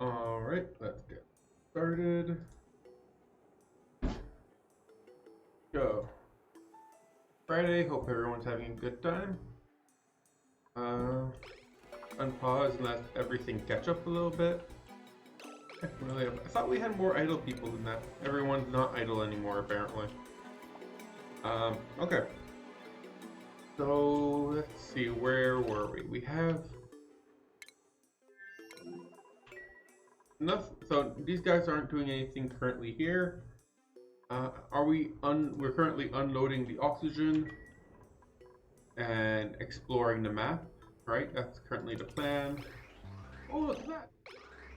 Alright, let's get started. Go. Friday, hope everyone's having a good time. Unpause and let everything catch up a little bit. I thought we had more idle people than that. Everyone's not idle anymore, apparently. Okay. So, let's see, where were we? We have enough. So, these guys aren't doing anything currently here. We're currently unloading the oxygen and exploring the map, right? That's currently the plan. Oh, look at that.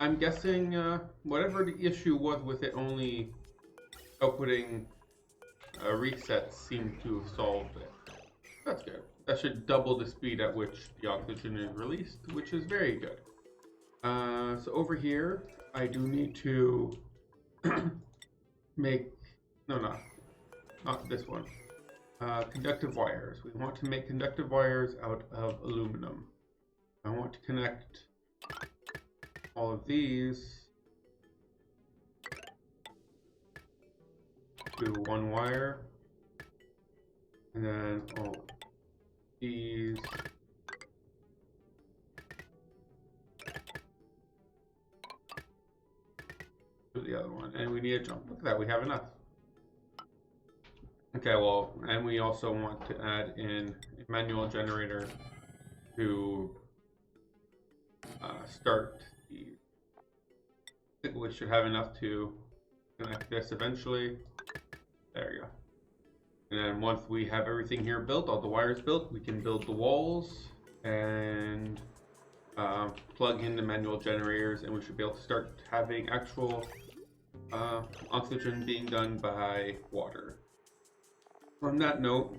I'm guessing whatever the issue was with it only outputting resets seemed to have solved it. That's good. That should double the speed at which the oxygen is released, which is very good. So over here, I do need to make... No, not this one. Conductive wires. We want to make conductive wires out of aluminum. I want to connect all of these to one wire, and then all these to the other one, and we need a jump. Look at that, we have enough. Okay, well, and we also want to add in a manual generator to start the... I think we should have enough to connect this eventually. There you go. And then once we have everything here built, all the wires built, we can build the walls and plug in the manual generators, and we should be able to start having actual oxygen being done by water. On that note,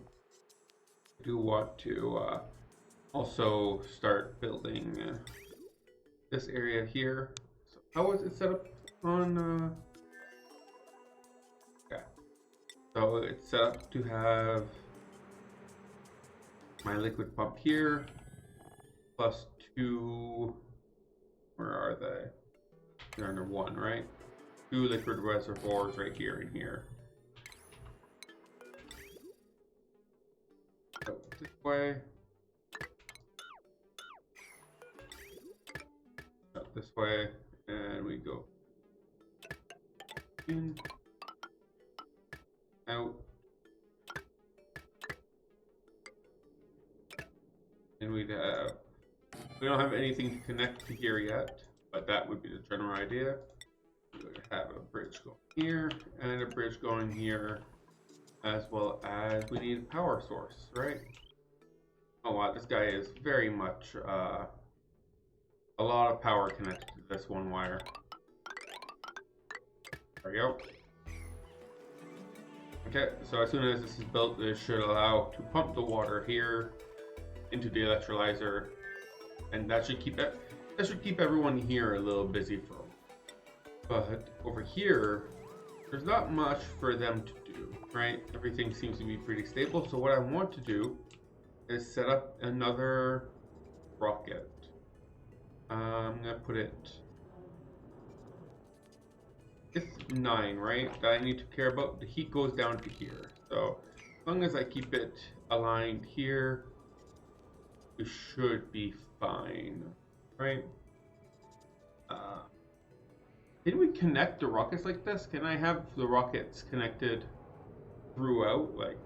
do want to also start building this area here. So how is it set up on? Yeah. So it's set up to have my liquid pump here, plus 2. Where are they? They're under 1, right? 2 liquid reservoirs right here and here. Go this way. Up this way, and we go in, out, and we don't have anything to connect to here yet, but that would be the general idea. We would have a bridge going here and a bridge going here, as well as we need a power source, right? Oh wow, this guy is very much a lot of power connected to this one wire. There we go. Okay, so as soon as this is built, this should allow to pump the water here into the electrolyzer, and that should keep everyone here a little busy for them. But over here, there's not much for them to do, right? Everything seems to be pretty stable. So what I want to do is set up another rocket. I'm gonna put it. It's 9, right? That I need to care about. The heat goes down to here. So as long as I keep it aligned here, we should be fine, right? Can we connect the rockets like this? Can I have the rockets connected throughout? Like,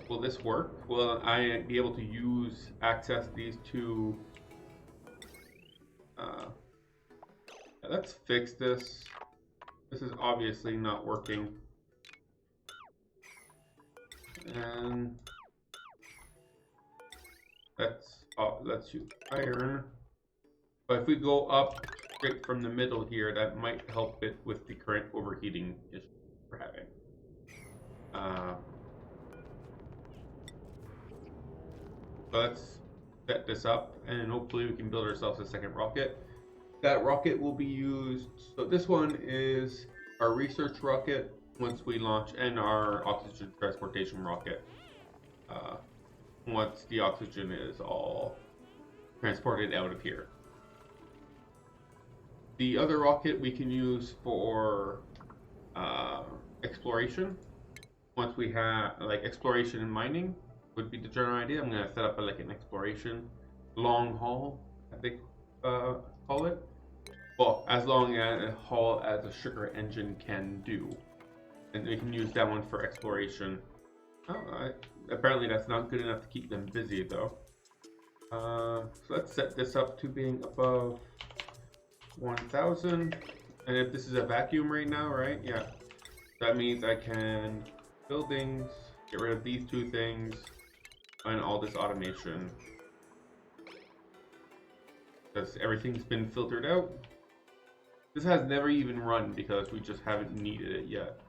will this work? Will I be able to access these two? Let's fix this. This is obviously not working. And let's use iron. But if we go up straight from the middle here, that might help it with the current overheating issue we're having. So let's set this up, and hopefully we can build ourselves a second rocket. That rocket will be used. So this one is our research rocket once we launch, and our oxygen transportation rocket once the oxygen is all transported out of here. The other rocket we can use for exploration. Once we have exploration and mining would be the general idea. I'm gonna set up an exploration long haul, I think call it. Well, as long as a haul as a sugar engine can do, and we can use that one for exploration. Apparently that's not good enough to keep them busy though. So let's set this up to being above 1000, and if this is a vacuum right now, right? Yeah, that means I can buildings, get rid of these 2 things, and all this automation, because everything's been filtered out. This has never even run because we just haven't needed it yet.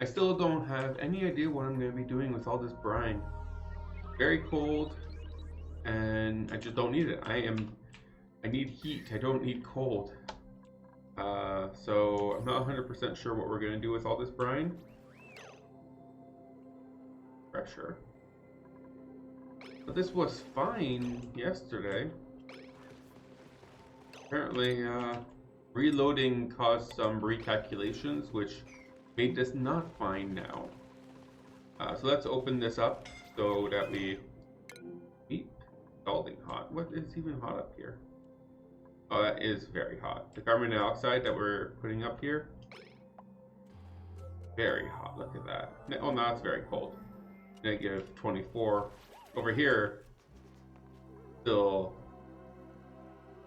I still don't have any idea what I'm going to be doing with all this brine. Very cold, and I just don't need it. I need heat, I don't need cold. So I'm not 100% sure what we're going to do with all this brine. Pressure. But this was fine yesterday. Apparently, reloading caused some recalculations, which made this not fine now. So let's open this up so that we beep. Scalding hot. What is even hot up here? Oh, that is very hot. The carbon dioxide that we're putting up here, very hot. Look at that. Oh, now it's very cold. -24. Over here, still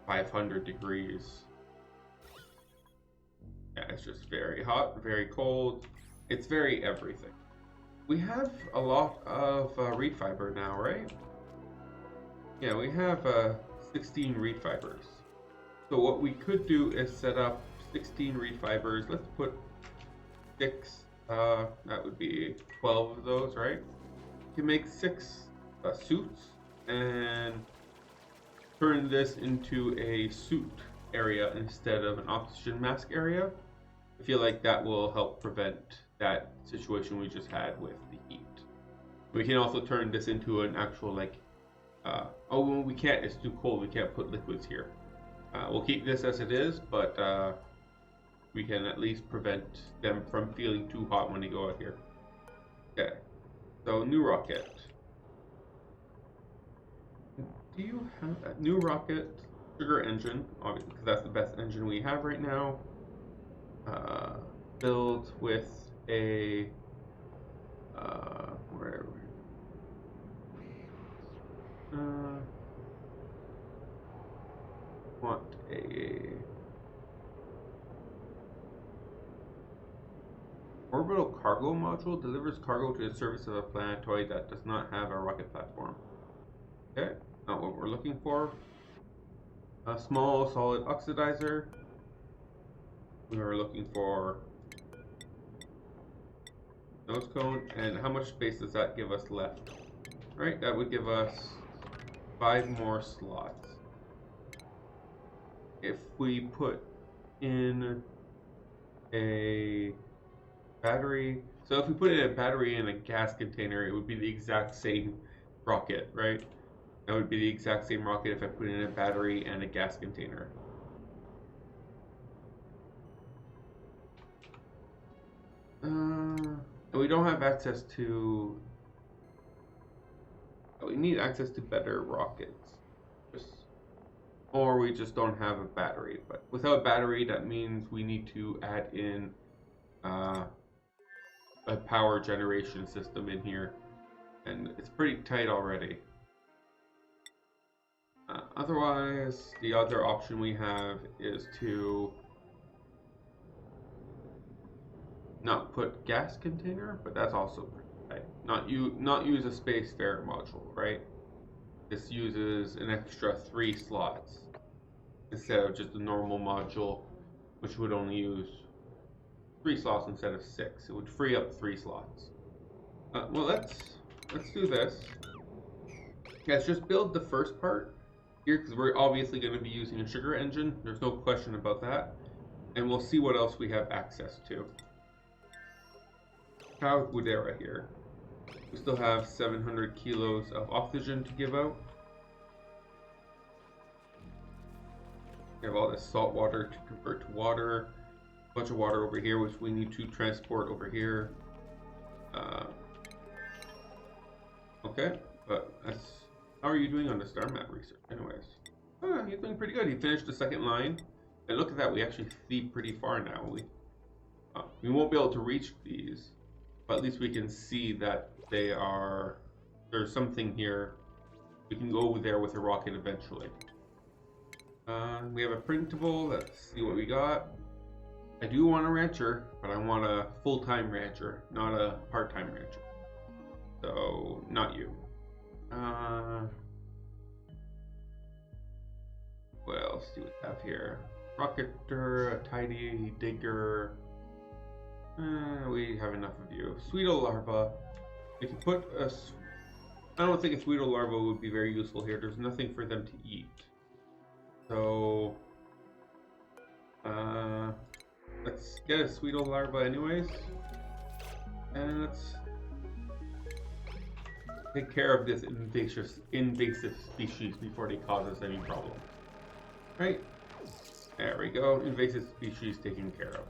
500 degrees. Yeah, it's just very hot, very cold. It's very everything. We have a lot of reed fiber now, right? Yeah, we have 16 reed fibers. So what we could do is set up 16 reed fibers. Let's put 6, that would be 12 of those, right? You can make 6 suits and turn this into a suit area instead of an oxygen mask area. I feel like that will help prevent that situation we just had with the heat. We can also turn this into an actual oh, well, we can't, it's too cold, we can't put liquids here. We'll keep this as it is, but we can at least prevent them from feeling too hot when they go out here. Okay, so new rocket. Do you have a new rocket? Sugar engine, obviously, because that's the best engine we have right now. Build with a where want a orbital cargo module delivers cargo to the surface of a planetoid that does not have a rocket platform. Okay, not what we're looking for. A small solid oxidizer. We are looking for nose cone, and how much space does that give us left? Right, that would give us 5 more slots. If we put in a battery, so if we put in a battery in a gas container, it would be the exact same rocket, right? That would be the exact same rocket if I put in a battery and a gas container. We don't have access to... We need access to better rockets. Or we just don't have a battery. But without a battery, that means we need to add in a power generation system in here. And it's pretty tight already. Otherwise, the other option we have is to not put gas container, but that's also pretty tight. Not use a spacefarer module, right? This uses an extra 3 slots instead of just a normal module, which would only use 3 slots instead of 6. It would free up 3 slots. Well, let's do this. Let's just build the first part here, because we're obviously going to be using a sugar engine. There's no question about that. And we'll see what else we have access to. Cow Gudera here. We still have 700 kilos of oxygen to give out. We have all this salt water to convert to water. A bunch of water over here, which we need to transport over here. Okay, but that's... How are you doing on the star map research anyways? You're doing pretty good. He finished the second line. And look at that, we actually see pretty far now. We won't be able to reach these, but at least we can see that they are... There's something here. We can go there with a rocket eventually. We have a printable. Let's see what we got. I do want a rancher, but I want a full-time rancher, not a part-time rancher. So, not you. What else do we have here? Rocketer, a tidy digger. We have enough of you. Sweeto larva. If you put a... I don't think a Sweeto larva would be very useful here. There's nothing for them to eat. So... let's get a Sweeto larva anyways. And let's... take care of this invasive species before they cause us any problem. Right? There we go. Invasive species taken care of.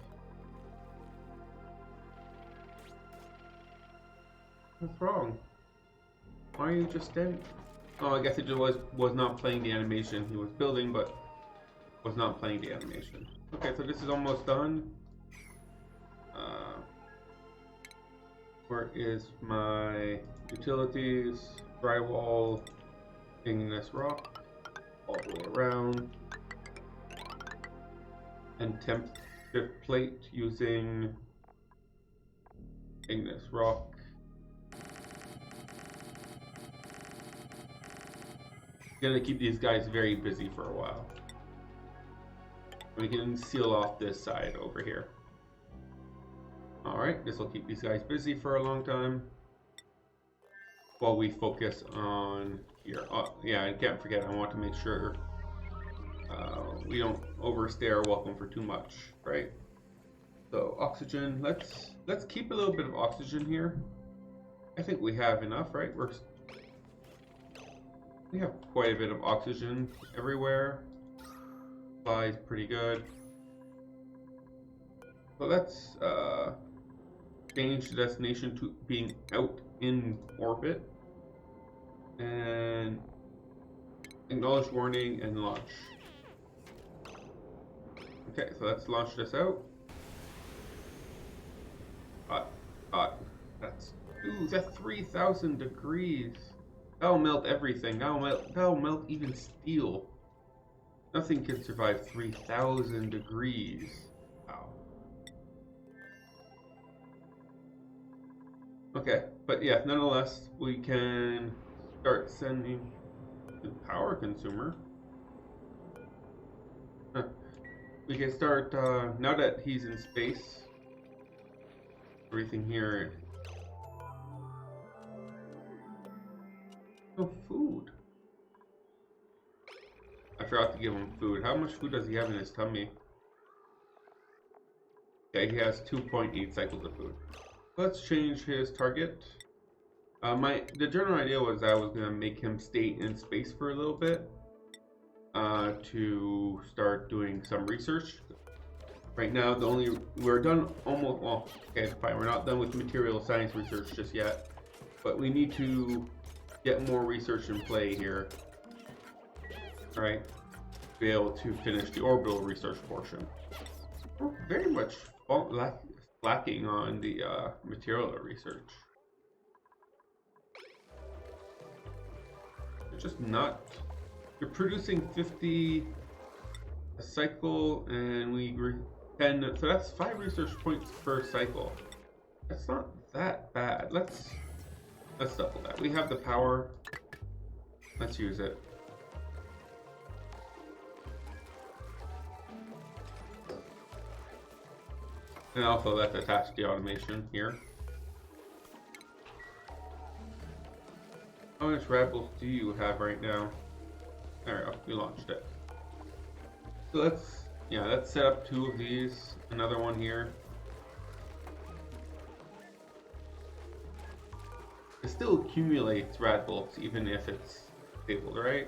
What's wrong? Why are you just standing? Oh, I guess it just was not playing the animation he was building, but was not playing the animation. Okay, so this is almost done. Where is my utilities? Drywall, igneous rock, all the way around, and temp shift plate using igneous rock. Gonna keep these guys very busy for a while. We can seal off this side over here. Alright, this will keep these guys busy for a long time while we focus on here. Oh, yeah, I can't forget, I want to make sure we don't overstay our welcome for too much, right? So oxygen, let's keep a little bit of oxygen here. I think we have enough, right? We have quite a bit of oxygen everywhere. Supply is pretty good. So let's change the destination to being out in orbit. And acknowledge warning and launch. Okay, so let's launch this out. That's 3,000 degrees. That'll melt everything. That'll melt even steel. Nothing can survive 3,000 degrees. Wow. Okay, but yeah, nonetheless, we can start sending the power consumer. We can start, now that he's in space, everything here. No food. I forgot to give him food. How much food does he have in his tummy? Okay, he has 2.8 cycles of food. Let's change his target. The general idea was that I was gonna make him stay in space for a little bit to start doing some research. Right now, we're done almost. Well, okay, fine. We're not done with material science research just yet, but we need to get more research in play here. All right, be able to finish the orbital research portion. We're very much lacking on the material research. You're just not. You're producing 50 a cycle, and we 10. So that's 5 research points per cycle. That's not that bad. Let's double that. We have the power. Let's use it. And also let's attach the automation here. How much rebels do you have right now? There we go, we launched it. So let's set up 2 of these, another one here. It still accumulates rad bolts even if it's disabled, right?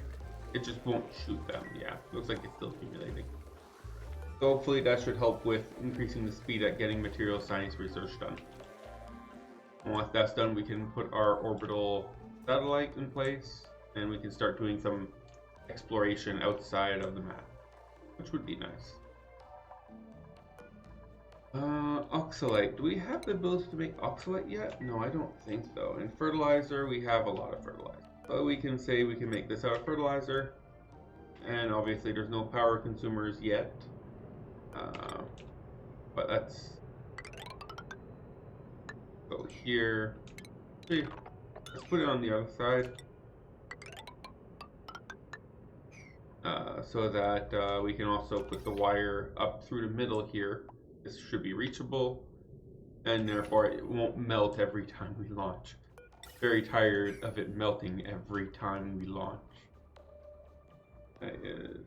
It just won't shoot them. Yeah, looks like it's still accumulating. So hopefully that should help with increasing the speed at getting material science research done. And once that's done, we can put our orbital satellite in place, and we can start doing some exploration outside of the map, which would be nice. Oxalite. Do we have the ability to make oxalite yet? No, I don't think so. In fertilizer, we have a lot of fertilizer. So we can say we can make this out of fertilizer. And obviously there's no power consumers yet. But let's go here. Let's put it on the other side. So that we can also put the wire up through the middle here. This should be reachable, and therefore it won't melt every time we launch. Very tired of it melting every time we launch. It is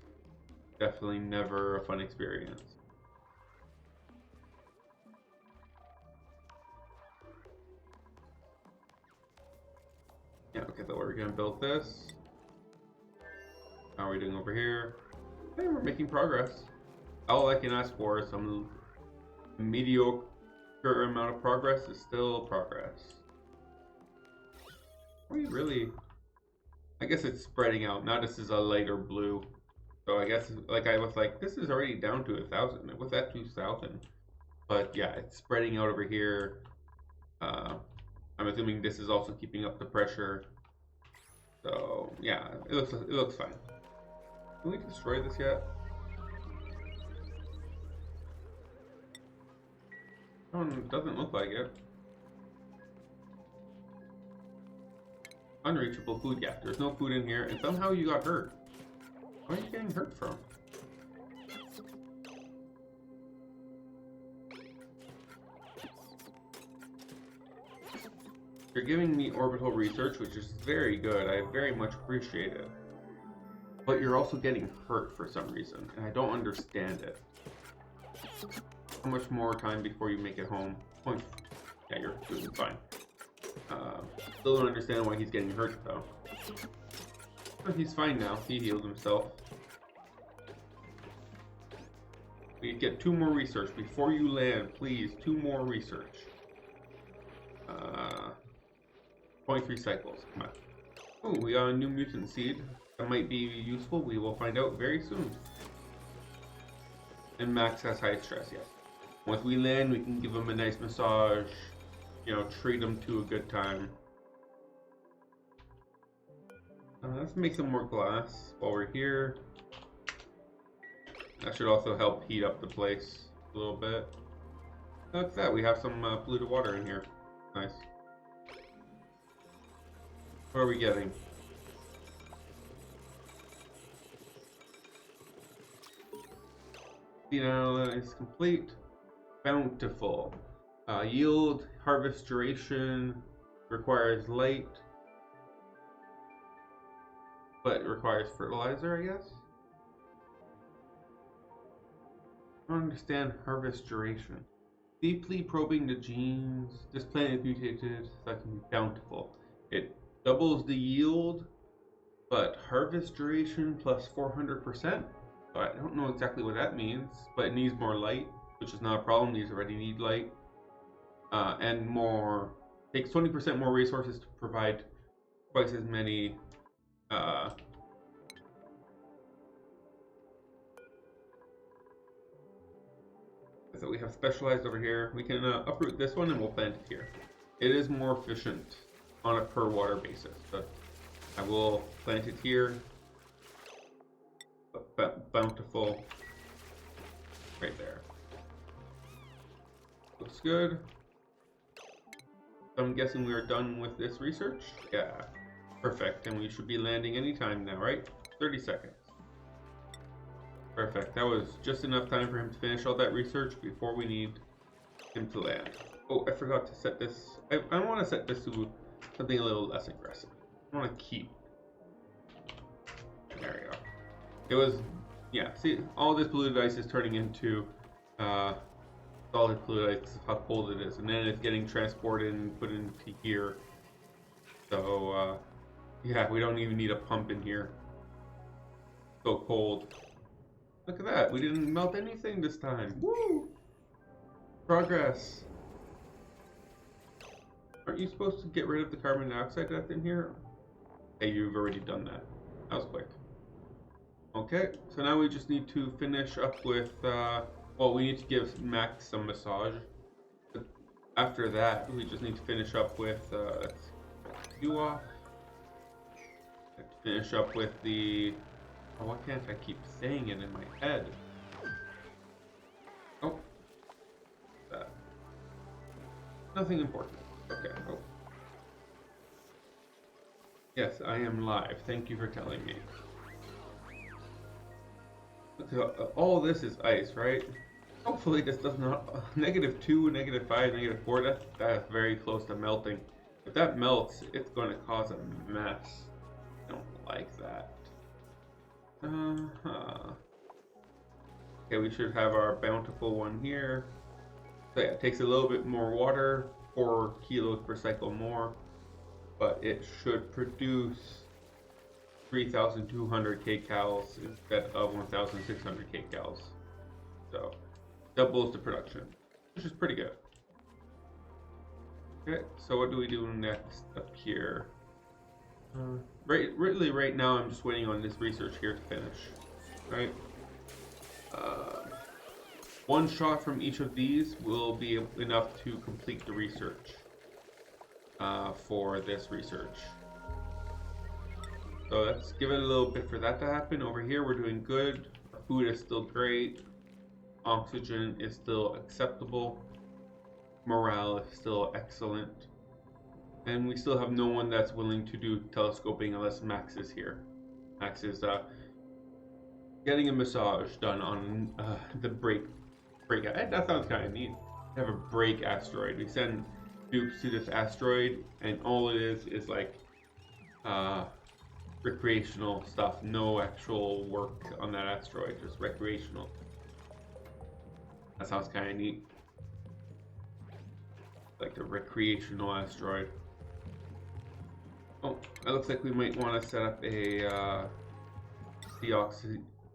definitely never a fun experience. Yeah, okay, so we're gonna build this. How are we doing over here? Hey, we're making progress. All I can ask for is some mediocre amount of progress is still progress. We really, I guess it's spreading out. Now this is a lighter blue. So I guess, like I was like, this is already down to 1,000. It was at 2,000. But yeah, it's spreading out over here. I'm assuming this is also keeping up the pressure. So yeah, it looks fine. Can we destroy this yet? Oh, it doesn't look like it. Unreachable food. Yeah, there's no food in here, and somehow you got hurt. Where are you getting hurt from? You're giving me orbital research, which is very good. I very much appreciate it. But you're also getting hurt for some reason, and I don't understand it. How much more time before you make it home? Oh, yeah, you're doing fine. Still don't understand why he's getting hurt, though. But he's fine now. He healed himself. We get 2 more research before you land, please. 2 more research. 23 cycles. Come on. Oh, we got a new mutant seed. That might be useful. We will find out very soon. And Max has high stress, yes. Once we land, we can give him a nice massage. You know, treat him to a good time. Let's make some more glass while we're here. That should also help heat up the place a little bit. Look at that, we have some polluted water in here. Nice. What are we getting? Seed analysis complete. Bountiful. Yield, harvest duration, requires light, but it requires fertilizer, I guess? I don't understand harvest duration. Deeply probing the genes. This plant is mutated so that can be bountiful. It doubles the yield, but harvest duration plus 400%. So I don't know exactly what that means, but it needs more light, which is not a problem. These already need light. And more, takes 20% more resources to provide twice as many so we have specialized over here. We can uproot this one and we'll plant it here. It is more efficient on a per water basis, but I will plant it here. Bountiful right there. Looks good. So I'm guessing we are done with this research. Yeah, perfect. And we should be landing anytime now, right? 30 seconds. Perfect. That was just enough time for him to finish all that research before we need him to land. Oh, I forgot to set this. I want to set this to something a little less aggressive. I want to keep. There we go. It was, yeah, see, all this polluted ice is turning into solid polluted ice, how cold it is. And then it's getting transported and put into here. So, yeah, we don't even need a pump in here. So cold. Look at that, we didn't melt anything this time. Woo! Progress. Aren't you supposed to get rid of the carbon dioxide that's in here? Hey, you've already done that. That was quick. Okay, so now we just need to finish up with, well, we need to give Max some massage. But after that, we just need to finish up with, let's you off. Finish up with the, oh, why can't I keep saying it in my head? Oh. That. Nothing important. Okay. Oh. Yes, I am live. Thank you for telling me. All this is ice, right? Hopefully this does not... -2, -5, -4, that's very close to melting. If that melts, it's going to cause a mess. I don't like that. Okay, we should have our bountiful one here. So yeah, it takes a little bit more water, 4 kilos per cycle more, but it should produce 3,200 kcals instead of 1,600 kcals. So doubles the production, which is pretty good. Okay, so what do we do next up here? Really, right now I'm just waiting on this research here to finish. Right. 1 shot from each of these will be enough to complete the research for this research. So let's give it a little bit for that to happen. Over here we're doing good. Our food is still great. Oxygen is still acceptable. Morale is still excellent. And we still have no one that's willing to do telescoping unless Max is here. Max is getting a massage done on the break. That sounds kind of neat. We have a break asteroid. We send dupes to this asteroid, and all it is like recreational stuff. No actual work on that asteroid, just recreational. That sounds kind of neat. Like a recreational asteroid. Oh, it looks like we might want to set up a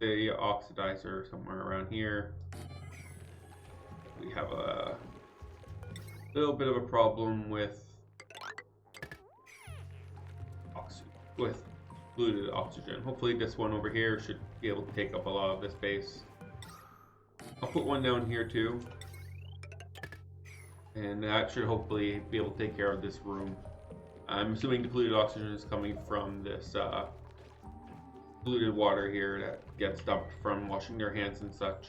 oxidizer somewhere around here. We have a little bit of a problem with polluted oxygen. Hopefully this one over here should be able to take up a lot of this space. I'll put one down here too. And that should hopefully be able to take care of this room. I'm assuming the polluted oxygen is coming from this polluted water here that gets dumped from washing their hands and such.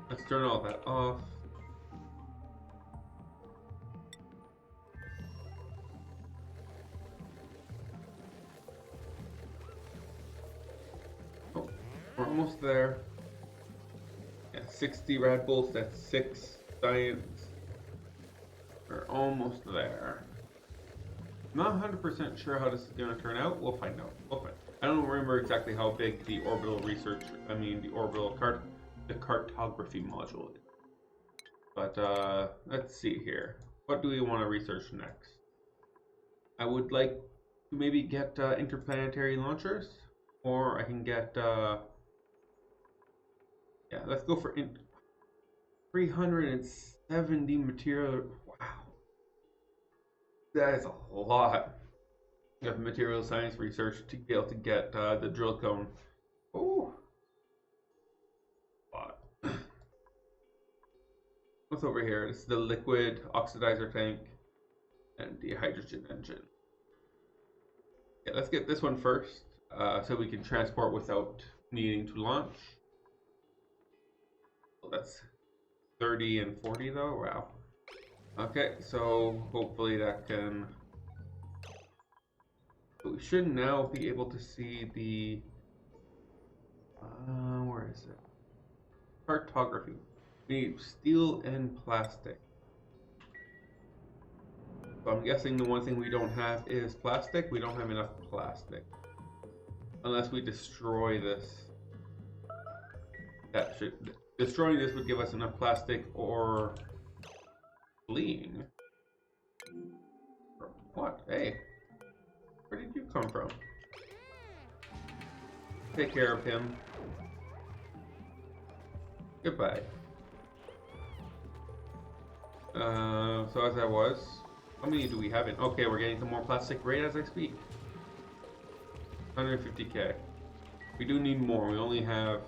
Let's turn all that off. Oh, we're almost there. Yeah, 60 Red Bulls, that's 6 science. We're almost there. Not 100% sure how this is going to turn out. We'll find out. I don't remember exactly how big the orbital research, the cartography module is. But let's see here. What do we want to research next? I would like to maybe get interplanetary launchers, or I can get yeah, let's go for 370 material. Wow, that is a lot of material science research to be able to get the drill cone. Oh, what's over here? This is the liquid oxidizer tank and the hydrogen engine. Yeah, let's get this one first, so we can transport without needing to launch. Well, that's 30 and 40 though. Wow. Okay, so hopefully that can. We should now be able to see the. Where is it? Cartography. We need steel and plastic. So I'm guessing the one thing we don't have is plastic. We don't have enough plastic. Unless we destroy this. Destroying this would give us enough plastic, or fleeing. What? Hey. Where did you come from? Take care of him. Goodbye. So as I was, how many do we have in? Okay, we're getting some more plastic right as I speak. 150k. We do need more. We only have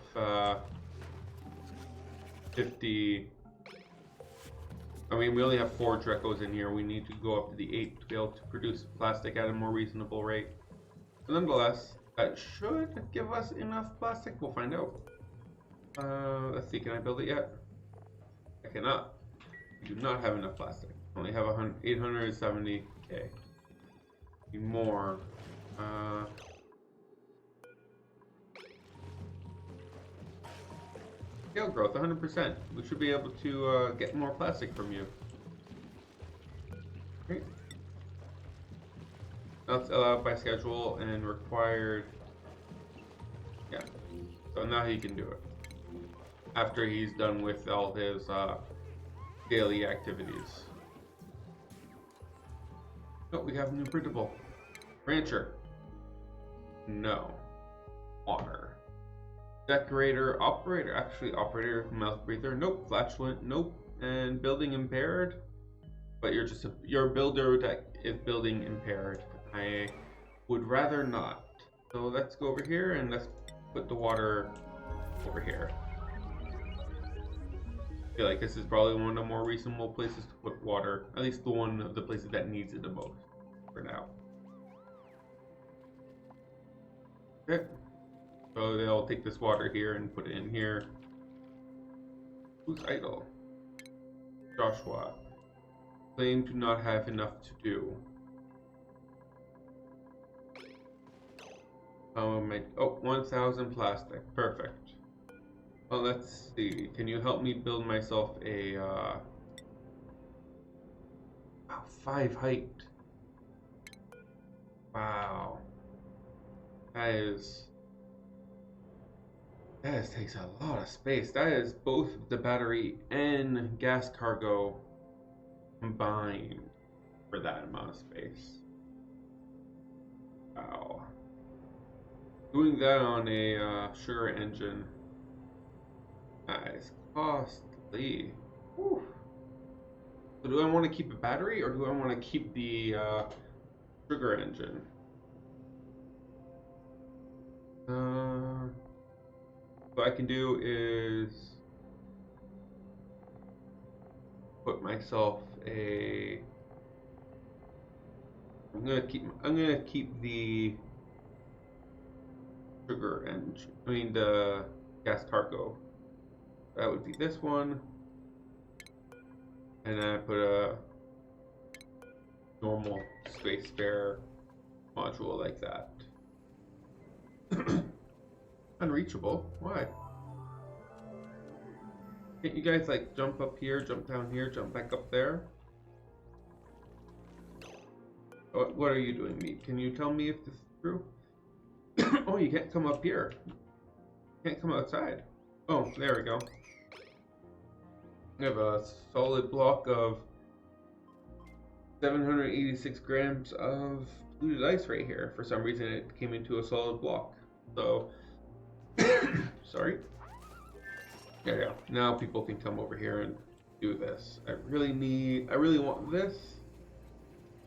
50. I mean, we only have 4 Dracos in here. We need to go up to the 8 to be able to produce plastic at a more reasonable rate. But nonetheless, that should give us enough plastic. We'll find out. Let's see. Can I build it yet? I cannot. We do not have enough plastic. Only have 870k. Need more. Scale growth, 100%. We should be able to get more plastic from you. Great. That's allowed by schedule and required. Yeah. So now he can do it. After he's done with all his daily activities. Oh, we have a new printable. Rancher. No. Water. Decorator, operator, actually operator, mouth breather, nope, flatulent, nope, and building impaired. But you're just your builder that is building impaired. I would rather not. So let's go over here and let's put the water over here. I feel like this is probably one of the more reasonable places to put water, at least the one of the places that needs it the most for now. Okay. So they'll take this water here and put it in here. Who's idle? Joshua. Claim to not have enough to do. Oh, 1,000 plastic. Perfect. Well, let's see. Can you help me build myself a, wow, 5 height. Wow. That takes a lot of space. That is both the battery and gas cargo combined for that amount of space. Wow. Doing that on a sugar engine, that is costly. Whew. So do I want to keep a battery or do I want to keep the sugar engine? What I can do is put myself a. I'm gonna keep the sugar engine. I mean the gas cargo. That would be this one, and then I put a normal space spare module like that. Unreachable. Why? Can't you guys like jump up here, jump down here, jump back up there? What are you doing, Meat? Can you tell me if this is true? Oh, you can't come up here. You can't come outside. Oh, there we go. We have a solid block of 786 grams of fluted ice right here. For some reason, it came into a solid block. So, sorry. There we go. Now people can come over here and do this. I really want this.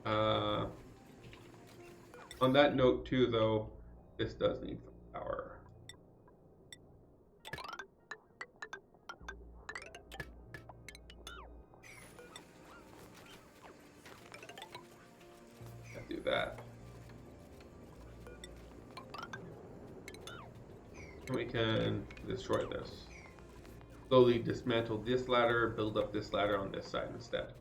On that note too, though, this does need power. Let's do that. And we can destroy this. Slowly dismantle this ladder, build up this ladder on this side instead.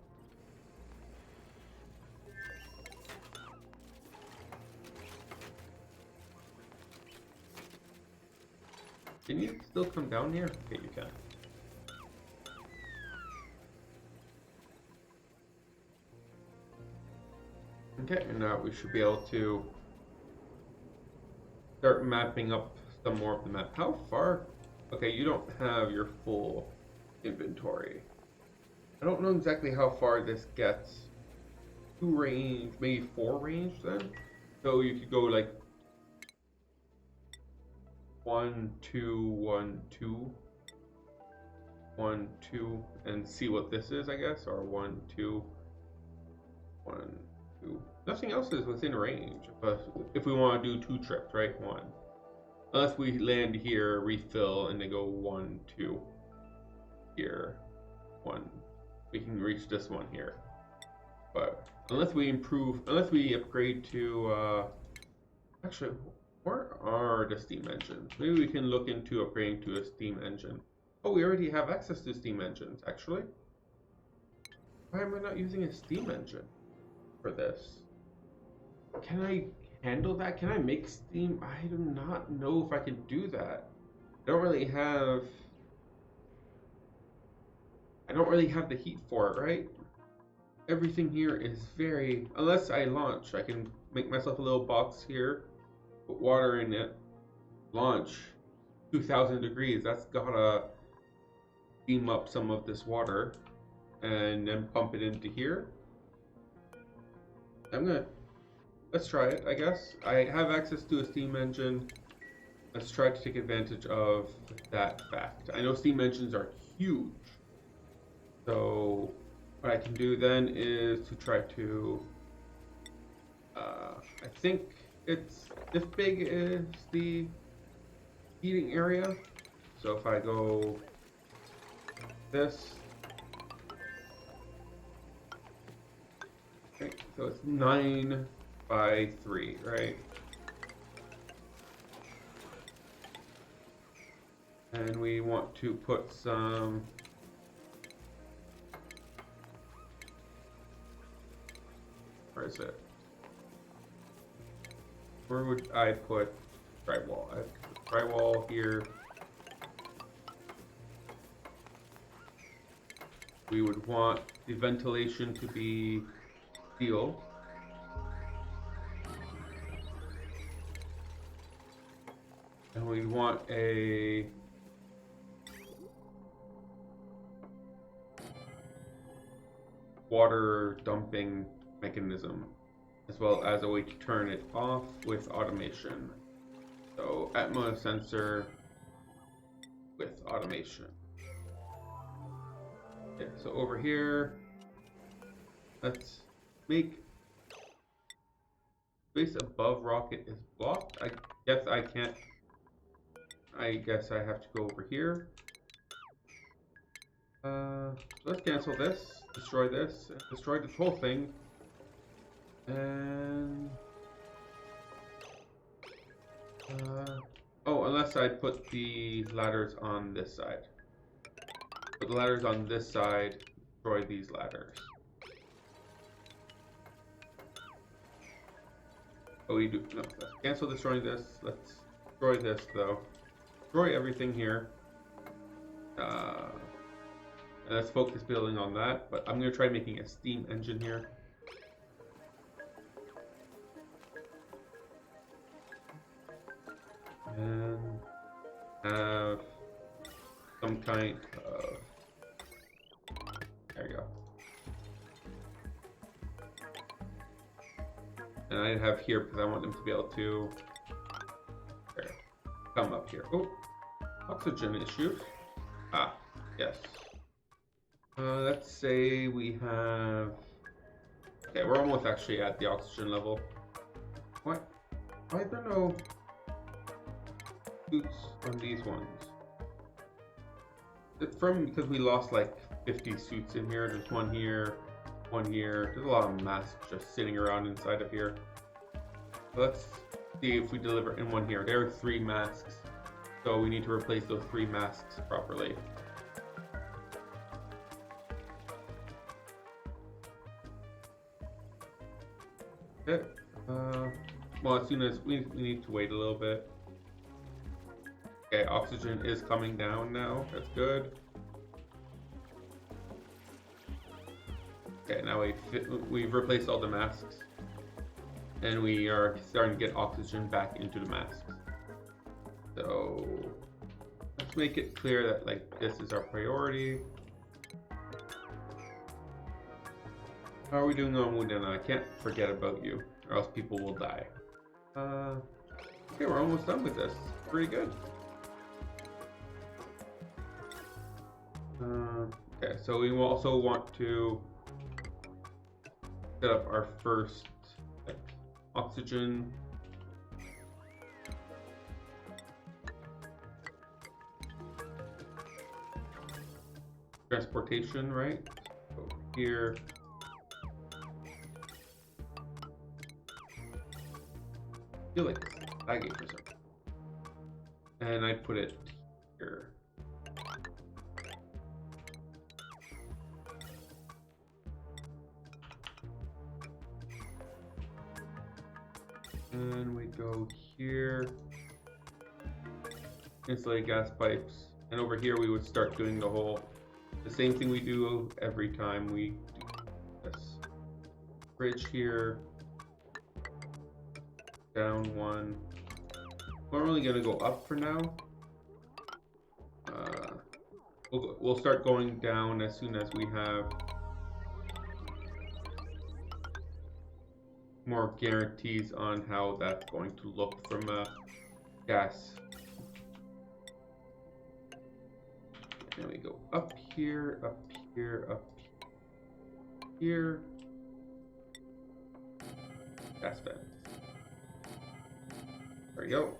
Can you still come down here? Okay, you can. Okay, and now we should be able to start mapping up some more of the map. How far? Okay, you don't have your full inventory. I don't know exactly how far this gets. 2 range, maybe 4 range then? So you could go like 1, 2, 1, 2, 1, 2, and see what this is, I guess, or 1, 2, 1, 2. Nothing else is within range, but if we want to do 2 trips, right? 1. Unless we land here, refill, and they go 1, 2, here, 1. We can reach this one here. But unless we upgrade to, actually, where are the steam engines? Maybe we can look into upgrading to a steam engine. Oh, we already have access to steam engines, actually. Why am I not using a steam engine for this? Can I handle that? Can I make steam? I do not know if I can do that. I don't really have the heat for it, right? Everything here is very, unless I launch, I can make myself a little box here, put water in it, launch 2,000 degrees. That's gotta steam up some of this water and then pump it into here. Let's try it, I guess. I have access to a steam engine. Let's try to take advantage of that fact. I know steam engines are huge. So what I can do then is to try to, I think it's this big is the heating area. So if I go this, okay, so it's 9 by 3, right? And we want to put some where is it? Where would I put drywall. I have to put drywall here. We would want the ventilation to be steel. And we want a water dumping mechanism, as well as a way to turn it off with automation. So Atmos sensor with automation. Okay, so over here, let's make space above rocket is blocked. I guess I can't. I guess I have to go over here. Let's cancel this, destroy this, and destroy this whole thing. And oh, unless I put the ladders on this side. Put the ladders on this side, destroy these ladders. Oh, we do. No, let's cancel destroying this. Let's destroy this though. Destroy everything here. And let's focus building on that. But I'm gonna try making a steam engine here. And have some kind of. There you go. And I have here because I want them to be able to come up here. Oh, oxygen issues. Ah, yes. Let's say we have. Okay, we're almost actually at the oxygen level. What? Why are there no suits on these ones? It's from because we lost like 50 suits in here. There's one here, one here. There's a lot of masks just sitting around inside of here. Let's see if we deliver in one here. There are 3 masks, so we need to replace those 3 masks properly. Okay. Well, as soon as we need to wait a little bit. Okay, oxygen is coming down now. That's good. Okay, now we've replaced all the masks, and we are starting to get oxygen back into the masks. So let's make it clear that like this is our priority. How are we doing on wounded? I can't forget about you, or else people will die. Okay, we're almost done with this. Pretty good. Okay, so we will also want to set up our first like, oxygen. Transportation, right? So here. I feel like it's lagging for something. And I put it here. And we go here. Insulate gas pipes. And over here we would start doing the same thing we do every time we do this. Bridge here. Down 1. We're only gonna go up for now. We'll start going down as soon as we have more guarantees on how that's going to look from gas. Then we go up here, up here, up here. Gas vent. There we go.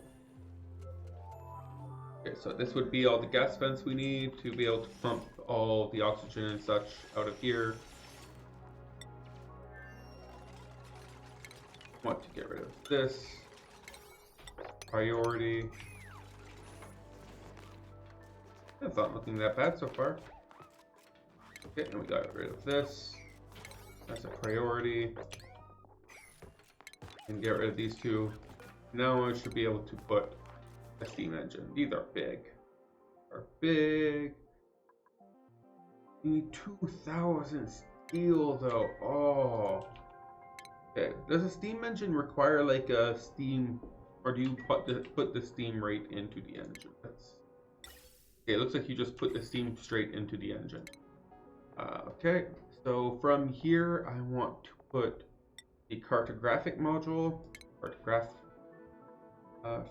Okay, so this would be all the gas vents we need to be able to pump all the oxygen and such out of here. Want to get rid of this. Priority. That's not looking that bad so far. Okay, and we got rid of this. That's a priority. And get rid of these 2 Now I should be able to put a steam engine. These are big. You need 2,000 steel though. Oh. Okay. Does a steam engine require like a steam, or do you put the steam right into the engine? Okay. It looks like you just put the steam straight into the engine. Okay. So from here, I want to put the cartographic module,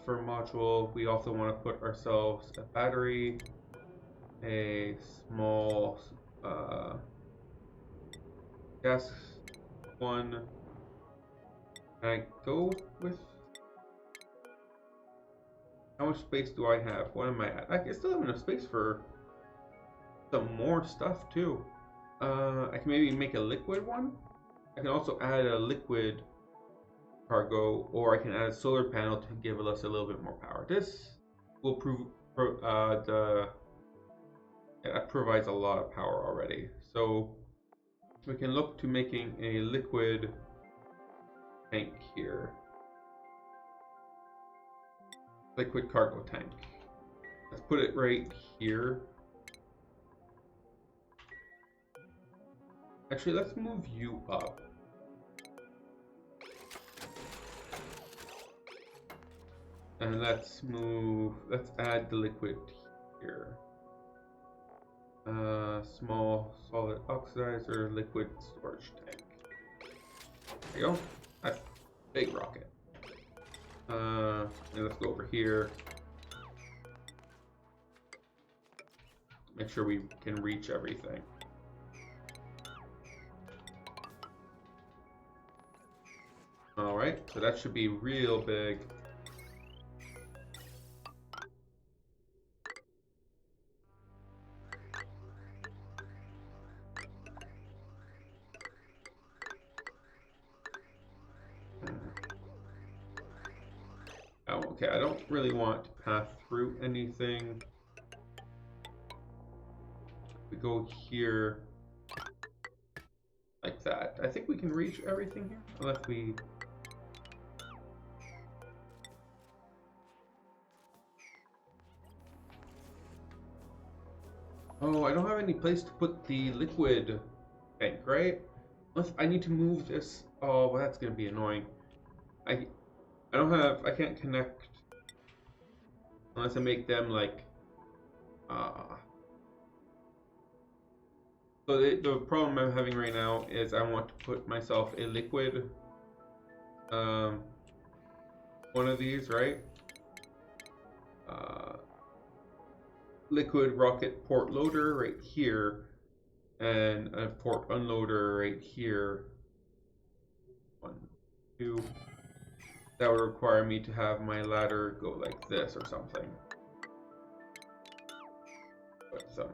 for module. We also want to put ourselves a battery, a small gas one. Can I go with, how much space do I have? What am I at? I still have enough space for some more stuff too. I can maybe make a liquid one. I can also add a liquid cargo, or I can add a solar panel to give us a little bit more power. This will that provides a lot of power already. So we can look to making a liquid tank here. Liquid cargo tank. Let's put it right here. Actually, let's move you up. And let's add the liquid here. Small solid oxidizer liquid storage tank. There you go. That's a big rocket. And let's go over here. Make sure we can reach everything. Alright, so that should be real big. Oh, okay, I don't really want to pass through anything. We go here like that. I think we can reach everything here, unless we... Oh, I don't have any place to put the liquid tank, right? Unless I need to move this. Oh, well, that's gonna be annoying. I can't connect unless I make them like, so the problem I'm having right now is I want to put myself a liquid, one of these, right? Liquid rocket port loader right here, and a port unloader right here. 1, 2. That would require me to have my ladder go like this or something. Put some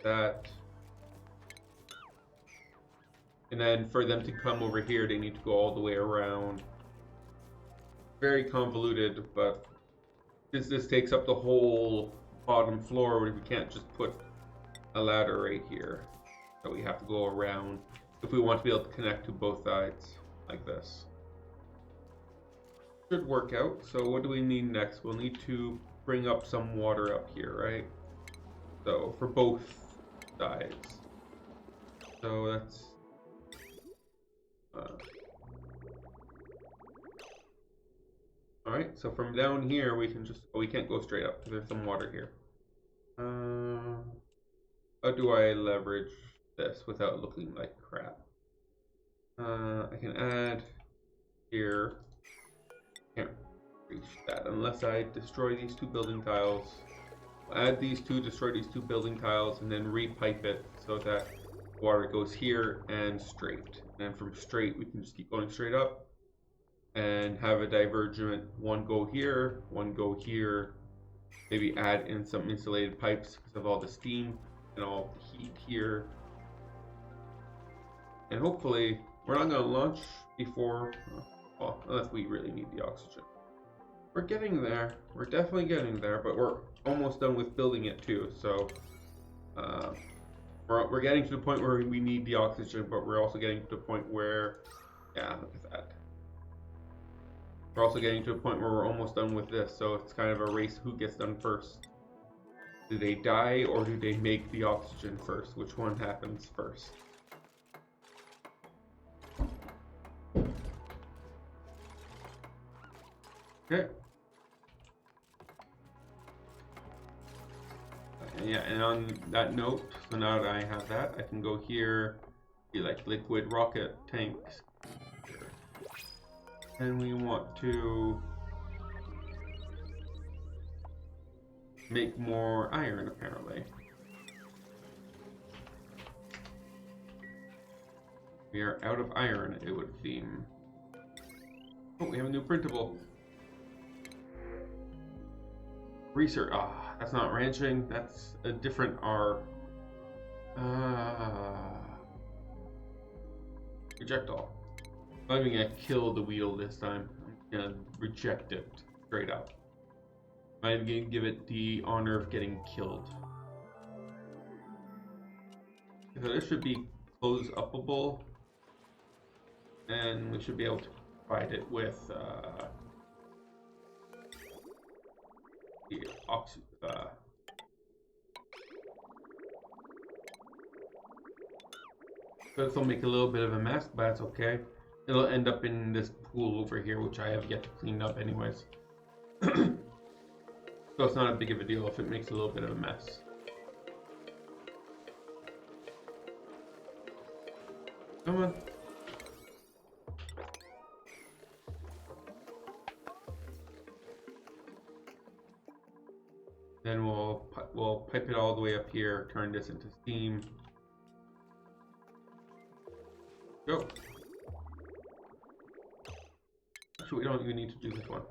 that, and then for them to come over here, they need to go all the way around. Very convoluted, but since this takes up the whole bottom floor, we can't just put a ladder right here. So we have to go around if we want to be able to connect to both sides like this. Should work out. So what do we need next? We'll need to bring up some water up here, right? So for both sides. So that's alright, so from down here we can just, we can't go straight up because there's some water here. How do I leverage this without looking like crap? I can add here. Can't reach that unless I destroy these 2 building tiles. I'll add these 2, destroy these 2 building tiles, and then repipe it so that water goes here and straight. And from straight we can just keep going straight up and have a divergent, one go here, one go here. Maybe add in some insulated pipes because of all the steam and all the heat here. And hopefully we're not going to launch before, well, unless we really need the oxygen. We're getting there. We're definitely getting there, but we're almost done with building it too. So we're getting to the point where we need the oxygen, but we're also getting to the point where Yeah, look at that. We're also getting to a point where we're almost done with this, so it's kind of a race who gets done first. Do they die or do they make the oxygen first? Which one happens first? Okay. Yeah, and on that note, so now that I have that, I can go here, be like liquid rocket tanks. And we want to make more iron, apparently. We are out of iron, it would seem. Oh, we have a new printable. Research. Ah, that's not ranching. That's a different R. Reject all. I'm not even gonna kill the wheel this time. I'm gonna reject it straight up. I'm gonna give it the honor of getting killed. So this should be close upable, and we should be able to provide it with the this will make a little bit of a mess, but that's okay. It'll end up in this pool over here, which I have yet to clean up anyways. So it's not a big of a deal if it makes a little bit of a mess. Come on. Then we'll pipe it all the way up here, turn this into steam. Go. Actually, we don't even need to do this one.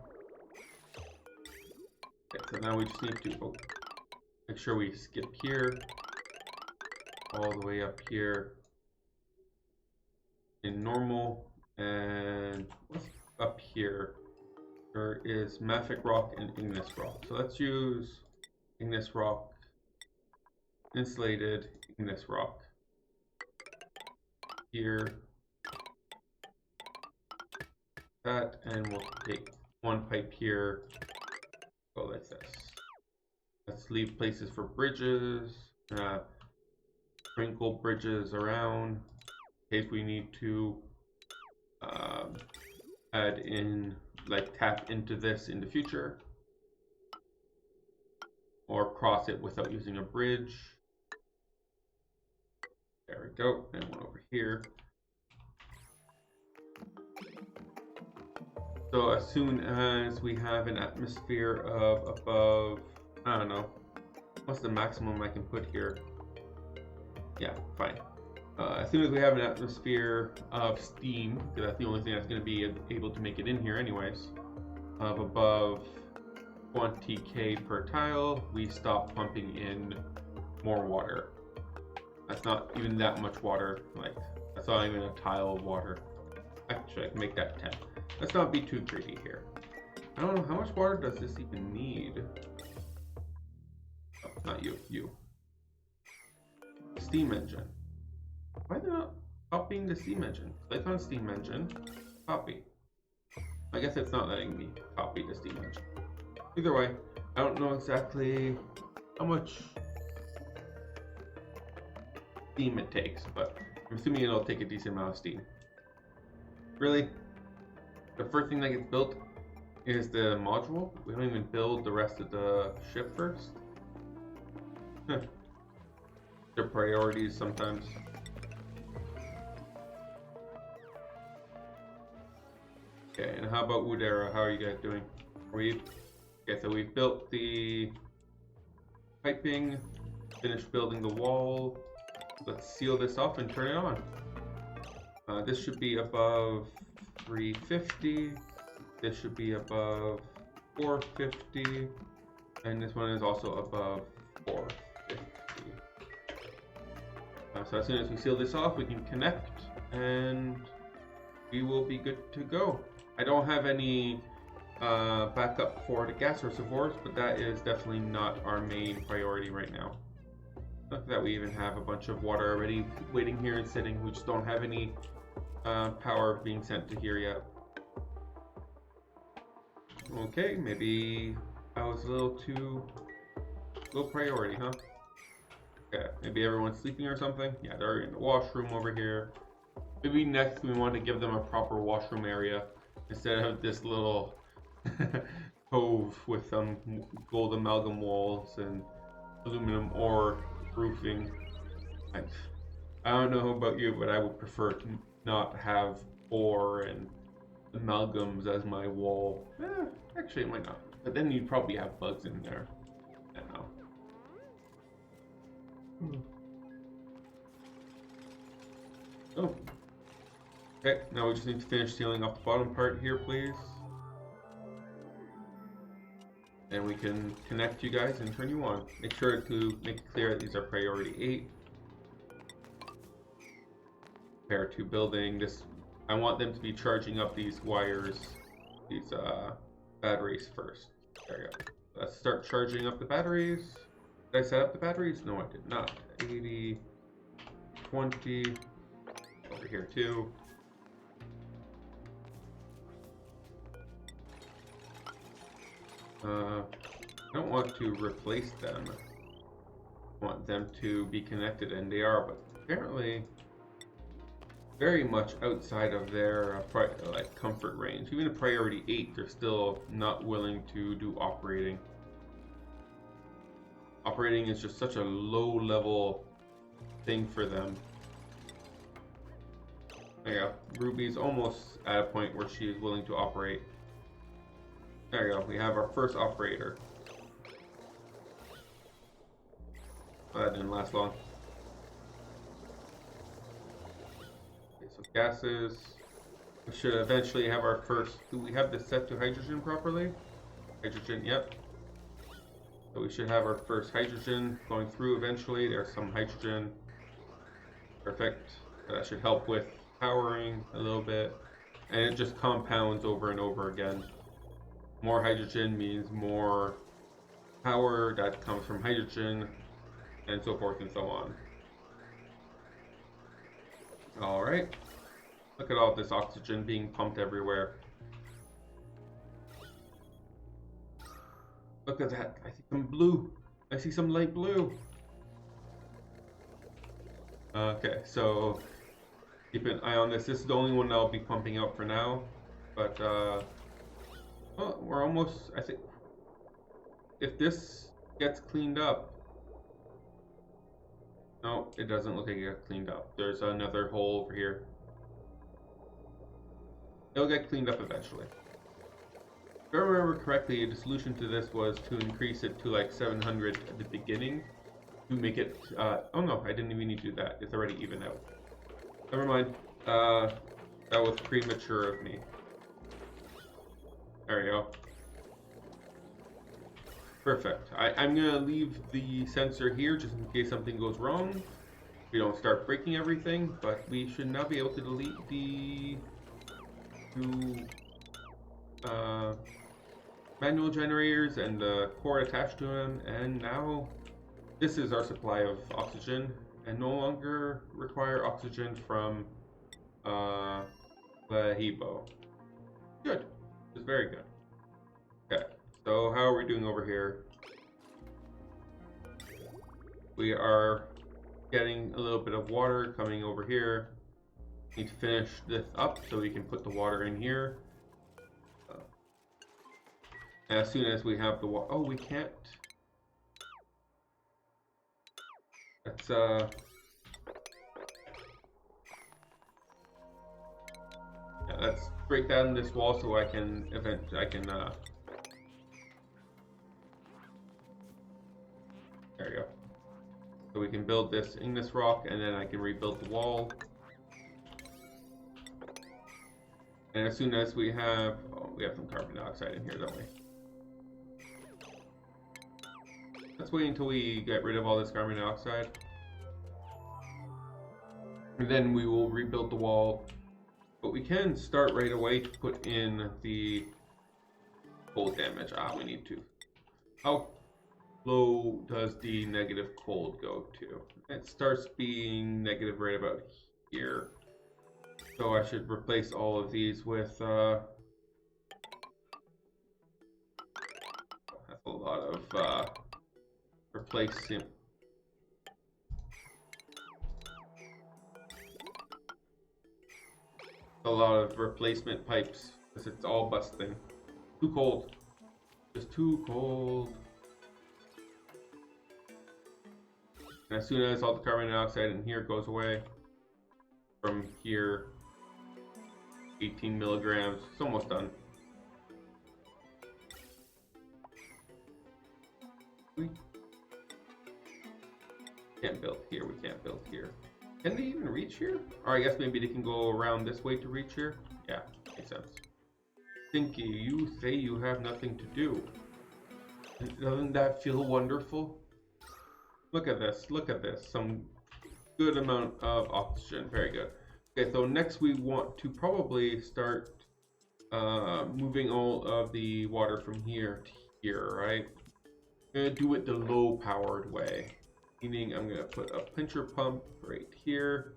Okay, so now we just need to make sure we skip here, all the way up here in normal, and what's up here? There is mafic rock and igneous rock. So let's use igneous rock, insulated igneous rock here. That, and we'll take one pipe here, go like this. Let's leave places for bridges, sprinkle bridges around in case we need to add in, like tap into this in the future, or cross it without using a bridge. There we go, and one over here. So as soon as we have an atmosphere of above, I don't know, what's the maximum I can put here? Yeah, fine. As soon as we have an atmosphere of steam, because that's the only thing that's going to be able to make it in here anyways, of above 20k per tile, we stop pumping in more water. That's not even that much water, like, that's not even a tile of water. Actually, I can make that 10. Let's not be too greedy here. I don't know, how much water does this even need? Oh, not you, you. Steam engine. Why are they not copying the steam engine? Click on steam engine, copy. I guess it's not letting me copy the steam engine. Either way, I don't know exactly how much steam it takes, but I'm assuming it'll take a decent amount of steam. Really? The first thing that gets built is the module? We don't even build the rest of the ship first? Their priorities sometimes. Okay, and how about Udera? How are you guys doing? Okay, so we've built the piping, finished building the wall. Let's seal this off and turn it on. This should be above 350. This should be above 450. And this one is also above 450. So as soon as we seal this off, we can connect and we will be good to go. I don't have any backup for the gas reservoirs, but that is definitely not our main priority right now. Look at that, we even have a bunch of water already waiting here and sitting. We just don't have any power being sent to here yet. Okay, maybe I was a little too low priority, huh? Okay, maybe everyone's sleeping or something. Yeah, they're in the washroom over here. Maybe next we want to give them a proper washroom area instead of this little cove with some gold amalgam walls and aluminum ore roofing. I don't know about you, but I would prefer to not have ore and amalgams as my wall. Actually, it might not. But then you'd probably have bugs in there. I don't know. Oh. Okay, now we just need to finish sealing off the bottom part here, please. And we can connect you guys and turn you on. Make sure to make it clear that these are priority 8. Prepare to building this. I want them to be charging up these wires, these batteries first. There you go. Let's start charging up the batteries. Did I set up the batteries? No, I did not. 80, 20, over here too. I don't want to replace them. I want them to be connected, and they are, but apparently very much outside of their like comfort range. Even a priority 8, they're still not willing to do operating. Operating is just such a low level thing for them. There you go. Ruby's almost at a point where she is willing to operate. There you go. We have our first operator. Oh, that didn't last long. Okay, so gases. We should eventually have our first. Do we have this set to hydrogen properly? Hydrogen, yep. So we should have our first hydrogen going through eventually. There's some hydrogen. Perfect. That should help with powering a little bit. And it just compounds over and over again. More hydrogen means more power that comes from hydrogen, and so forth and so on. Alright. Look at all this oxygen being pumped everywhere. Look at that. I see some blue. I see some light blue. Okay, so keep an eye on this. This is the only one I'll be pumping out for now. But, well, we're almost, I think, if this gets cleaned up. No, it doesn't look like it got cleaned up. There's another hole over here. It'll get cleaned up eventually. If I remember correctly, the solution to this was to increase it to like 700 at the beginning to make it, oh no, I didn't even need to do that. It's already even out. Never mind. That was premature of me. There you go. Perfect. I'm going to leave the sensor here just in case something goes wrong. We don't start breaking everything, but we should now be able to delete the two manual generators and the core attached to them. And now this is our supply of oxygen and no longer require oxygen from the Hebo. Good. It's very good. Okay, so how are we doing over here? We are getting a little bit of water coming over here. Need to finish this up so we can put the water in here. As soon as we have the water, oh, we can't. Let's yeah, let's break down this wall so I can there you go. So we can build this Ignis rock, and then I can rebuild the wall. And as soon as we have, oh, we have some carbon dioxide in here, don't we? Let's wait until we get rid of all this carbon dioxide. And then we will rebuild the wall. But we can start right away to put in the cold damage. We need to. How low does the negative cold go to? It starts being negative right about here. So I should replace all of these with, that's a lot of, replacing. A lot of replacement pipes, because it's all busting. Too cold. Just too cold. And as soon as all the carbon dioxide in here goes away, from here, 18 milligrams, it's almost done. We can't build here, we can't build here. Can they even reach here? Or I guess maybe they can go around this way to reach here? Yeah, makes sense. Stinky, you say you have nothing to do. Doesn't that feel wonderful? Look at this, look at this. Some good amount of oxygen, very good. Okay, so next we want to probably start moving all of the water from here to here, right? I'm gonna do it the low powered way. Meaning I'm gonna put a pincher pump right here.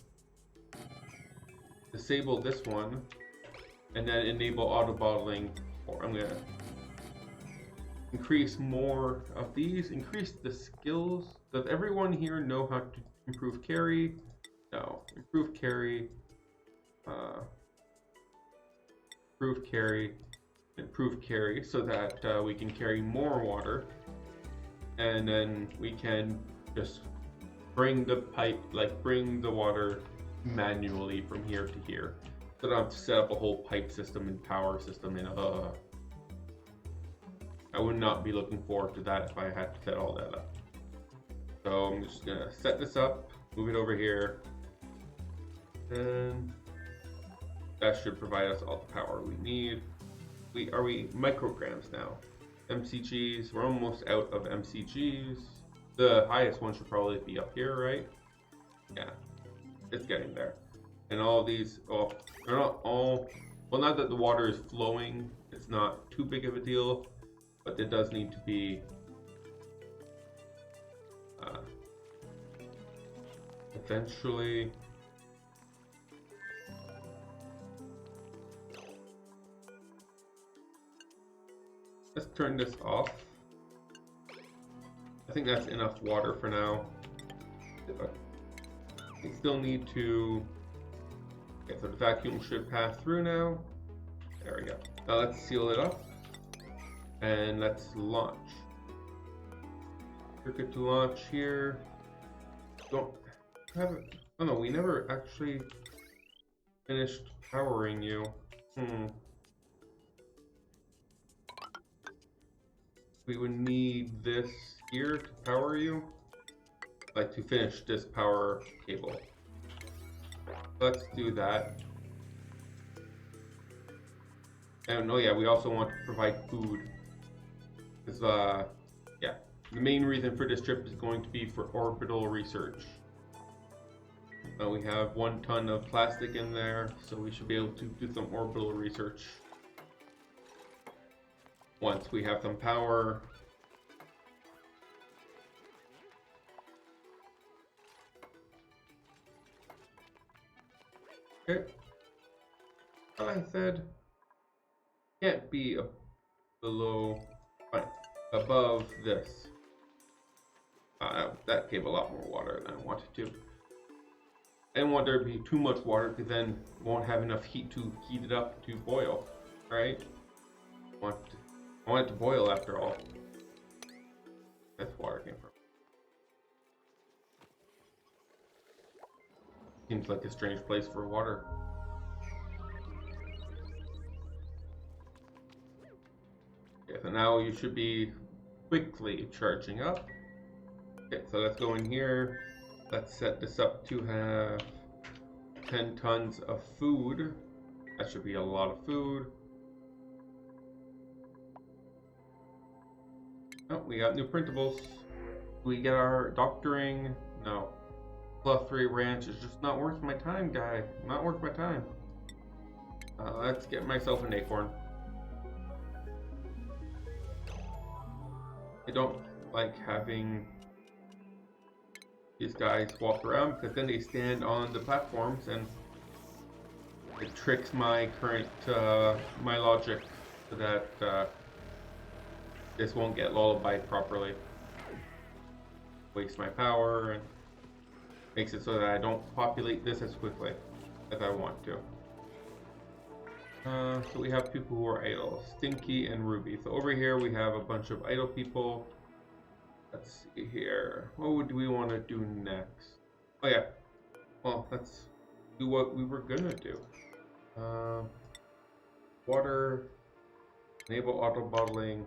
Disable this one. And then enable auto bottling. Or I'm gonna increase more of these. Increase the skills. Does everyone here know how to improve carry? No. Improve carry. Improve carry. Improve carry so that we can carry more water. And then we can just bring the pipe, like bring the water manually from here to here. So I don't have to set up a whole pipe system and power system and I would not be looking forward to that if I had to set all that up. So I'm just gonna set this up, move it over here, and that should provide us all the power we need. Are we micrograms now? MCGs, we're almost out of MCGs. The highest one should probably be up here, right? Yeah, it's getting there. And all of these, oh, they're not all, well, not that the water is flowing, it's not too big of a deal, but it does need to be eventually. Let's turn this off. I think that's enough water for now. We still need to. Okay, so the vacuum should pass through now. There we go. Now let's seal it up. And let's launch. Circuit to launch here. Don't have it. Oh no, we never actually finished powering you. We would need this here to power you. Like to finish this power cable. Let's do that. And oh yeah, we also want to provide food. Because yeah, the main reason for this trip is going to be for orbital research. We have 1 ton of plastic in there, so we should be able to do some orbital research. Once we have some power. Okay. Like I said, can't be below, fine, above this. That gave a lot more water than I wanted to. I didn't want there to be too much water because then we won't have enough heat to heat it up to boil, right? I want it to boil after all. That's where water came from. Seems like a strange place for water. Okay, so now you should be quickly charging up. Okay, so let's go in here. Let's set this up to have 10 tons of food. That should be a lot of food. Oh, we got new printables. We get our doctoring. No. +3 ranch is just not worth my time, guy. Not worth my time. Let's get myself an acorn. I don't like having these guys walk around because then they stand on the platforms and it tricks my current my logic so that this won't get lullabied properly. Waste my power and makes it so that I don't populate this as quickly as I want to. So we have people who are idle, Stinky and Ruby. So over here we have a bunch of idle people. Let's see here. What would we want to do next? Oh yeah. Well, let's do what we were gonna do. Water, enable auto bottling,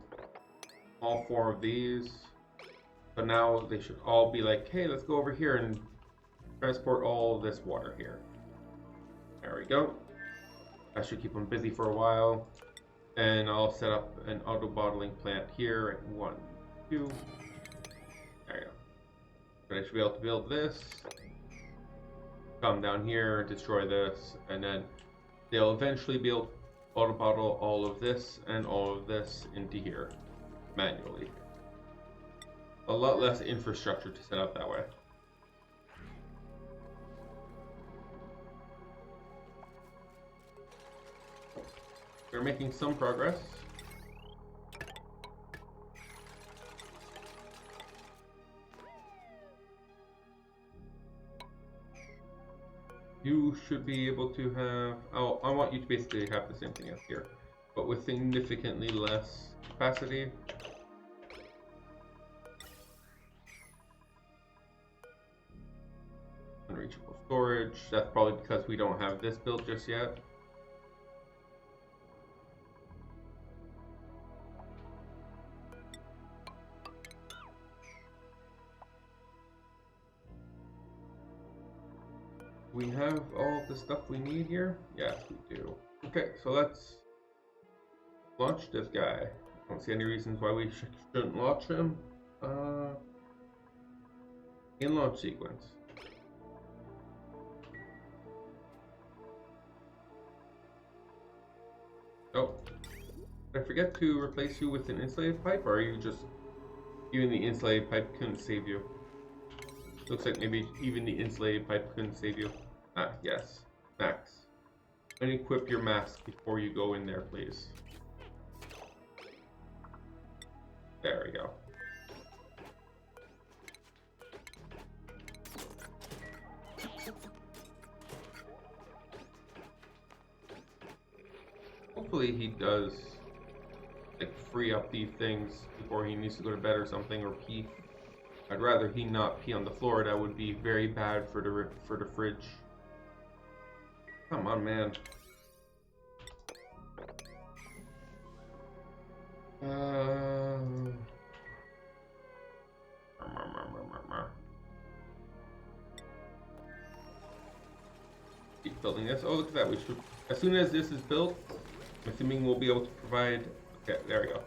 all 4 of these. But now they should all be like, hey, let's go over here and transport all this water here. There we go. That should keep them busy for a while. And I'll set up an auto bottling plant here at 1, 2. There you go. But I should be able to build this. Come down here, destroy this, and then they'll eventually be able to auto bottle all of this and all of this into here manually. A lot less infrastructure to set up that way. We're making some progress. You should be able to have... Oh, I want you to basically have the same thing as here, but with significantly less capacity. Unreachable storage. That's probably because we don't have this built just yet. We have all the stuff we need here? Yes, we do. Okay, so let's launch this guy. I don't see any reasons why we shouldn't launch him. In launch sequence. Oh, did I forget to replace you with an insulated pipe, or are you just... Even the insulated pipe couldn't save you? Looks like maybe even the insulated pipe couldn't save you. Ah, yes. Max. Unequip your mask before you go in there, please. There we go. Hopefully he does, like, free up these things before he needs to go to bed or something, or pee. I'd rather he not pee on the floor. That would be very bad for the fridge. Come on, man. Keep building this. Oh, look at that. We should, as soon as this is built, I'm assuming we'll be able to provide. Okay, there we go.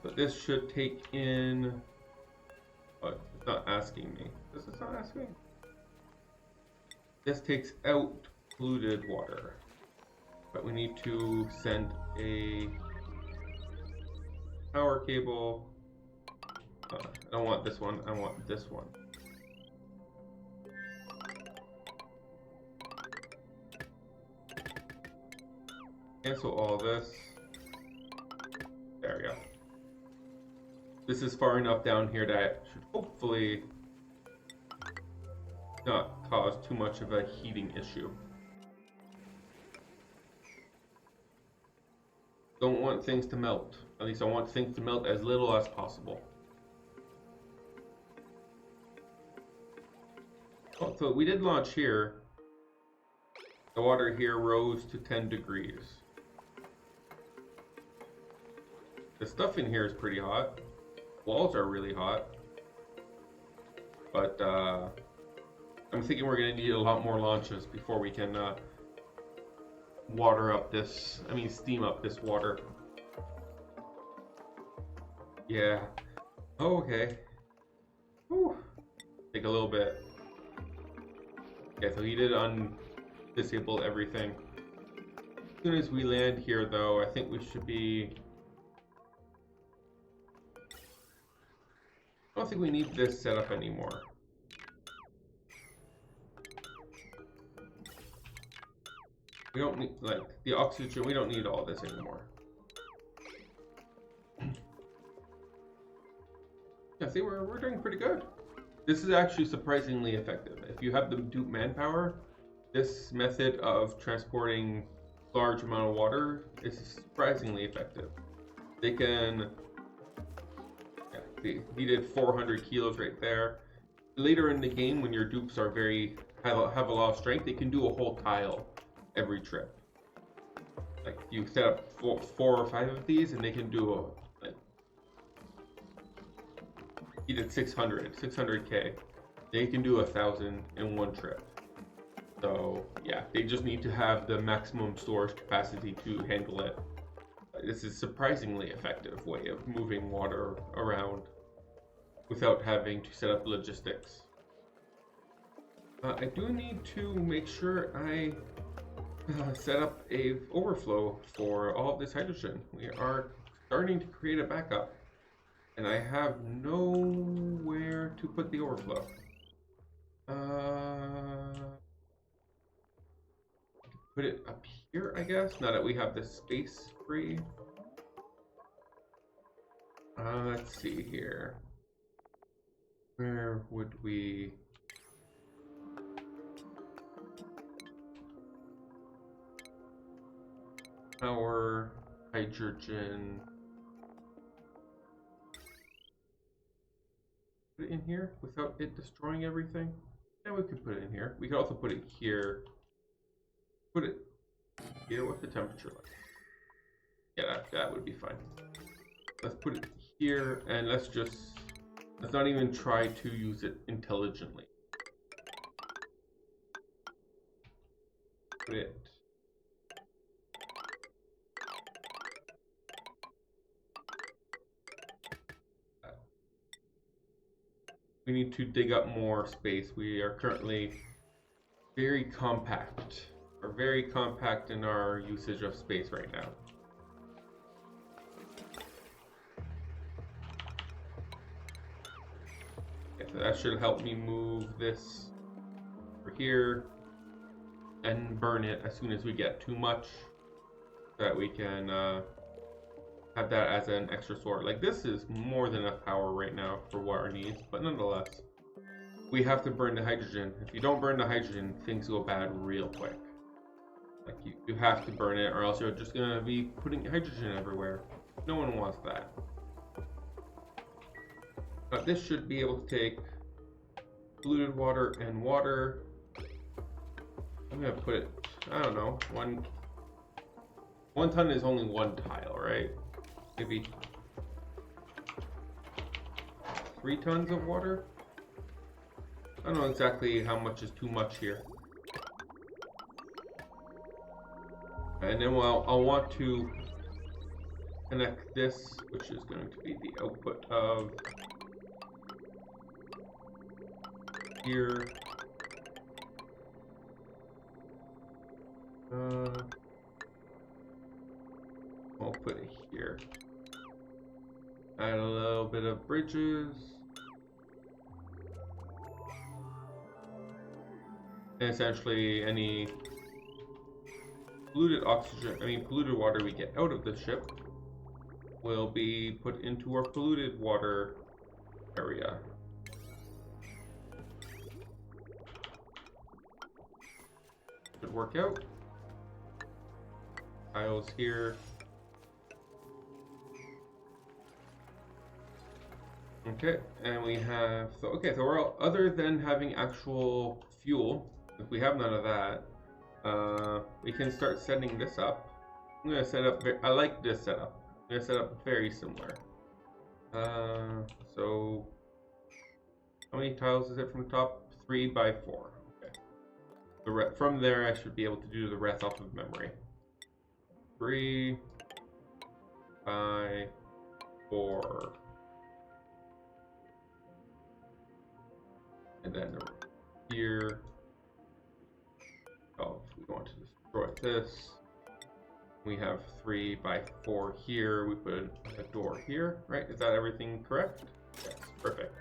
So this should take in. Oh, it's not asking me. This is not asking me. This takes out polluted water, but we need to send a power cable. I don't want this one. I want this one. Cancel all this. There we go. This is far enough down here that it should hopefully not cause too much of a heating issue. Don't want things to melt. At least I want things to melt as little as possible. Oh, so we did launch here. The water here rose to 10 degrees. The stuff in here is pretty hot. Walls are really hot. But I'm thinking we're going to need a lot more launches before we can water up this, steam up this water. Yeah. Oh, okay. Whew. Take a little bit. Okay, so he did disable everything. As soon as we land here, though, I think we should be... I don't think we need this setup anymore. We don't need, like, the oxygen, we don't need all this anymore. Yeah, see, we're doing pretty good. This is actually surprisingly effective. If you have the dupe manpower, this method of transporting large amount of water is surprisingly effective. They can, yeah, he did 400 kilos right there. Later in the game, when your dupes are have a lot of strength, they can do a whole tile every trip. Like you set up four or five of these, and they can do like he did 600k. They can do 1,000 in one trip. So yeah, they just need to have the maximum storage capacity to handle it. This is a surprisingly effective way of moving water around without having to set up logistics. I do need to make sure I set up a overflow for all of this hydrogen. We are starting to create a backup, and I have nowhere to put the overflow. Put it up here, I guess, now that we have the space free. Let's see here. Where would we... Our hydrogen... Put it in here without it destroying everything? Yeah, we could put it in here. We could also put it here. Put it here. What's the temperature like? Yeah, that would be fine. Let's put it here, and let's not even try to use it intelligently. Put it. We need to dig up more space. We are currently very compact. We're very compact in our usage of space right now. Okay, so that should help me move this over here and burn it as soon as we get too much, so that we can have that as an extra sword. Like, this is more than enough power right now for what our needs, but nonetheless, we have to burn the hydrogen. If you don't burn the hydrogen, things go bad real quick. Like, you have to burn it, or else you're just gonna be putting hydrogen everywhere. No one wants that. But this should be able to take polluted water and water. I'm gonna put it, I don't know, one ton is only one tile, right? Maybe 3 tons of water? I don't know exactly how much is too much here. And then I'll want to connect this, which is going to be the output of here. I'll put it here. Add a little bit of bridges. And essentially any polluted water we get out of the ship will be put into our polluted water area. Should work out. Tiles here. Okay, and we have, so we're all, other than having actual fuel, if we have none of that, we can start setting this up. I'm gonna set up, I like this setup. I'm gonna set up very similar. So, how many tiles is it from the top? 3 by 4. Okay. From there, I should be able to do the rest off of memory. 3 by 4. And then here, oh, if we want to destroy this, we have 3 by 4 here. We put a door here, right? Is that everything correct? Yes, perfect.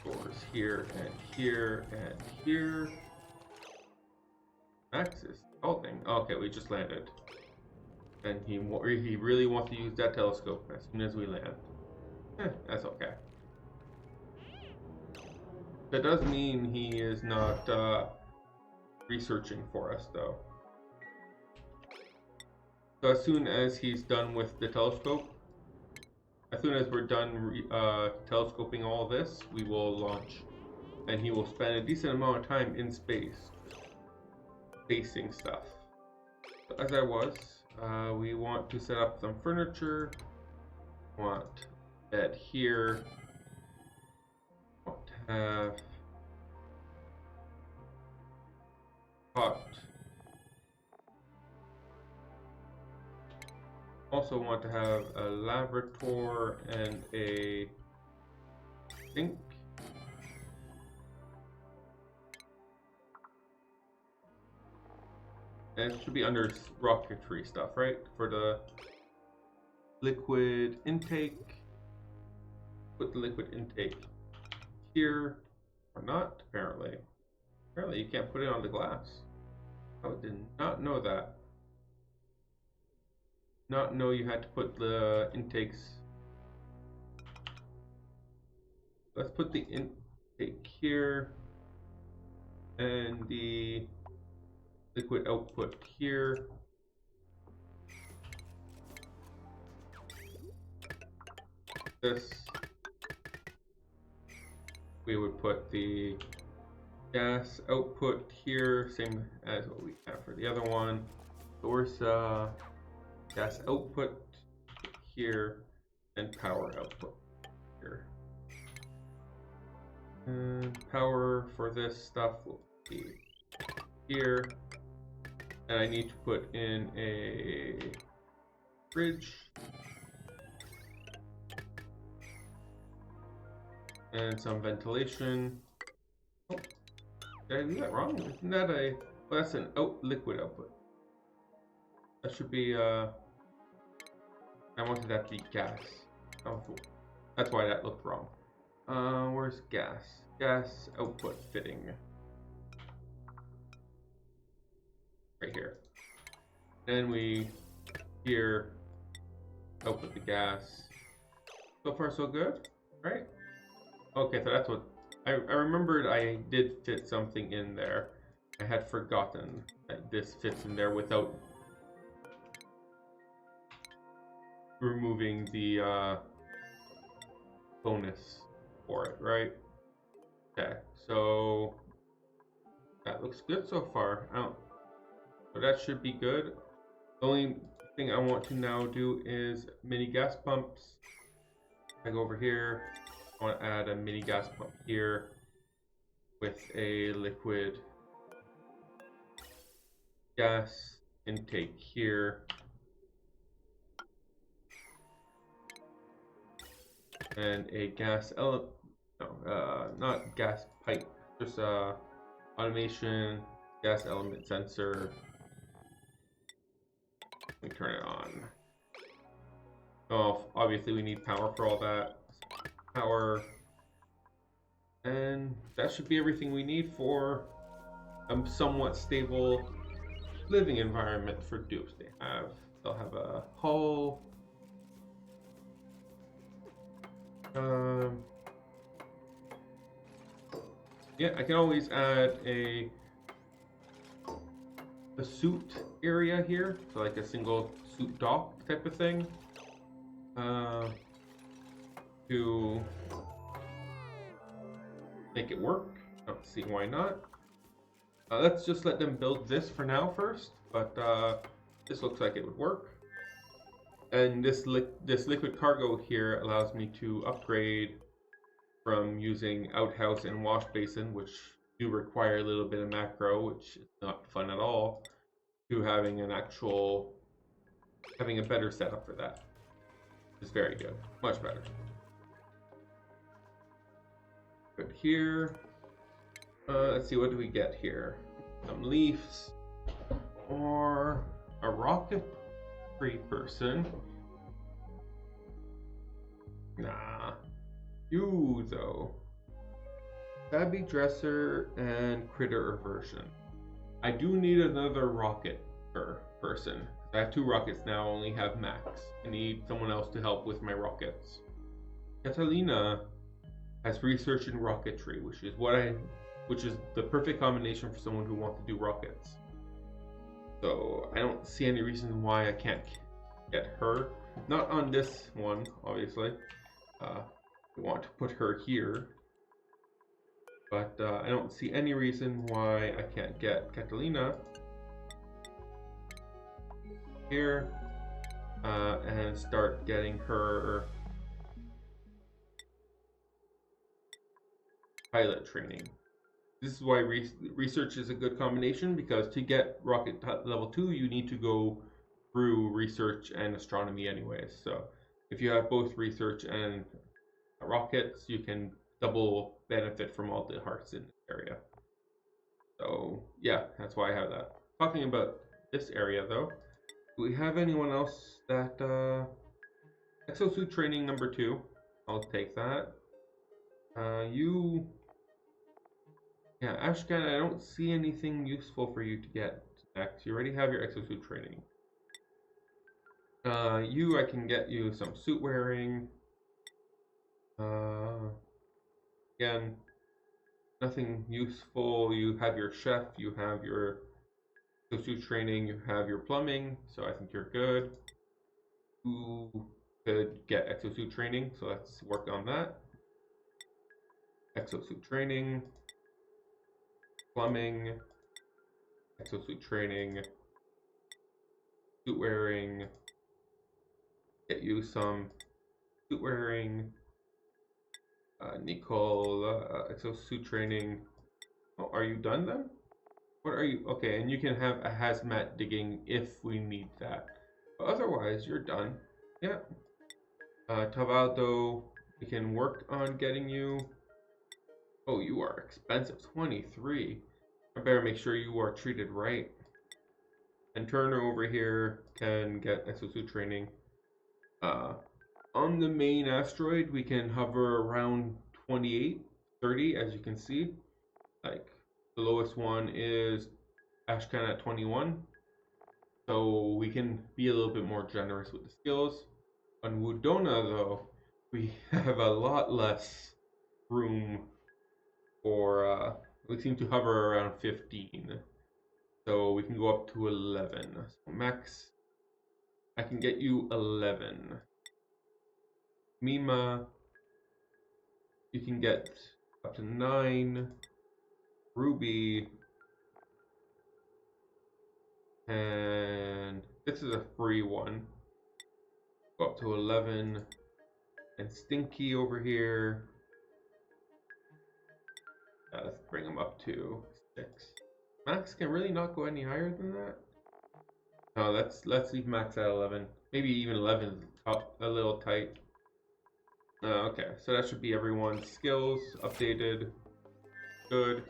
Doors here and here and here. Max is halting. Okay, we just landed. And he really wants to use that telescope as soon as we land. That's okay. That does mean he is not researching for us, though. So as soon as he's done with the telescope, as soon as we're done telescoping all this, we will launch. And he will spend a decent amount of time in space, facing stuff. So as I was, we want to set up some furniture. Want bed here. Want to have pot. Also want to have a laboratory and a sink. And it should be under rocketry stuff, right? For the liquid intake. Put the liquid intake here. Or not, apparently. Apparently you can't put it on the glass. I did not know that. Not know you had to put the intakes. Let's put the intake here and the liquid output here. This we would put the gas output here, same as what we have for the other one. Source gas output here and power output here. And power for this stuff will be here. And I need to put in a fridge. And some ventilation. Oh, did I do that wrong? Isn't that a... Well, that's an liquid output. That should be, I wanted that to be gas. Oh, that's why that looked wrong. Where's gas? Gas output fitting. Right here. Then we here output the gas. So far so good, right? Okay, so that's what I remembered. I did fit something in there. I had forgotten that this fits in there without removing the bonus for it, right? Okay, so that looks good so far. So that should be good. The only thing I want to now do is mini gas pumps. I go over here. I want to add a mini gas pump here with a liquid gas intake here. And a gas element, no, not gas pipe, just automation, gas element sensor. We turn it on. Oh, obviously we need power for all that. Power. And that should be everything we need for a somewhat stable living environment for dupes. They'll have a hull. Yeah, I can always add a suit area here, so like a single suit dock type of thing, to make it work. I don't see why not. Let's just let them build this for now first, but this looks like it would work. And this liquid cargo here allows me to upgrade from using outhouse and wash basin, which do require a little bit of macro, which is not fun at all, to having a better setup for that. It's very good, much better. But here, let's see, what do we get here? Some leaves, or a rocket free person. Nah, you though. Stabby Dresser and Critter Aversion. I do need another rocket person. I have 2 rockets now, I only have Max. I need someone else to help with my rockets. Catalina has research in rocketry, which is the perfect combination for someone who wants to do rockets. So I don't see any reason why I can't get her. Not on this one, obviously. We want to put her here. But I don't see any reason why I can't get Catalina here and start getting her pilot training. This is why research is a good combination, because to get rocket level 2 you need to go through research and astronomy anyways. So if you have both research and rockets, you can double benefit from all the hearts in the area. So yeah, that's why I have that. Talking about this area though, do we have anyone else that exosuit training number 2? I'll take that. Yeah, Ashkan, I don't see anything useful for you to get next. You already have your exosuit training. I can get you some suit wearing. Again, nothing useful. You have your chef, you have your exosuit training, you have your plumbing, so I think you're good. You could get exosuit training, so let's work on that. Exosuit training, plumbing, exosuit training, suit wearing, get you some suit wearing, Nicole, exosuit training. Oh, are you done then? What are you? Okay, and you can have a hazmat digging if we need that. But otherwise, you're done. Yeah. Tavaldo, we can work on getting you. Oh, you are expensive. 23. I better make sure you are treated right. And Turner over here can get exosuit training. On the main asteroid, we can hover around 28, 30, as you can see. Like, the lowest one is Ashkan at 21. So we can be a little bit more generous with the skills. On Wudona, though, we have a lot less room for, we seem to hover around 15. So we can go up to 11. So Max, I can get you 11. Mima, you can get up to 9. Ruby, and this is a free one. Go up to 11. And Stinky over here. Let's bring him up to 6. Max can really not go any higher than that. No, let's leave Max at 11. Maybe even 11 up a little tight. Okay, so that should be everyone's skills updated. Good.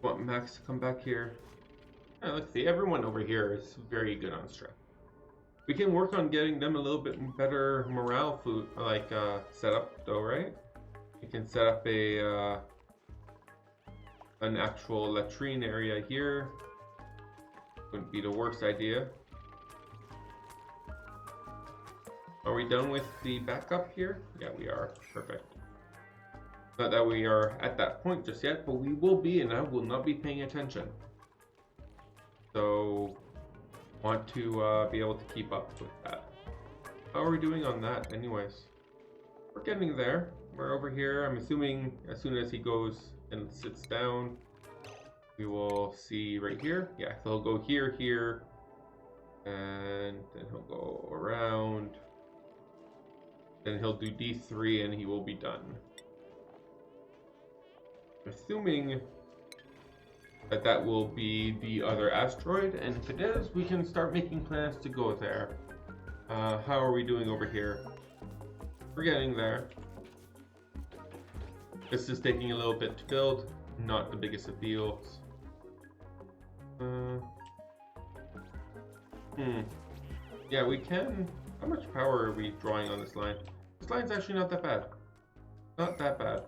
Want Max to come back here. Yeah, let's see, everyone over here is very good on strength. We can work on getting them a little bit better morale food, like setup though, right? We can set up a an actual latrine area here. Wouldn't be the worst idea. Are we done with the backup here? Yeah, we are. Perfect. Not that we are at that point just yet, but we will be, and I will not be paying attention. So, want to be able to keep up with that. How are we doing on that anyways? We're getting there. We're over here. I'm assuming as soon as he goes and sits down, we will see right here. Yeah, so he'll go here, here, and then he'll go around. Then he'll do D3 and he will be done. Assuming that that will be the other asteroid, and if it is, we can start making plans to go there. How are we doing over here? We're getting there. This is taking a little bit to build, not the biggest of deals. Yeah, we can. How much power are we drawing on this line? This line's actually not that bad. Not that bad.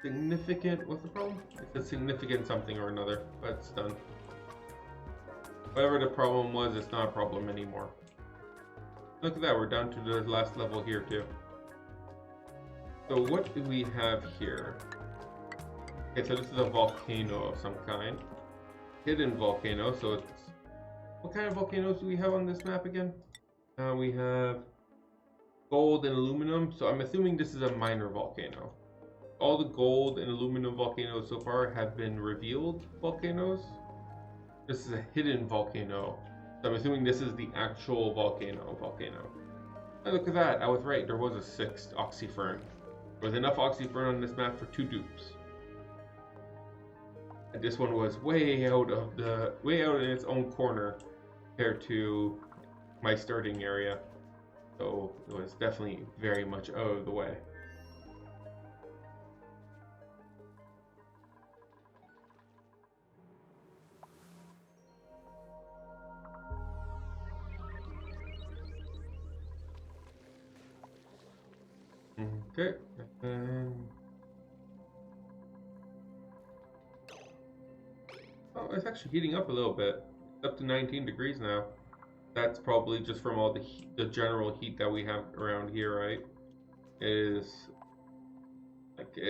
Significant, what's the problem? It's a significant something or another, but it's done. Whatever the problem was, it's not a problem anymore. Look at that, we're down to the last level here too. So what do we have here? Okay, so this is a volcano of some kind. Hidden volcano, so it's... What kind of volcanoes do we have on this map again? We have gold and aluminum, so I'm assuming this is a minor volcano. All the gold and aluminum volcanoes so far have been revealed volcanoes. This is a hidden volcano, so I'm assuming this is the actual volcano. And look at that, I was right, there was a 6th oxyfern. There was enough oxyfern on this map for 2 dupes. And this one was way out in its own corner compared to my starting area. So it was definitely very much out of the way. Okay, oh, it's actually heating up a little bit. It's up to 19 degrees now. That's probably just from all the general heat that we have around here, right? It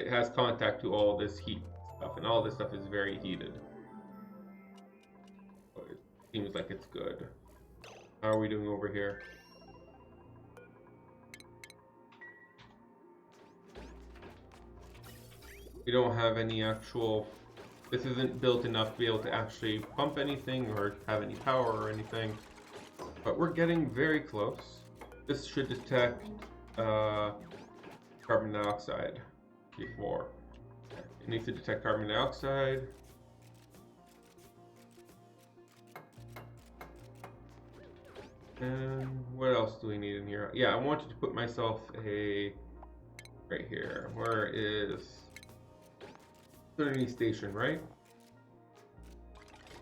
has contact to all this heat stuff, and all this stuff is very heated. So it seems like it's good. How are we doing over here? We don't have any actual... This isn't built enough to be able to actually pump anything or have any power or anything. But we're getting very close. This should detect carbon dioxide before. It needs to detect carbon dioxide. And what else do we need in here? Yeah, I wanted to put myself a... right here. Where is... station, right?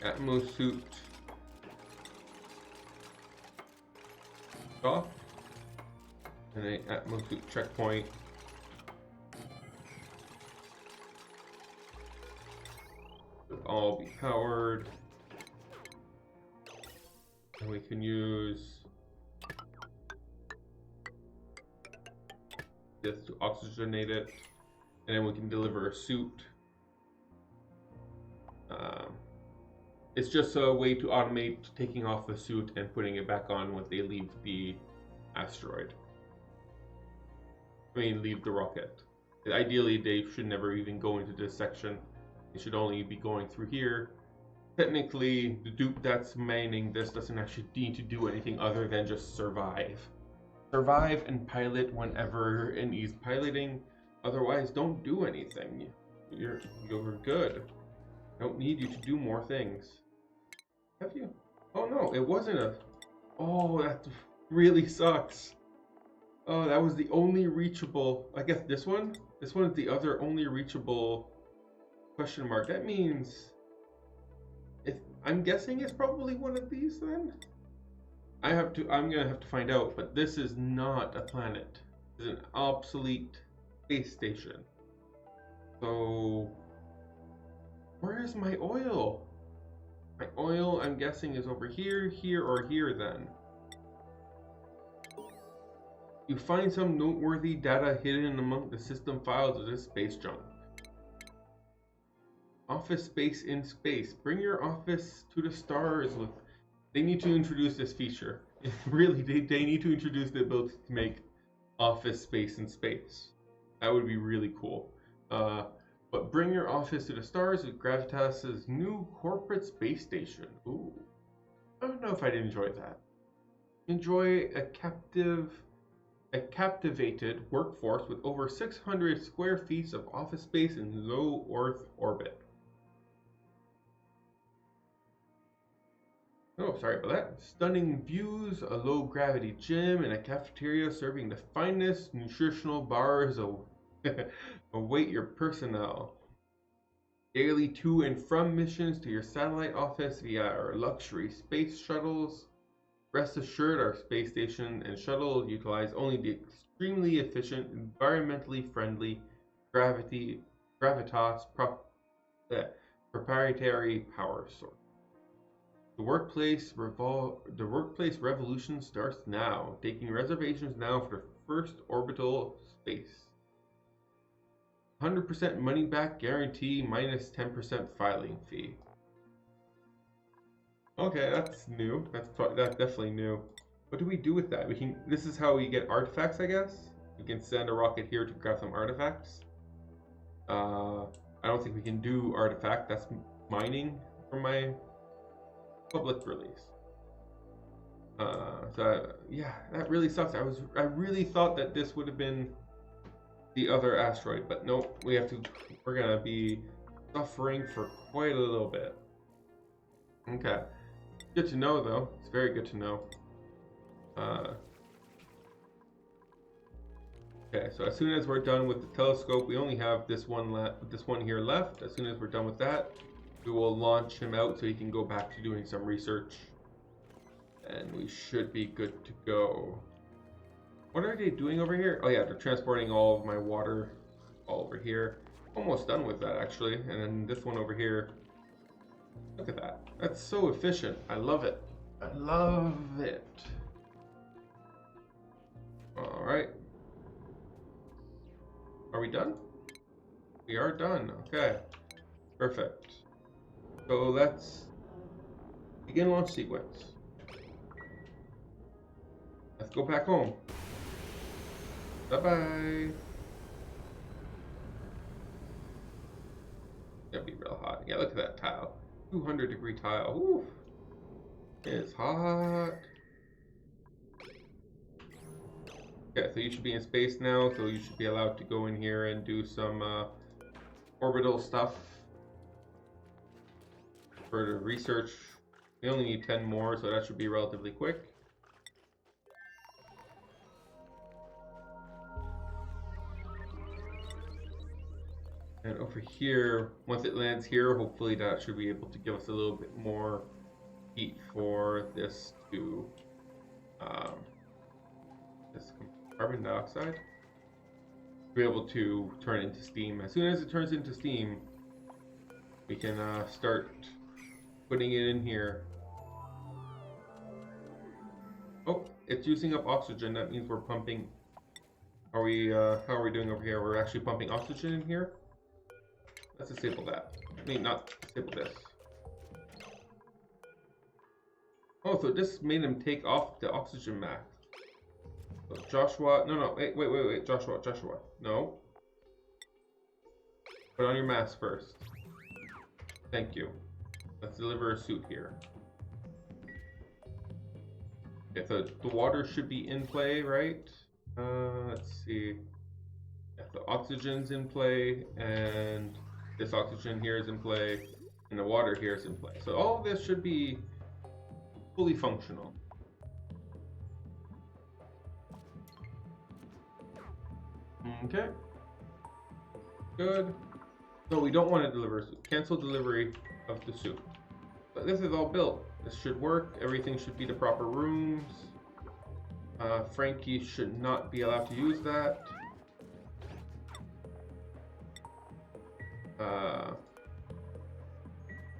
Atmo suit off, and a Atmo suit checkpoint. Should all be powered, and we can use this to oxygenate it, and then we can deliver a suit. It's just a way to automate taking off the suit and putting it back on when they leave the asteroid. I mean, leave the rocket. Ideally, they should never even go into this section. They should only be going through here. Technically, the dupe that's mining this doesn't actually need to do anything other than just survive. Survive and pilot whenever it needs piloting. Otherwise, don't do anything. You're good. Don't need you to do more things. Have you? Oh no, it wasn't a... Oh, that really sucks. Oh, that was the only reachable... I guess this one? This one is the other only reachable question mark. That means... I'm guessing it's probably one of these then? I'm gonna have to find out, but this is not a planet. It's an obsolete space station. So... where is my oil? My oil, I'm guessing, is over here, here, or here then. You find some noteworthy data hidden among the system files of this space junk. Office space in space. Bring your office to the stars. They need to introduce this feature. Really, they need to introduce the ability to make office space in space. That would be really cool. But bring your office to the stars with Gravitas's new corporate space station. Ooh. I don't know if I'd enjoy that. Enjoy a captivated workforce with over 600 square feet of office space in low Earth orbit. Oh, sorry about that. Stunning views, a low gravity gym, and a cafeteria serving the finest nutritional bars await your personnel. Daily to and from missions to your satellite office via our luxury space shuttles. Rest assured, our space station and shuttle utilize only the extremely efficient, environmentally friendly gravity gravitas proprietary power source. The workplace revolution starts now. Taking reservations now for the first orbital space. 100% money back guarantee minus 10% filing fee. Okay, that's new. That's definitely new. What do we do with that? We can. This is how we get artifacts, I guess. We can send a rocket here to grab some artifacts. I don't think we can do artifact. That's mining for my public release. Yeah, that really sucks. I really thought that this would have been the other asteroid, but nope. We're gonna be suffering for quite a little bit. Okay. Good to know, though. It's very good to know. Okay, so as soon as we're done with the telescope, we only have this one here left. As soon as we're done with that, we will launch him out so he can go back to doing some research. And we should be good to go. What are they doing over here? Oh yeah, they're transporting all of my water all over here. Almost done with that, actually. And then this one over here. Look at that. That's so efficient. I love it. I love it. All right. Are we done? We are done. Okay. Perfect. So let's begin launch sequence. Let's go back home. Bye-bye. It'll be real hot. Yeah, look at that tile. 200-degree tile. Ooh. It's hot. Okay, so you should be in space now, so you should be allowed to go in here and do some orbital stuff for the research. We only need 10 more, so that should be relatively quick. And over here, once it lands here, hopefully that should be able to give us a little bit more heat for this to this carbon dioxide to be able to turn into steam. As soon as it turns into steam, we can start putting it in here. Oh, it's using up oxygen. That means we're pumping. Are we? How are we doing over here? We're actually pumping oxygen in here. Let's disable that. I mean, not disable this. Oh, so this made him take off the oxygen mask. So Joshua, no, wait, Joshua, no. Put on your mask first. Thank you. Let's deliver a suit here. Okay, so the water should be in play, right? Let's see. Yeah, the oxygen's in play, and this oxygen here is in play, and the water here is in play. So all of this should be fully functional. Okay. Good. So we don't want to deliver a suit. Cancel delivery of the suit. But this is all built. This should work. Everything should be the proper rooms. Frankie should not be allowed to use that.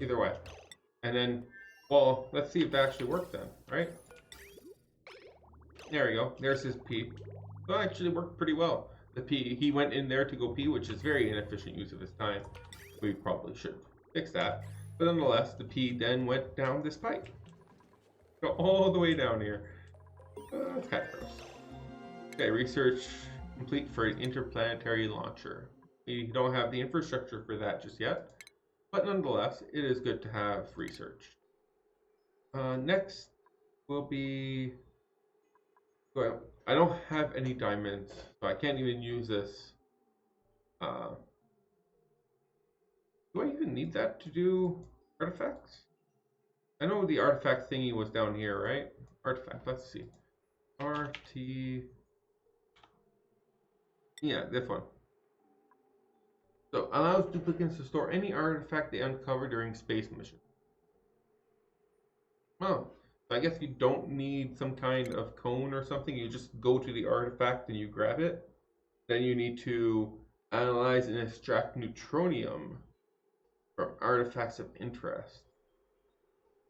Either way. And then, well, let's see if that actually worked then, right? There we go. There's his pee. So it actually worked pretty well. The pee, he went in there to go pee, which is very inefficient use of his time. We probably should fix that. But nonetheless, the pee then went down this pipe. Go all the way down here. That's kind of gross. Okay, research complete for an interplanetary launcher. We don't have the infrastructure for that just yet. But nonetheless, it is good to have research. Next will be... Well, I don't have any diamonds, so I can't even use this. Do I even need that to do artifacts? I know the artifact thingy was down here, right? Artifact, let's see. RT... Yeah, this one. So, allows duplicants to store any artifact they uncover during space mission. Oh, I guess you don't need some kind of cone or something. You just go to the artifact and you grab it. Then you need to analyze and extract neutronium from artifacts of interest.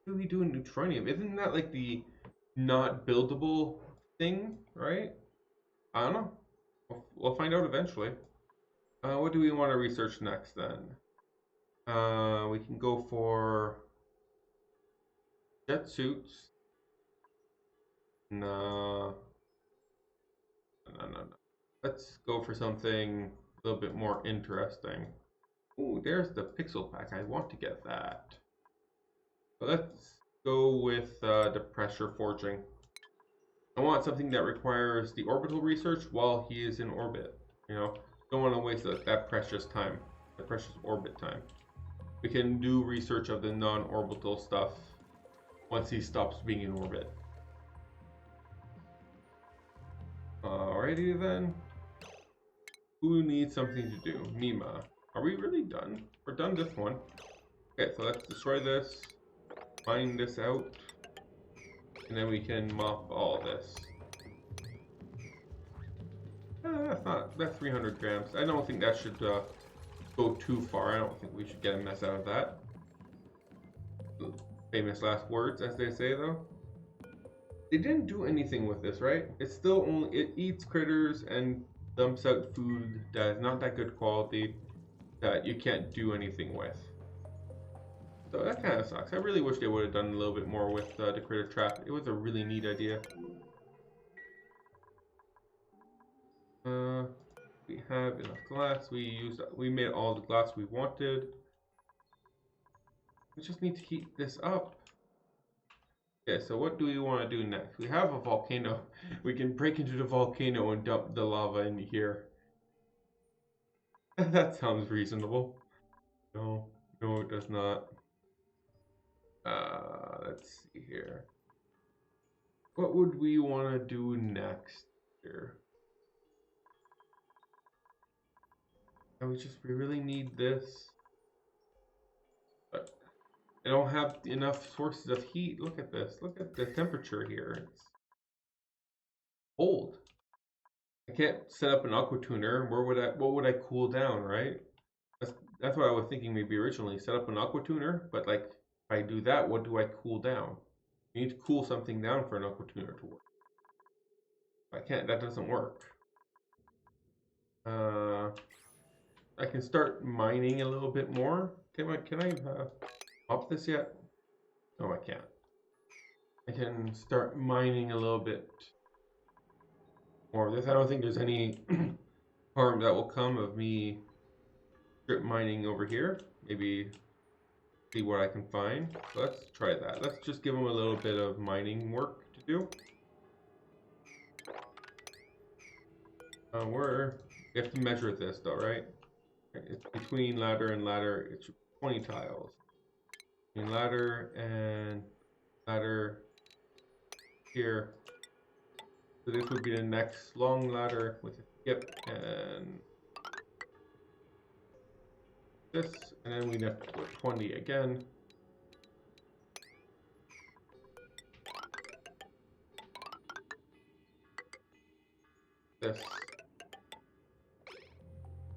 What do we do in neutronium? Isn't that like the not buildable thing, right? I don't know. We'll find out eventually. What do we want to research next then? We can go for jet suits. No. No. Let's go for something a little bit more interesting. Ooh, there's the pixel pack. I want to get that. But let's go with the pressure forging. I want something that requires the orbital research while he is in orbit. You know, don't want to waste that precious time, the precious orbit time. We can do research of the non-orbital stuff once he stops being in orbit. Alrighty then. Who needs something to do? Mima. Are we really done? We're done this one. Okay, so let's destroy this. Mine this out. And then we can mop all this. That's 300 grams. I don't think that should go too far. I don't think we should get a mess out of that. Famous last words, as they say, though. They didn't do anything with this, right? It's still only, it eats critters and dumps out food that is not that good quality that you can't do anything with. So that kind of sucks. I really wish they would have done a little bit more with the critter trap. It was a really neat idea. We have enough glass. We made all the glass we wanted. We just need to heat this up. Okay, so what do we want to do next? We have a volcano. We can break into the volcano and dump the lava in here. That sounds reasonable. No, it does not. Let's see here. What would we want to do next here? And we really need this. But I don't have enough sources of heat. Look at this. Look at the temperature here. It's cold. I can't set up an aqua tuner. What would I cool down, right? That's what I was thinking maybe originally. Set up an aqua tuner, but like if I do that, what do I cool down? You need to cool something down for an aqua tuner to work. I can't, that doesn't work. I can start mining a little bit more. Can I up this yet? No, I can't. I can start mining a little bit more of this. I don't think there's any harm that will come of me strip mining over here. Maybe see what I can find. So let's try that. Let's just give them a little bit of mining work to do. We have to measure this though, right? It's between ladder and ladder. It's 20 tiles. Between ladder and ladder here. So this would be the next long ladder with a skip and this, and then we'd have to go 20 again. This.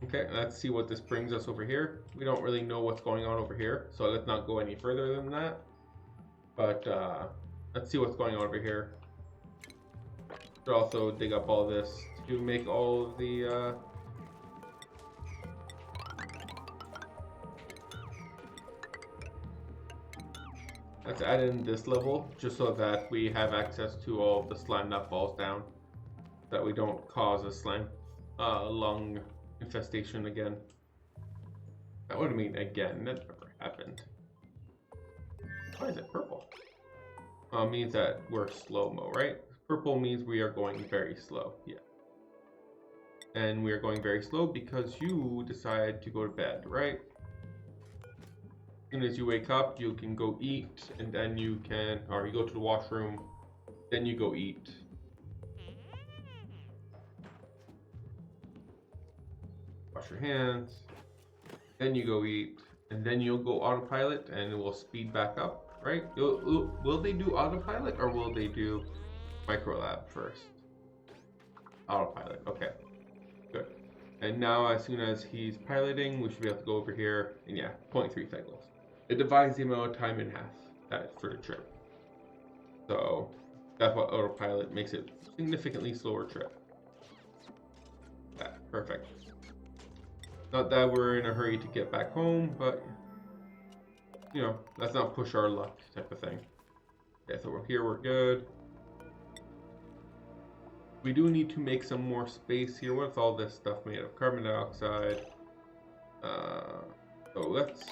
Okay, let's see what this brings us over here. We don't really know what's going on over here, so let's not go any further than that. But let's see what's going on over here. Should also dig up all this to make all of the let's add in this level just so that we have access to all of the slime that falls down, that we don't cause a slime lung infestation again. That would mean again. That never happened. Why is it purple? Means that we're slow-mo, right? Purple means we are going very slow. Yeah. And we are going very slow because you decide to go to bed, right? As soon as you wake up, you can go eat, and then you can, or you go to the washroom, then you go eat. Wash your hands, then you go eat, and then you'll go autopilot and it will speed back up. right? Will they do autopilot or will they do microlab first? Autopilot, okay, good. And now as soon as he's piloting, we should be able to go over here, and yeah, 0.3 cycles. It divides the amount of time in half that for the trip. So that's what autopilot makes it significantly slower trip. Yeah, perfect. Not that we're in a hurry to get back home, but you know, let's not push our luck type of thing. Okay, so we're here, we're good. We do need to make some more space here. What's all this stuff made of? Carbon dioxide. So let's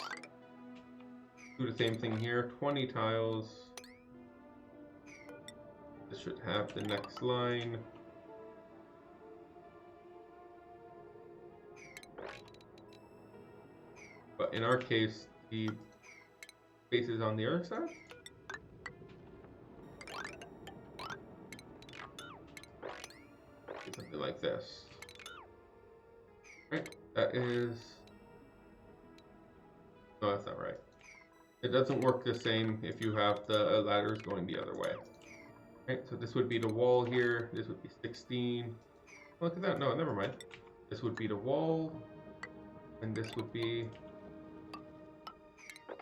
do the same thing here. 20 tiles. This should have the next line. But in our case, the space is on the other side. Something like this. Right? That is... No, that's not right. It doesn't work the same if you have the ladders going the other way. Right? So this would be the wall here. This would be 16. Look at that. No, never mind. This would be the wall. And this would be...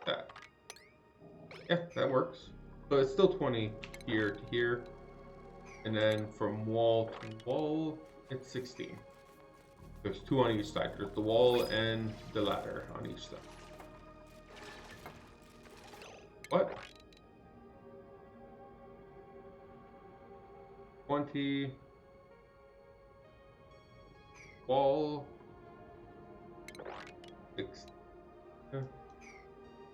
that. Yeah, that works. So it's still 20 here to here. And then from wall to wall, it's 16. There's 2 on each side. There's the wall and the ladder on each side. What? 20. Wall. 6.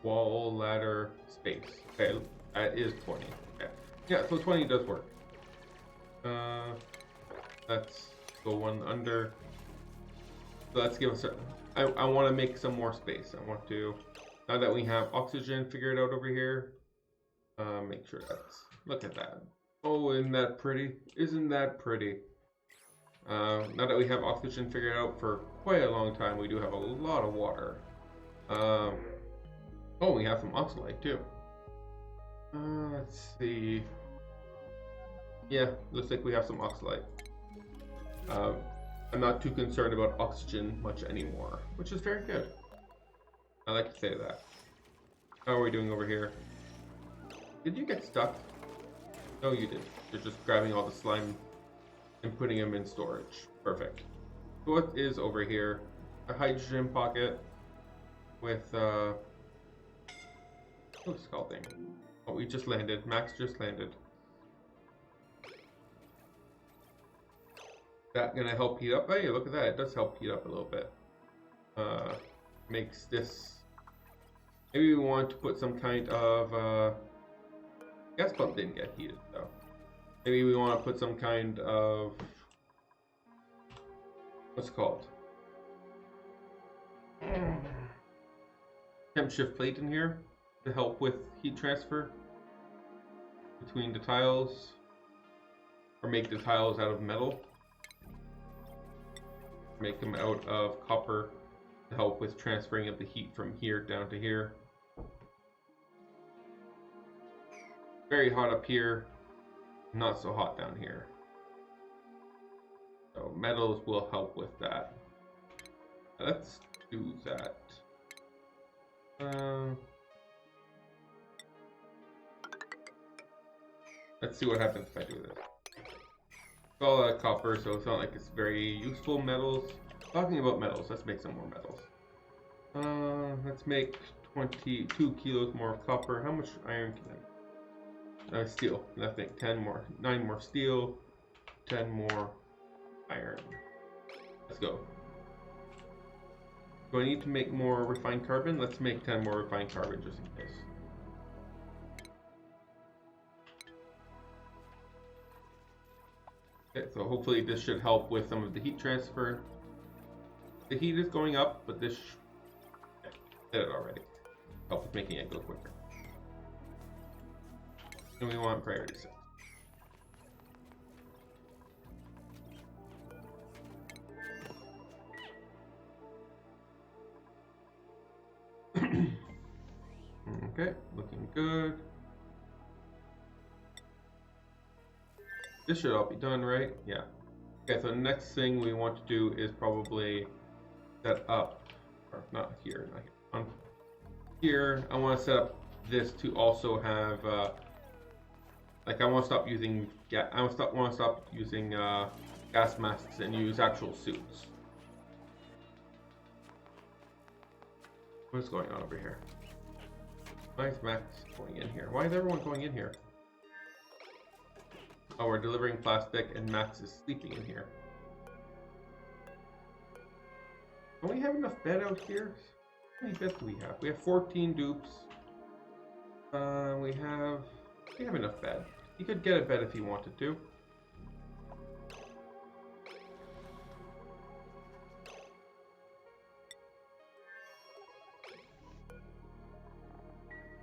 Wall, ladder, space. Okay, that is 20. Okay. Yeah, so 20 does work. Let's go one under. So let's give us a... I want to make some more space. I want to... Now that we have oxygen figured out over here, make sure that's... Look at that. Oh, isn't that pretty? Isn't that pretty? Now that we have oxygen figured out for quite a long time, we do have a lot of water. Oh, we have some oxalate too. Let's see. Yeah, looks like we have some oxalate. I'm not too concerned about oxygen much anymore, which is very good. I like to say that. How are we doing over here? Did you get stuck? No, you didn't. You're just grabbing all the slime and putting them in storage. Perfect. So what is over here? A hydrogen pocket with what's it called thing? Oh, we just landed. Max just landed. That gonna help heat up? Hey, look at that. It does help heat up a little bit. Makes this... Maybe we want to put some kind of... gas pump didn't get heated though. Maybe we want to put some kind of... What's it called? Temp shift plate in here to help with heat transfer between the tiles. Or make the tiles out of metal. Make them out of copper to help with transferring of the heat from here down to here. Very hot up here, not so hot down here. So metals will help with that. Let's do that. Let's see what happens if I do this. It's all out of copper, so it's not like it's very useful metals. Talking about metals, let's make some more metals. Let's make 22 kilos more of copper. How much iron can I? Steel. Nothing. 10 more. 9 more steel. 10 more iron. Let's go. Do I need to make more refined carbon? Let's make 10 more refined carbon just in case. Okay, so hopefully this should help with some of the heat transfer. The heat is going up, but this did it already. Help with making it go quicker. And we want priority set. Okay, looking good. This should all be done, right? Yeah. Okay, so the next thing we want to do is probably set up, or not here, on here. I want to set up this to also have, like I want to stop using want to stop using gas masks and use actual suits. What's going on over here? Why is Max going in here? Why is everyone going in here? Oh, we're delivering plastic and Max is sleeping in here. Don't we have enough bed out here? How many beds do we have? We have 14 dupes. We have enough bed. He could get a bed if he wanted to.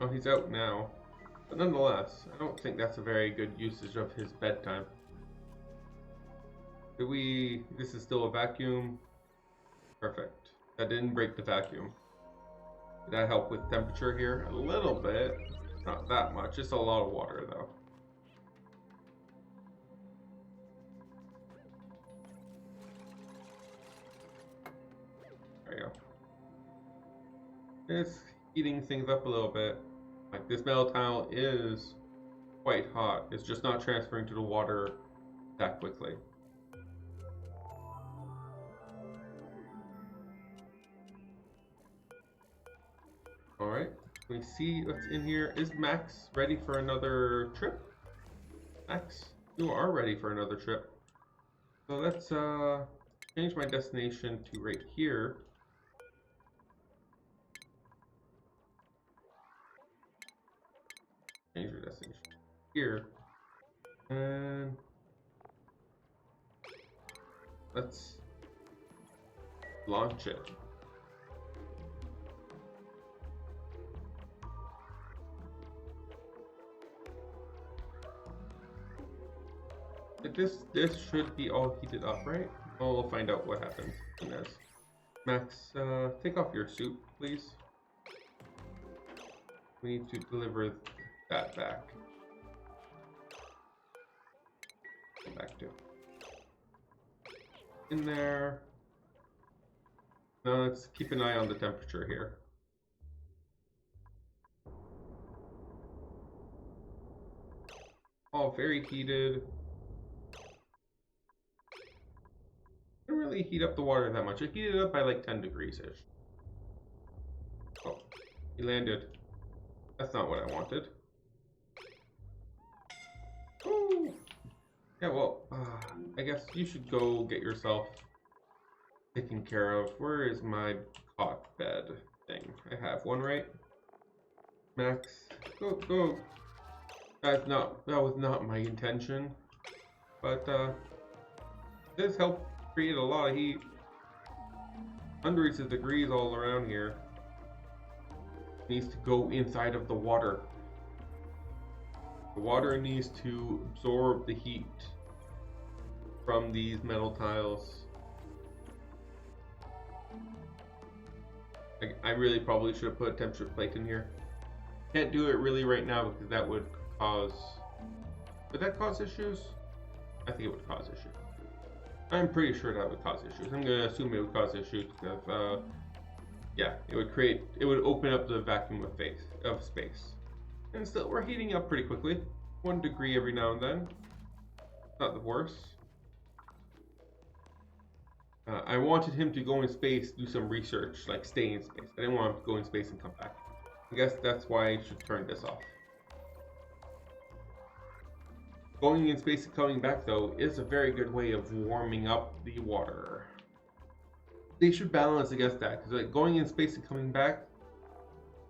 Oh, he's out now. But nonetheless, I don't think that's a very good usage of his bedtime. This is still a vacuum. Perfect. That didn't break the vacuum. Did that help with temperature here? A little bit. Not that much. Just a lot of water though. There you go. It's heating things up a little bit. Like this metal tile is quite hot. It's just not transferring to the water that quickly. Alright, we see what's in here. Is Max ready for another trip? Max, you are ready for another trip. So let's change my destination to right here. Change your destination here. And let's launch it. This should be all heated up, right? Well, we'll find out what happens in this. Max, take off your suit, please. We need to deliver that back. Come back to. In there. Now let's keep an eye on the temperature here. All very heated. Didn't really heat up the water that much. It heated up by like 10 degrees-ish. Oh, he landed. That's not what I wanted. Ooh. Yeah, well, I guess you should go get yourself taken care of. Where is my cot bed thing? I have one, right? Max, go. That was not my intention. But this helped create a lot of heat. Hundreds of degrees all around here. Needs to go inside of the water. The water needs to absorb the heat from these metal tiles. I really probably should have put a temperature plate in here. Can't do it really right now because that would cause... Would that cause issues? I think it would cause issues. I'm pretty sure that would cause issues. I'm gonna assume it would cause issues because, yeah, it would open up the vacuum of space. And still, we're heating up pretty quickly. 1 degree every now and then. Not the worst. I wanted him to go in space, do some research, like stay in space. I didn't want him to go in space and come back. I guess that's why I should turn this off. Going in space and coming back, though, is a very good way of warming up the water. They should balance against that, because like going in space and coming back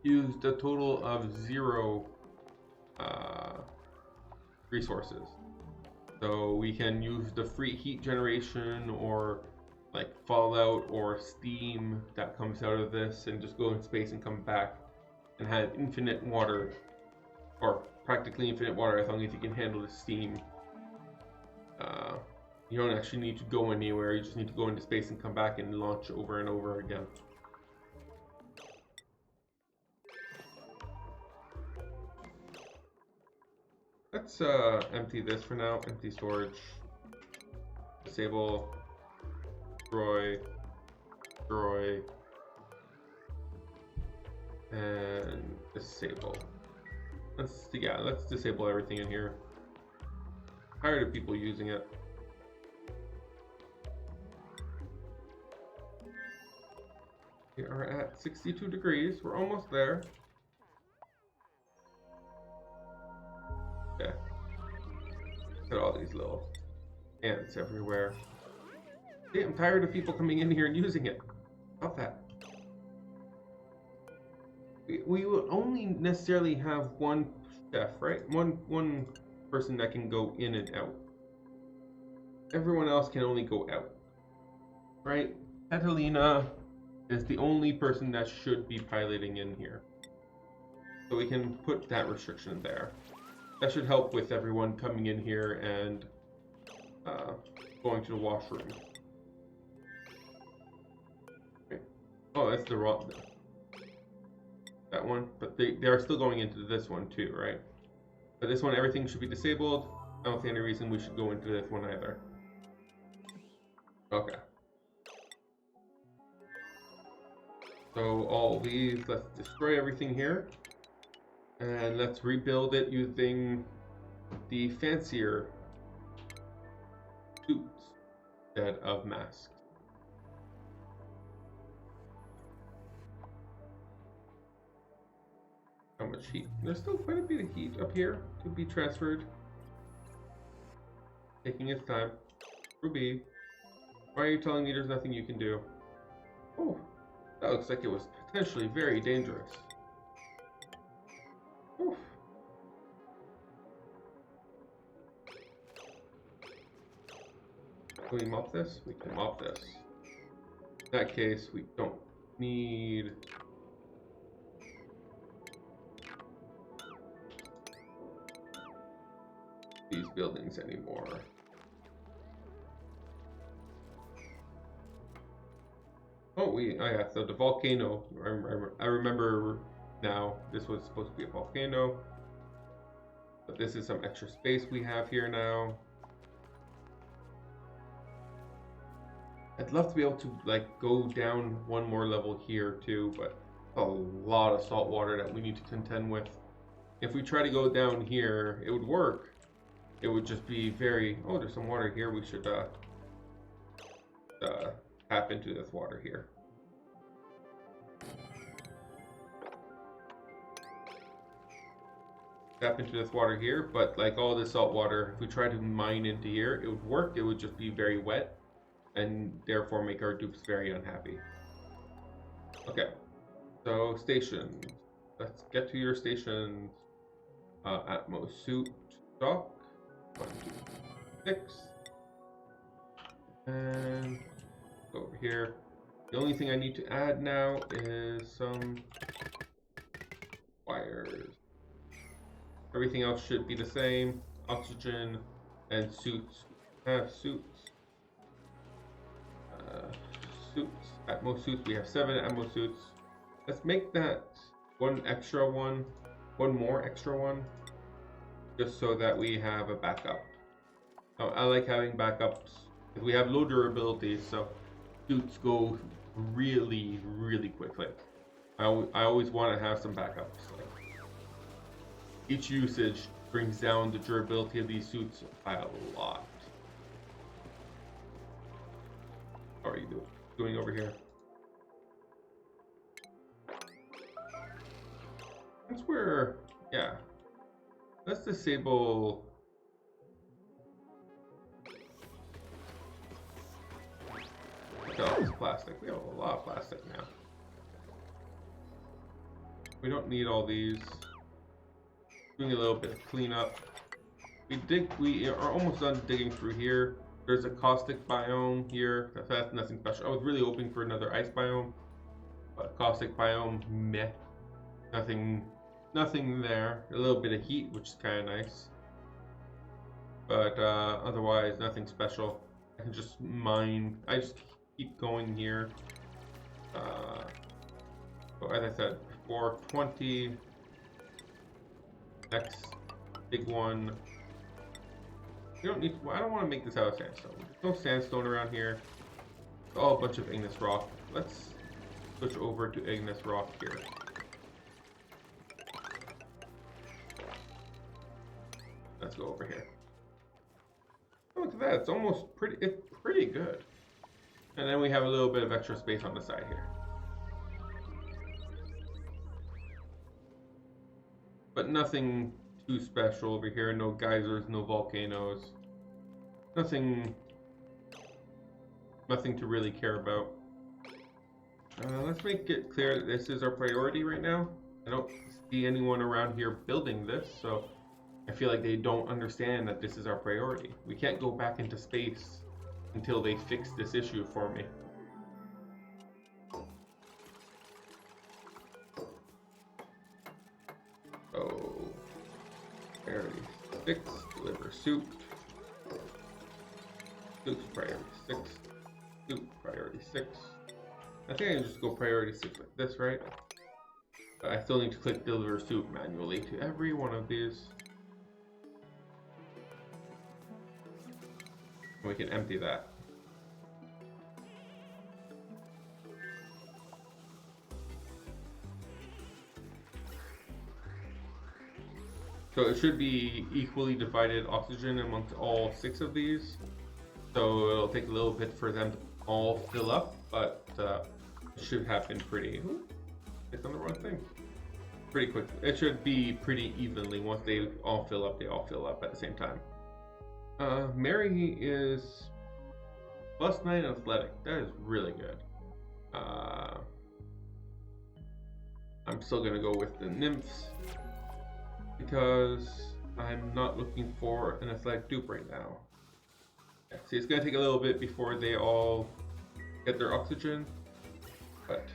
used a total of 0 resources. So we can use the free heat generation or like fallout or steam that comes out of this and just go in space and come back and have infinite water, or practically infinite water as long as you can handle the steam. You don't actually need to go anywhere, you just need to go into space and come back and launch over and over again. Let's empty this for now. Empty storage. Disable. Destroy. Destroy. And disable. Let's disable everything in here. Tired of people using it. We are at 62 degrees. We're almost there. Okay. Look at all these little ants everywhere. See, I'm tired of people coming in here and using it. Stop that. We will only necessarily have one chef, right? One person that can go in and out. Everyone else can only go out. Right? Catalina is the only person that should be piloting in here. So we can put that restriction there. That should help with everyone coming in here and going to the washroom. Okay. Oh, that's the wrong... That one, but they are still going into this one too, right? But this one, everything should be disabled. I don't see any reason we should go into this one either. Okay. So all these, let's destroy everything here. And let's rebuild it using the fancier suits instead of masks. How much heat? There's still quite a bit of heat up here to be transferred. Taking its time. Ruby, why are you telling me there's nothing you can do? Oh, that looks like it was potentially very dangerous. Oof. Can we mop this? We can mop this. In that case, we don't need... these buildings anymore. Oh yeah, so the volcano, I remember now, this was supposed to be a volcano, but this is some extra space we have here now. I'd love to be able to like go down one more level here too, but a lot of salt water that we need to contend with. If we try to go down here, it would work. It would just be very... Oh, there's some water here. We should tap into this water here. Tap into this water here, but like all this salt water, if we try to mine into here, it would work. It would just be very wet and therefore make our dupes very unhappy. Okay, so stations. Let's get to your stations. Atmos suit dock. 1, 2, 6. And go over here. The only thing I need to add now is some wires. Everything else should be the same. Oxygen and suits. Have suits. Suits. Atmos suits. We have 7 Atmos suits. Let's make that one more extra one. Just so that we have a backup. I like having backups. We have low durability, so suits go really, really quickly. I always want to have some backups. Like, each usage brings down the durability of these suits by a lot. How are you doing over here? That's where, yeah. Let's disable... Look at all this plastic. We have a lot of plastic now. We don't need all these. Doing a little bit of cleanup. We are almost done digging through here. There's a caustic biome here. That's nothing special. I was really hoping for another ice biome. But caustic biome, meh. Nothing there. A little bit of heat, which is kind of nice. But otherwise, nothing special. I can just mine. I just keep going here. So as I said before, 20. Next big one. We don't need. Well, I don't want to make this out of sandstone. There's no sandstone around here. It's all a bunch of igneous rock. Let's switch over to igneous rock here. Let's go over here. Oh, look at that. It's almost pretty. It's pretty good. And then we have a little bit of extra space on the side here. But nothing too special over here. No geysers, no volcanoes. Nothing to really care about. Let's make it clear that this is our priority right now. I don't see anyone around here building this, so I feel like they don't understand that this is our priority. We can't go back into space until they fix this issue for me. So, priority 6, deliver soup. Soup's priority 6. Soup, priority 6. I think I can just go priority 6 like this, right? But I still need to click deliver soup manually to every one of these. And we can empty that. So it should be equally divided oxygen amongst all 6 of these. So it'll take a little bit for them to all fill up, but it should happen pretty... Ooh, it's on the wrong thing. Pretty quick. It should be pretty evenly. Once they all fill up, they all fill up at the same time. Mary is +9 athletic. That is really good. I'm still gonna go with the nymphs because I'm not looking for an athletic dupe right now. Yeah, see, it's gonna take a little bit before they all get their oxygen, but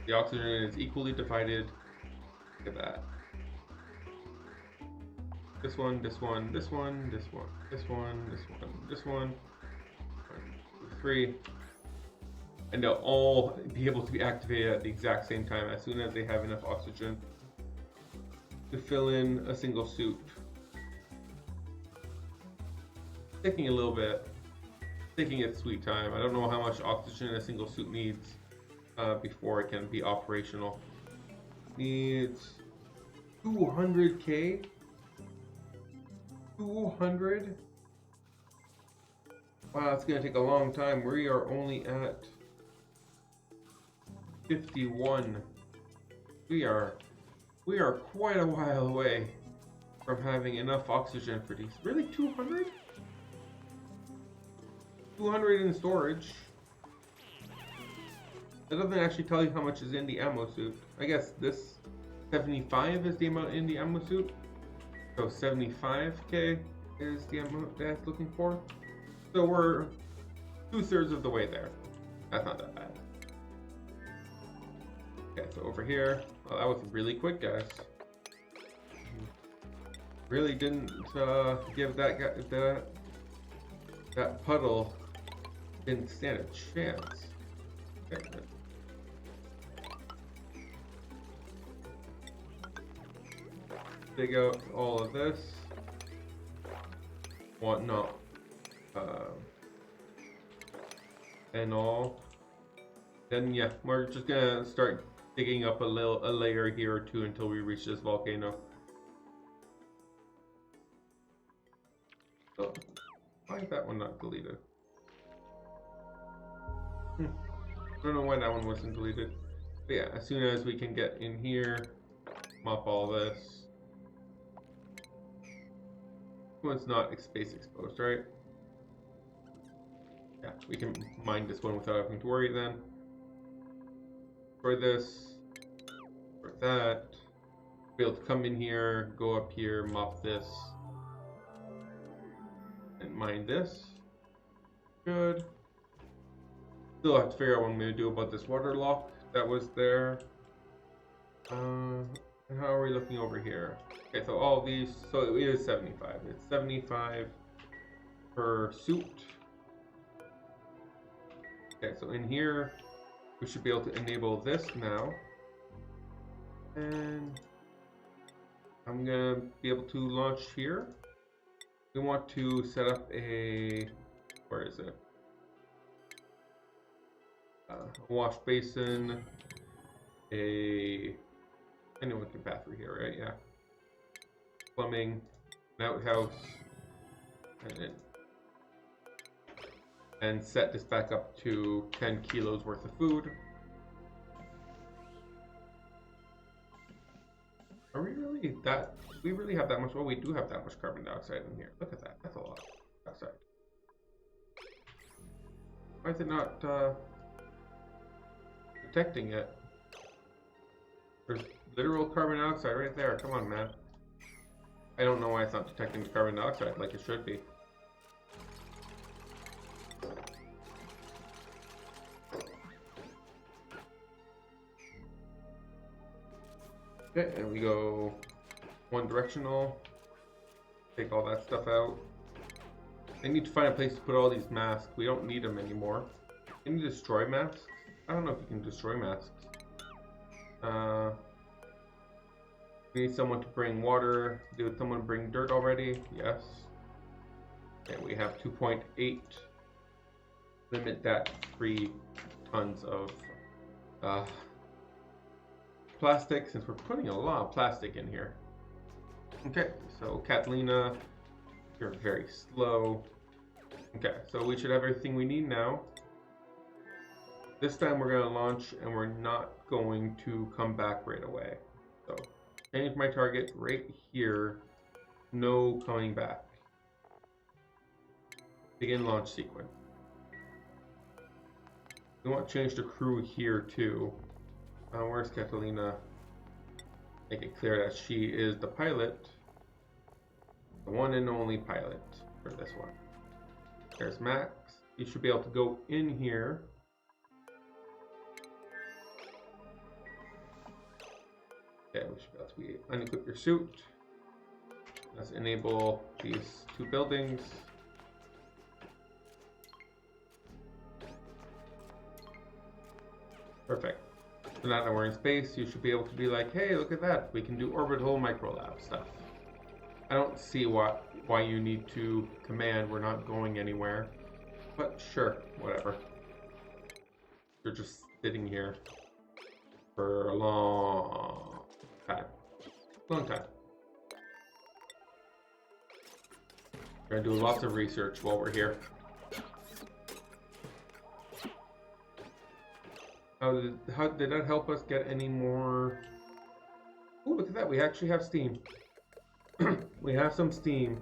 the oxygen is equally divided. Look at that. This one, this one, this one, this one, this one, this one, this one. 1, 2, 3. And they'll all be able to be activated at the exact same time as soon as they have enough oxygen to fill in a single suit. Taking a little bit, taking its sweet time. I don't know how much oxygen a single suit needs before it can be operational. Needs 200k. 200? Wow, it's gonna take a long time. We are only at 51. We are quite a while away from having enough oxygen for these. Really, 200? 200 in storage. That doesn't actually tell you how much is in the ammo suit. I guess this 75 is the amount in the ammo suit. So 75k is the amount that it's looking for. So we're 2/3 of the way there. That's not that bad. Okay, so over here, well, that was really quick, guys. Really didn't give that guy, that puddle didn't stand a chance. Okay. Dig out all of this, whatnot, and all. Then yeah, we're just gonna start digging up a layer here or two until we reach this volcano. So, why is that one not deleted? I don't know why that one wasn't deleted. But yeah, as soon as we can get in here, mop all this. One's not space exposed, right? Yeah, we can mine this one without having to worry then. For this, for that, be able to come in here, go up here, mop this, and mine this. Good. Still have to figure out what I'm going to do about this water lock that was there. And how are we looking over here? Okay, so all these, so it is 75. It's 75 per suit. Okay, so in here, we should be able to enable this now. And I'm gonna be able to launch here. We want to set up a, where is it? Wash basin, anyone can pass through here, right? Yeah. Plumbing, an outhouse, and set this back up to 10 kilos worth of food. Are we really that? We really have that much? Well, we do have that much carbon dioxide in here. Look at that. That's a lot of dioxide. Why is it not detecting it? There's literal carbon dioxide right there. Come on, man. I don't know why it's not detecting the carbon dioxide like it should be. Okay, and we go one directional. Take all that stuff out. I need to find a place to put all these masks. We don't need them anymore. Can you destroy masks? I don't know if you can destroy masks. We need someone to bring water. Did someone bring dirt already? Yes. And we have 2.8. Limit that to 3 tons of plastic, since we're putting a lot of plastic in here. Okay, so Catalina, you're very slow. Okay, so we should have everything we need now. This time we're going to launch and we're not going to come back right away. So change my target right here. No coming back. Begin launch sequence. We want to change the crew here too. Where's Catalina? Make it clear that she is the pilot. The one and only pilot for this one. There's Max. You should be able to go in here. Okay, we should be able to unequip your suit. Let's enable these 2 buildings. Perfect. So now that we're in space, you should be able to be like, hey, look at that. We can do orbital microlab stuff. I don't see why you need to command. We're not going anywhere. But sure, whatever. You're just sitting here for a long time. Long time. We're gonna do lots of research while we're here. How did that help us get any more? Oh, look at that. We actually have steam. We have some steam.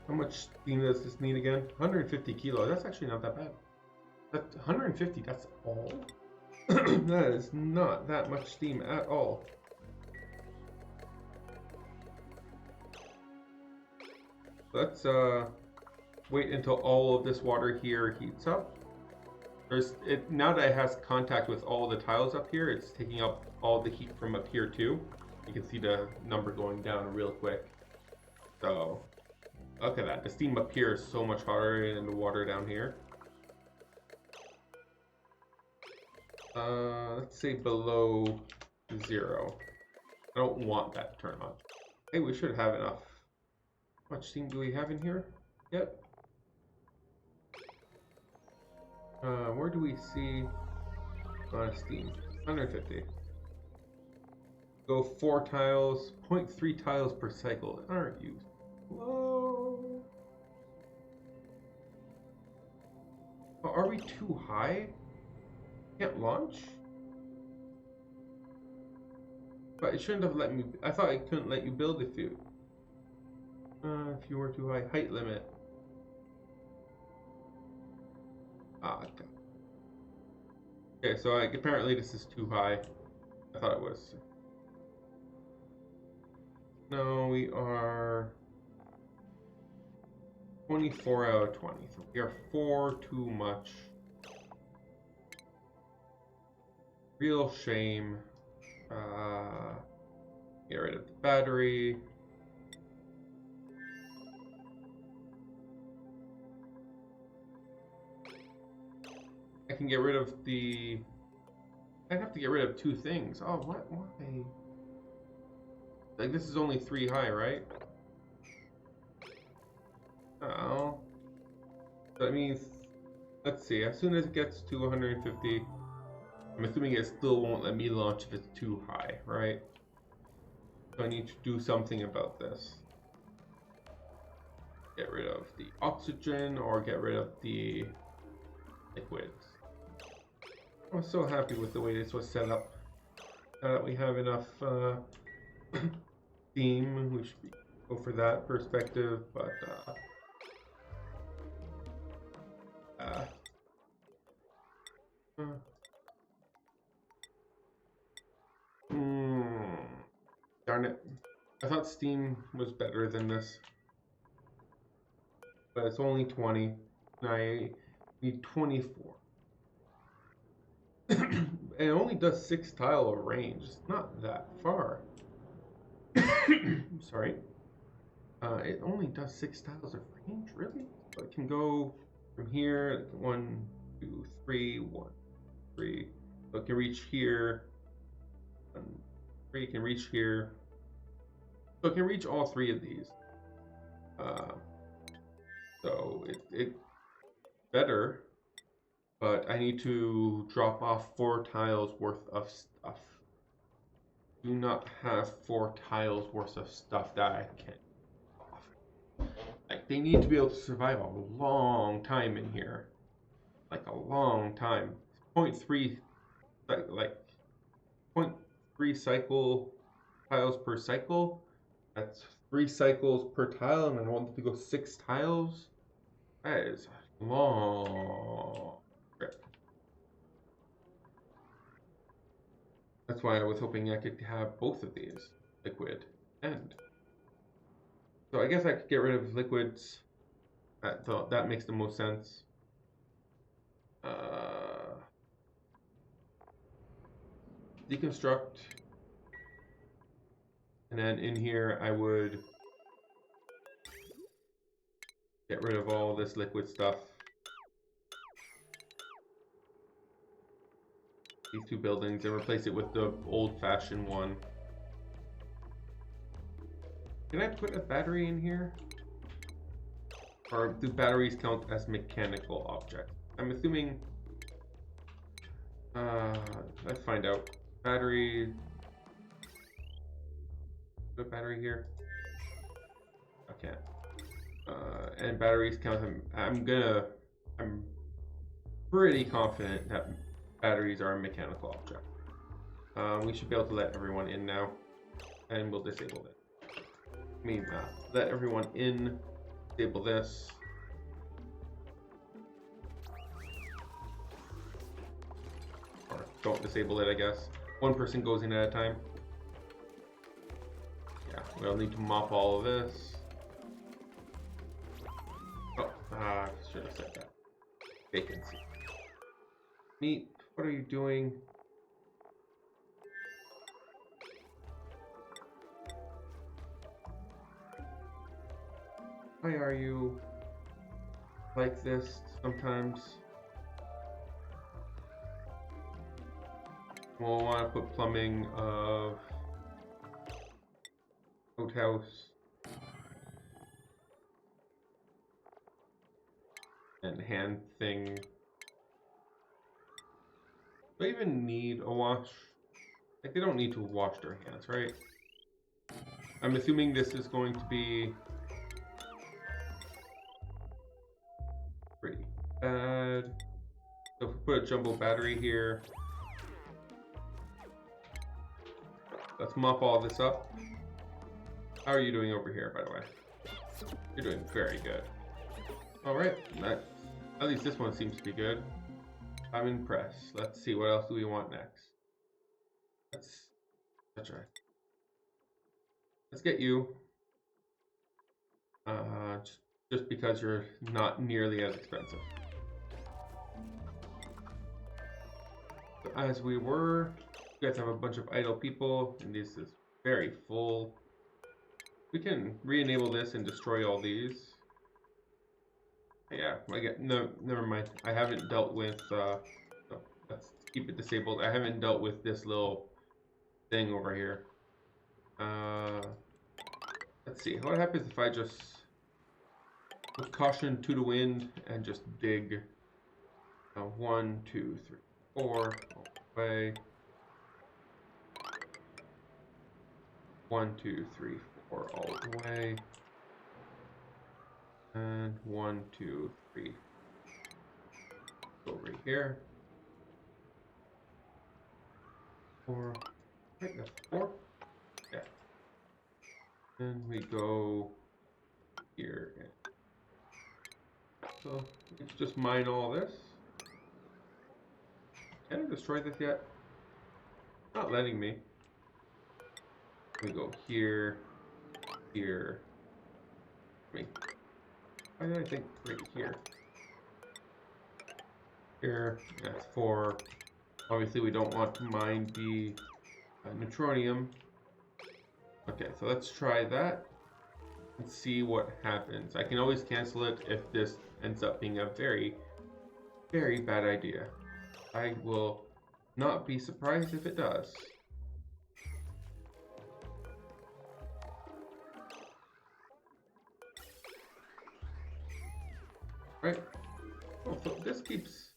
How much steam does this need again? 150 kilos. That's actually not that bad. That's 150. That's all? That is not that much steam at all. Let's wait until all of this water here heats up. Now that it has contact with all the tiles up here, it's taking up all the heat from up here too. You can see the number going down real quick. So look at that. The steam up here is so much hotter than the water down here. Let's say below 0. I don't want that to turn on. Hey, we should have enough. How much steam do we have in here? Yep. Where do we see steam? 150. Go 4 tiles, 0.3 tiles per cycle. Aren't you slow? Oh, are we too high? Can't launch? But it shouldn't have let me. I thought it couldn't let you build if you were too high. Height limit. Okay. Okay, so apparently this is too high. I thought it was. No, we are 24 out of 20. So we are 4 too much. Real shame. Get rid of the battery. I can get rid of the... I'd have to get rid of 2 things. Oh, what? Why? Like, this is only 3 high, right? Oh. That means... Let's see. As soon as it gets to 150... I'm assuming it still won't let me launch if it's too high, right? So I need to do something about this. Get rid of the oxygen or get rid of the liquids. I'm so happy with the way this was set up. Now that we have enough steam, we should go for that perspective, but darn it. I thought steam was better than this. But it's only 20, and I need 24. It only does 6 tile of range. It's not that far. Sorry. It only does 6 tiles of range, really? So it can go from here, 1, 2, 3, 1, 3. So it can reach here. 1, 3 can reach here. So it can reach all 3 of these. So it's better, but I need to drop off 4 tiles worth of stuff. Do not have 4 tiles worth of stuff that I can off. Like, they need to be able to survive a long time in here. Like a long time. 0.3 like 0.3 cycle tiles per cycle. That's 3 cycles per tile, and I want it to go 6 tiles. That is a long trip. That's why I was hoping I could have both of these, liquid and. So I guess I could get rid of liquids. That makes the most sense. Deconstruct. And then in here I would get rid of all this liquid stuff. These 2 buildings and replace it with the old-fashioned one. Can I put a battery in here? Or do batteries count as mechanical objects? I'm assuming... let's find out. Battery... Put a battery here? I can't. And batteries count them. I'm pretty confident that batteries are a mechanical object. We should be able to let everyone in now. And we'll disable it. I mean, let everyone in, disable this. Or don't disable it, I guess. 1 person goes in at a time. Yeah, we'll need to mop all of this. Oh, should have said that. Vacancy. Meat, what are you doing? Why are you like this sometimes? We'll want to put plumbing of outhouse and hand thing. Do they even need a wash? Like, they don't need to wash their hands, right? I'm assuming this is going to be pretty bad. So if we put a jumbo battery here, let's mop all this up. How are you doing over here, by the way? You're doing very good. Alright, at least this one seems to be good. I'm impressed. Let's see, what else do we want next? That's right. Let's get you. Just because you're not nearly as expensive. So as we were, you guys have a bunch of idle people, and this is very full. We can re-enable this and destroy all these. Yeah, I get no. Never mind. I haven't dealt with Let's keep it disabled. I haven't dealt with this little thing over here. Let's see. What happens if I just put caution to the wind and just dig? 1, 2, 3, 4. Away. 1, 2, 3, 4 all the way. And 1, 2, 3. Over here. 4. Right, that's 4. Yeah. And we go here. So let's just mine all this. Can I destroy this yet? Not letting me. We go here, here. Wait. Why did I think right here? Here, that's 4. Obviously, we don't want to mine the neutronium. Okay, so let's try that and see what happens. I can always cancel it if this ends up being a very, very bad idea. I will not be surprised if it does. Right. Oh, so this keeps...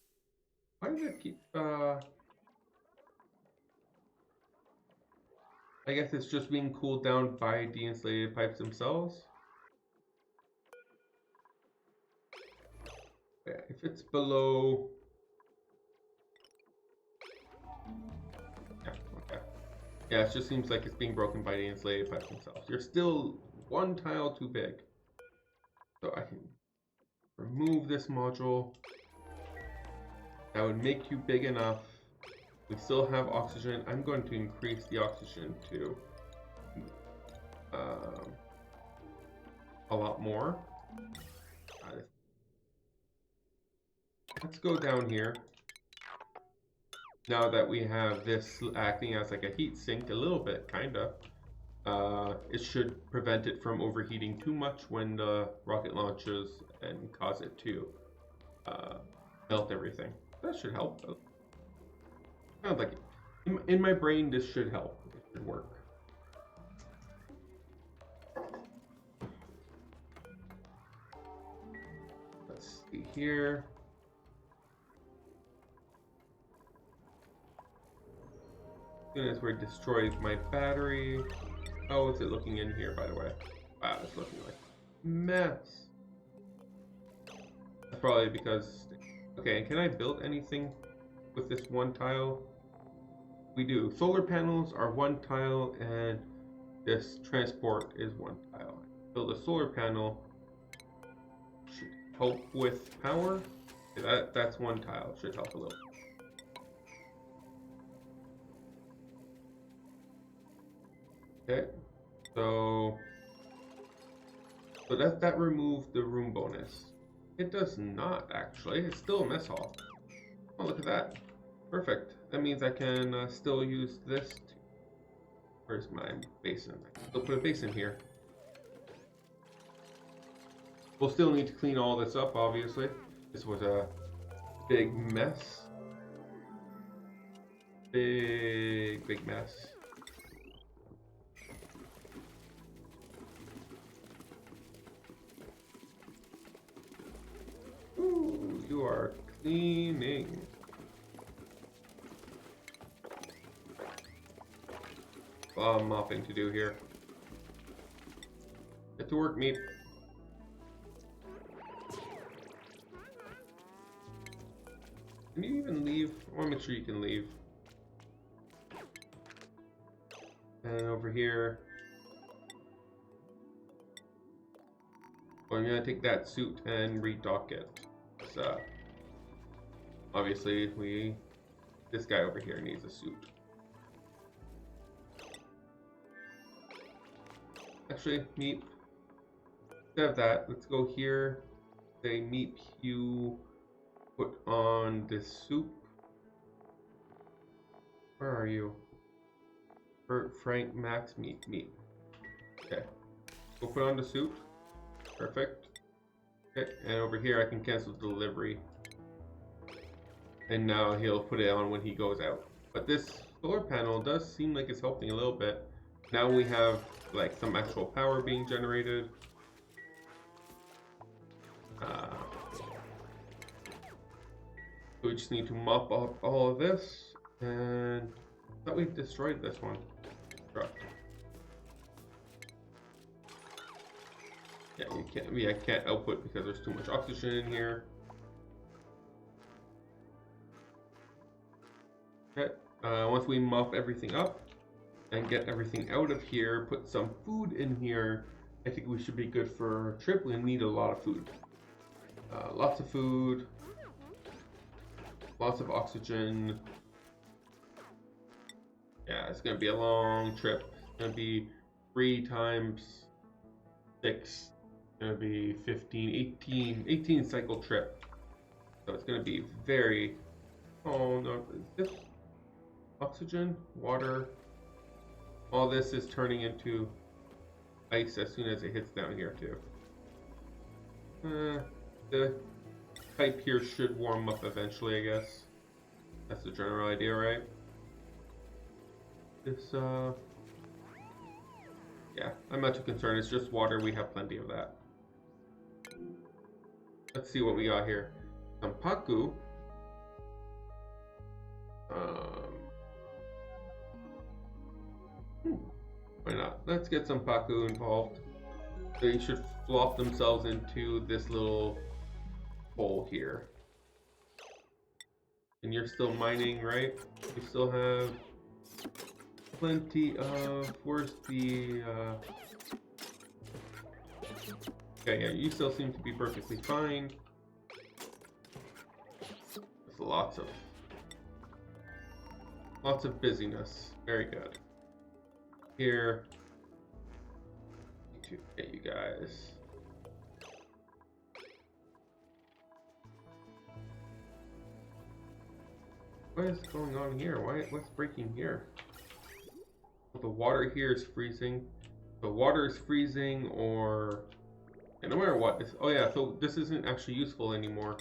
Why does it keep... I guess it's just being cooled down by the insulated pipes themselves. Yeah, if it's below... Yeah, okay. Yeah, it just seems like it's being broken by the insulated pipes themselves. You're still 1 tile too big. So I can remove this module. That would make you big enough. We still have oxygen. I'm going to increase the oxygen to a lot more. Let's go down here. Now that we have this acting as like a heat sink, a little bit, kinda. It should prevent it from overheating too much when the rocket launches and cause it to melt everything. That should help. Sounds like it. In my brain, this should help. It should work. Let's see here. As soon as we destroy my battery. Oh, what's it looking in here, by the way? Wow, it's looking like a mess. That's probably because... Okay, can I build anything with this 1 tile? We do. Solar panels are 1 tile, and this transport is 1 tile. Build a solar panel. Should help with power. That's 1 tile. Should help a little. Okay, so that removed the room bonus. It does not actually. It's still a mess hall. Oh, look at that. Perfect. That means I can still use this. Where's my basin? I can still put a basin here. We'll still need to clean all this up, obviously. This was a big mess. Big mess. Ooh, you are cleaning. A lot of mopping to do here. Get to work, meat. Can you even leave? I want to make sure you can leave. And over here. Well, I'm gonna take that suit and redock it. So, obviously, this guy over here needs a suit. Actually, meep. Instead of that, let's go here. Say meep, you put on this soup. Where are you? Frank, Max, meep. Okay. Go put on the suit. Perfect. Okay, and over here I can cancel delivery. and now he'll put it on when he goes out. But this solar panel does seem like it's helping a little bit. Now we have like some actual power being generated. We just need to mop up all of this, and I thought we destroyed this one. Yeah, you can't. I can't output because there's too much oxygen in here. Okay. Once we mop everything up and get everything out of here, put some food in here, I think we should be good for a trip. We need a lot of food. Lots of food. Lots of oxygen. Yeah, it's gonna be a long trip. It's gonna be 3 times 6. It's gonna be 15, 18 cycle trip. So it's gonna be very. Oh no! Is this oxygen, water? All this is turning into ice as soon as it hits down here too. The pipe here should warm up eventually, I guess. That's the general idea, right? This, yeah, I'm not too concerned. It's just water. We have plenty of that. Let's see what we got here. Some paku. Why not? Let's get some paku involved. They should flop themselves into this little hole here. And you're still mining, right? You still have plenty of... Where's the... Okay, yeah, you still seem to be perfectly fine. There's lots of busyness. Very good. Here, need to get you guys. What is going on here? What's breaking here? Well, the water here is freezing. The water is freezing, or and no matter what. Oh yeah, so this isn't actually useful anymore.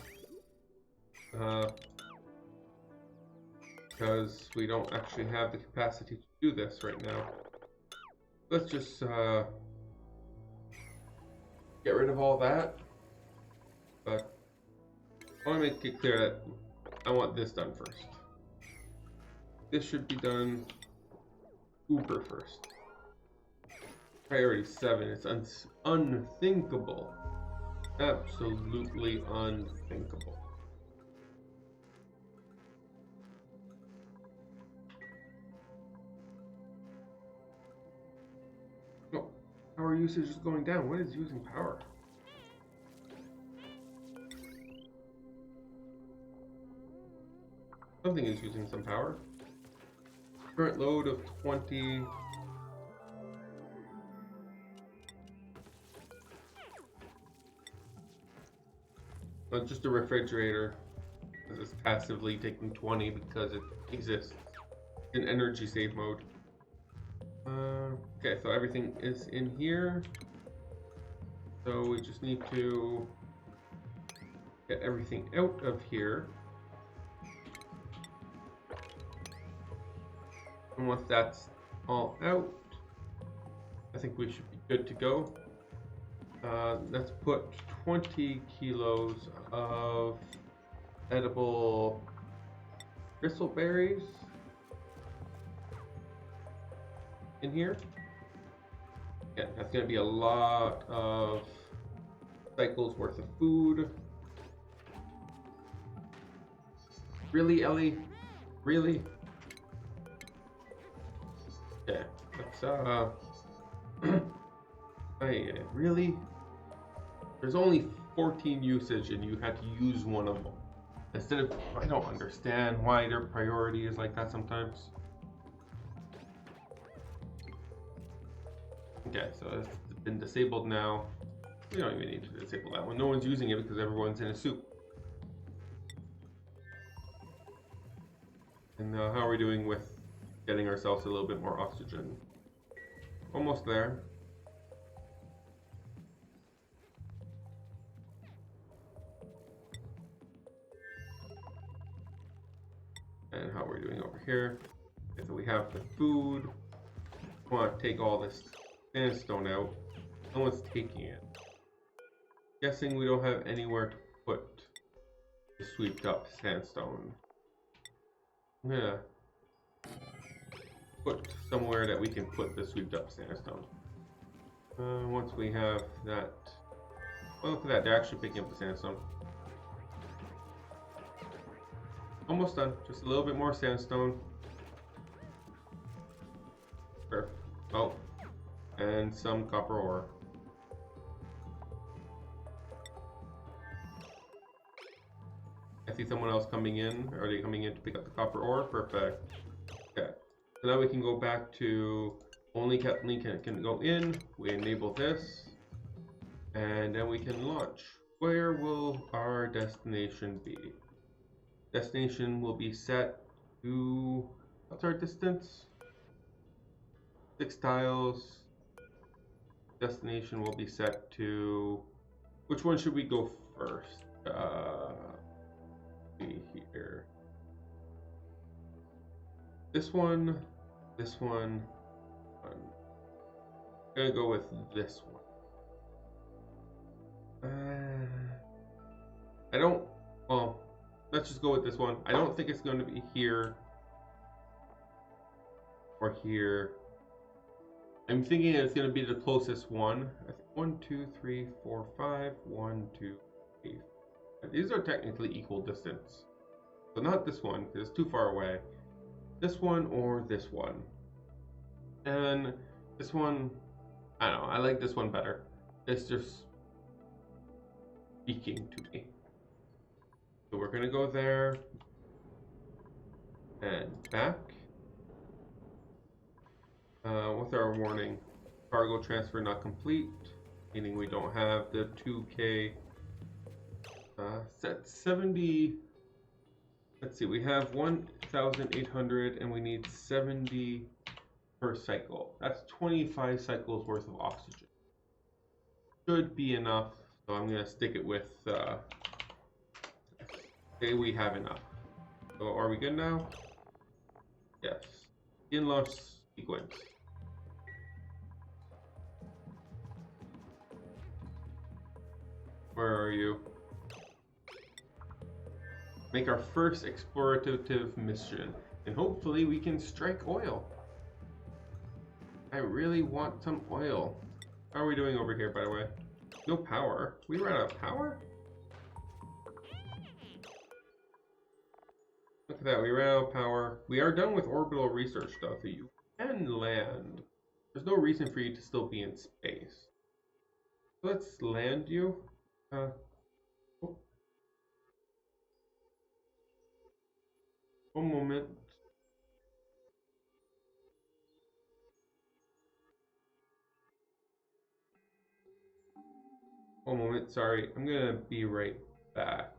Because we don't actually have the capacity to do this right now. Let's just get rid of all that. But I want to make it clear that I want this done first. This should be done uber first. Priority 7. It's unthinkable. Absolutely unthinkable. Oh, power usage is going down. What is using power? Something is using some power. Current load of 20. Just a refrigerator. It's passively taking 20 because it exists in energy save mode. Okay, so everything is in here. So we just need to get everything out of here. And once that's all out, I think we should be good to go. Let's put 20 kilos of edible bristleberries in here. Yeah, that's going to be a lot of cycles worth of food. Really, Ellie? Really? Okay, let's really? There's only 14 usage and you had to use one of them. Instead of, I don't understand why their priority is like that sometimes. Okay, so it's been disabled now. We don't even need to disable that one. No one's using it because everyone's in a soup. And how are we doing with getting ourselves a little bit more oxygen? Almost there. And how we're doing over here. Okay, so we have the food. We want to take all this sandstone out. No one's taking it. Guessing we don't have anywhere to put the sweeped up sandstone. I'm gonna put somewhere that we can put the sweeped up sandstone. Once we have that, well, look at that, they're actually picking up the sandstone. Almost done, just a little bit more sandstone. Perfect. Oh, and some copper ore. I see someone else coming in. Are they coming in to pick up the copper ore? Perfect. Okay. So now we can go back to only Captain Lincoln can go in. We enable this. And then we can launch. Where will our destination be? Destination will be set to... What's our distance? 6 tiles. Destination will be set to... Which one should we go first? See here. This one. I'm gonna go with this one. I don't... Well, let's just go with this one. I don't think it's going to be here or here. I'm thinking it's going to be the closest one. I think 1, 2, 3, 4, 5. 1, 2, 3. These are technically equal distance. So not this one, because it's too far away. This one or this one. And this one, I don't know, I like this one better. It's just speaking to me. So we're gonna go there and back. What's our warning? Cargo transfer not complete, meaning we don't have the 2K. Set 70. Let's see, we have 1,800 and we need 70 per cycle. That's 25 cycles worth of oxygen. Should be enough, so I'm gonna stick it with, say we have enough. So are we good now? Yes. In launch sequence. Where are you? Make our first explorative mission, and hopefully we can strike oil. I really want some oil. How are we doing over here, by the way? No power. We ran out of power? Look at that, we ran out of power. We are done with orbital research though, so you can land. There's no reason for you to still be in space. Let's land you. Oh. One moment. One moment, sorry. I'm gonna be right back.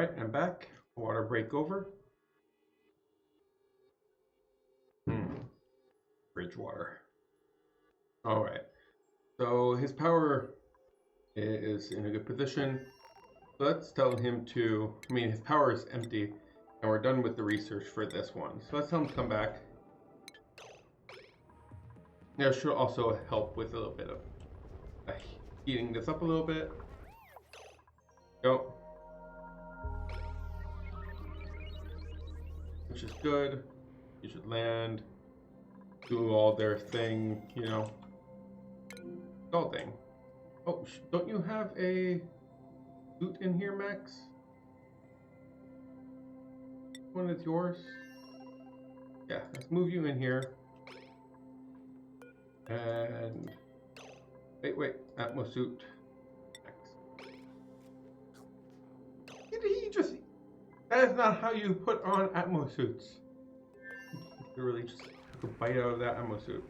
Alright, I'm back. Water break over. Bridgewater. Alright. So his power is in a good position. So let's tell him to, his power is empty, and we're done with the research for this one. So let's tell him to come back. That should also help with a little bit of heating this up a little bit. Go. Which is good. You should land, do all their thing, you know. All thing. Oh, don't you have a suit in here, Max? One is yours. Yeah, let's move you in here. And wait, Atmo suit. Max. Did he just? That is not how you put on Atmo suits. You really just took a bite out of that Atmo suit.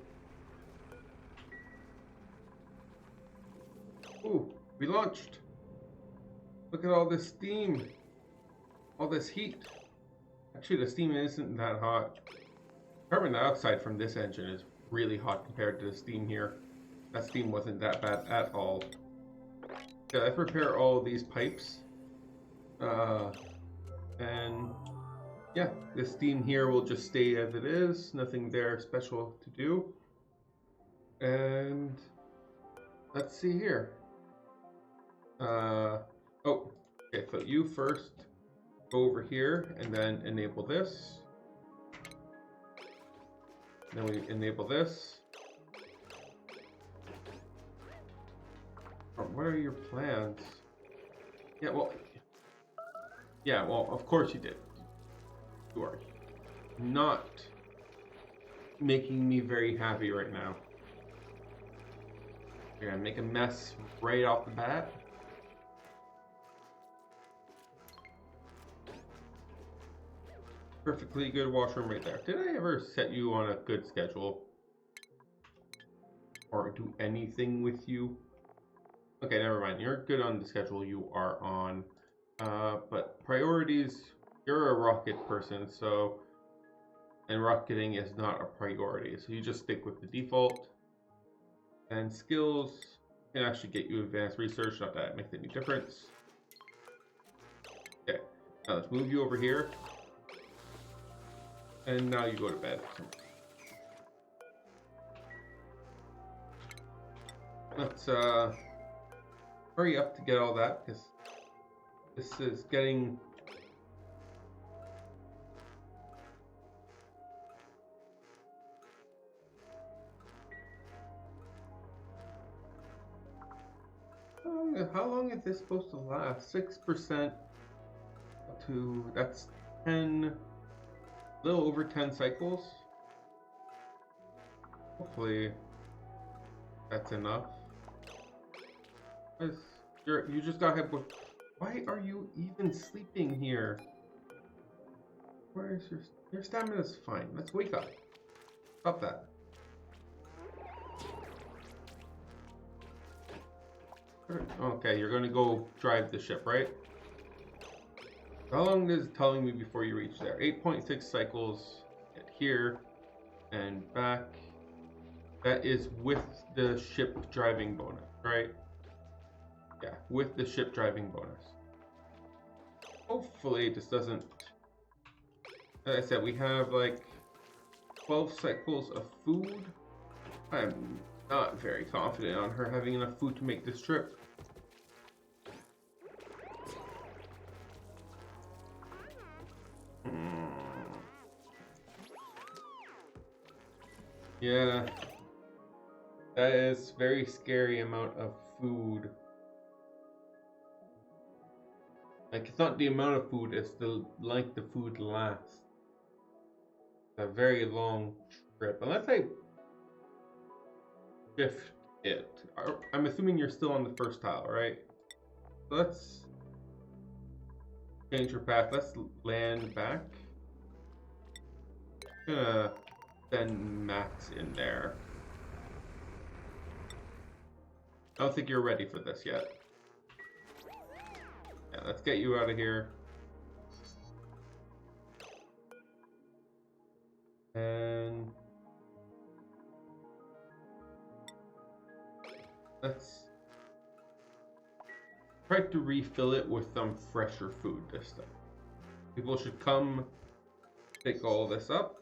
Ooh, we launched. Look at all this steam. All this heat. Actually, the steam isn't that hot. Carbon dioxide from this engine is really hot compared to the steam here. That steam wasn't that bad at all. Okay, let's repair all these pipes. And yeah, the steam here will just stay as it is. Nothing there special to do. And let's see here. Oh, okay, so you first go over here and then enable this. Then we enable this. What are your plans? Yeah, well, of course you did. You are not making me very happy right now. You're gonna make a mess right off the bat. Perfectly good washroom right there. Did I ever set you on a good schedule? Or do anything with you? Okay, never mind. You're good on the schedule you are on. But priorities, you're a rocket person, so... And rocketing is not a priority, so you just stick with the default. And skills can actually get you advanced research, not that it makes any difference. Okay, now let's move you over here. And now you go to bed. Let's hurry up to get all that, because this is getting... How long is this supposed to last? 6% to... That's 10... A little over 10 cycles. Hopefully that's enough. You just got hit with... Why are you even sleeping here? Where is your stamina's fine. Let's wake up. Stop that. Okay, you're gonna go drive the ship, right? How long is it telling me before you reach there? 8.6 cycles here and back. That is with the ship driving bonus, right? Yeah, with the ship driving bonus. Hopefully this doesn't... As I said, we have like 12 cycles of food. I'm not very confident on her having enough food to make this trip. Yeah, that is very scary amount of food. Like, it's not the amount of food, it's the length the food lasts. A very long trip, unless I shift it. I'm assuming you're still on the first tile, right? So let's change your path. Let's land back. I'm gonna send Max in there. I don't think you're ready for this yet. Yeah, let's get you out of here. And let's try to refill it with some fresher food this time. People should come pick all this up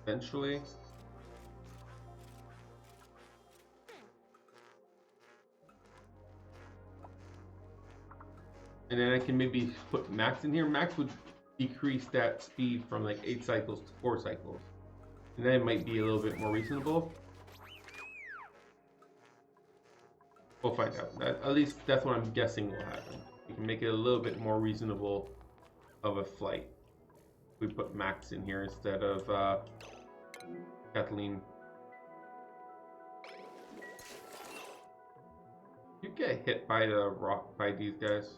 eventually. And then I can maybe put Max in here. Max would decrease that speed from like 8 cycles to 4 cycles. And then it might be a little bit more reasonable. We'll find out. At least that's what I'm guessing will happen. We can make it a little bit more reasonable of a flight. We put Max in here instead of Kathleen. You get hit by the rock by these guys.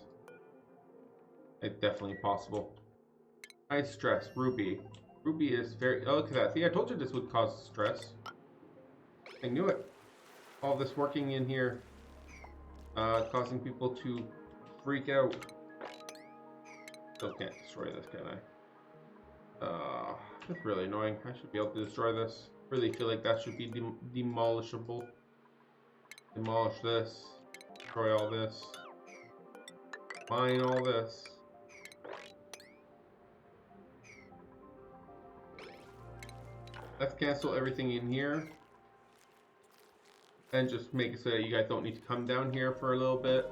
It's definitely possible. High stress, Ruby. Ruby is very. Oh, look at that. See, I told you this would cause stress. I knew it. All this working in here, causing people to freak out. Still can't destroy this, can I? That's really annoying. I should be able to destroy this. Really feel like that should be demolishable. Demolish this. Destroy all this. Mine all this. Let's cancel everything in here. And just make it so that you guys don't need to come down here for a little bit.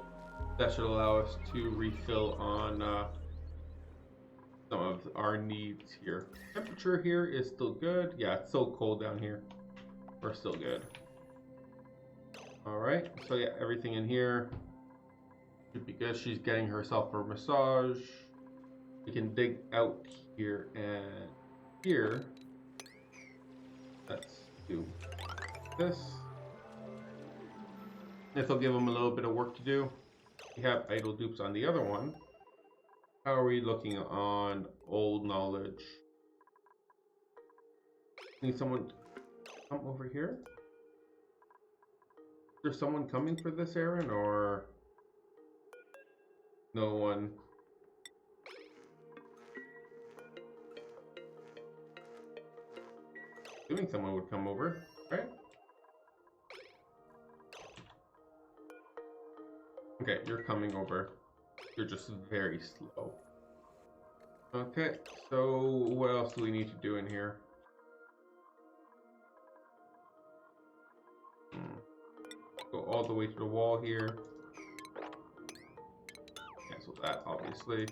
That should allow us to refill on some of our needs here. Temperature here is still good. Yeah, it's so cold down here. We're still good. Alright, so yeah, everything in here should be good. She's getting herself a massage. We can dig out here and here. Let's do this. This will give them a little bit of work to do. We have idle dupes on the other one. How are we looking on old knowledge? Need someone to come over here? Is there someone coming for this errand or no one? Assuming someone would come over, right? Okay, you're coming over. You're just very slow. Okay, so what else do we need to do in here? Go all the way to the wall here. Cancel that, obviously.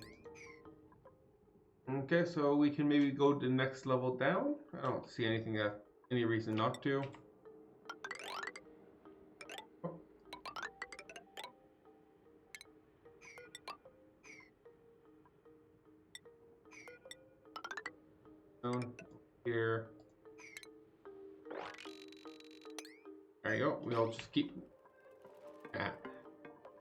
Okay, so we can maybe go to the next level down. I don't see anything any reason not to. Down here. There you go. We'll just keep.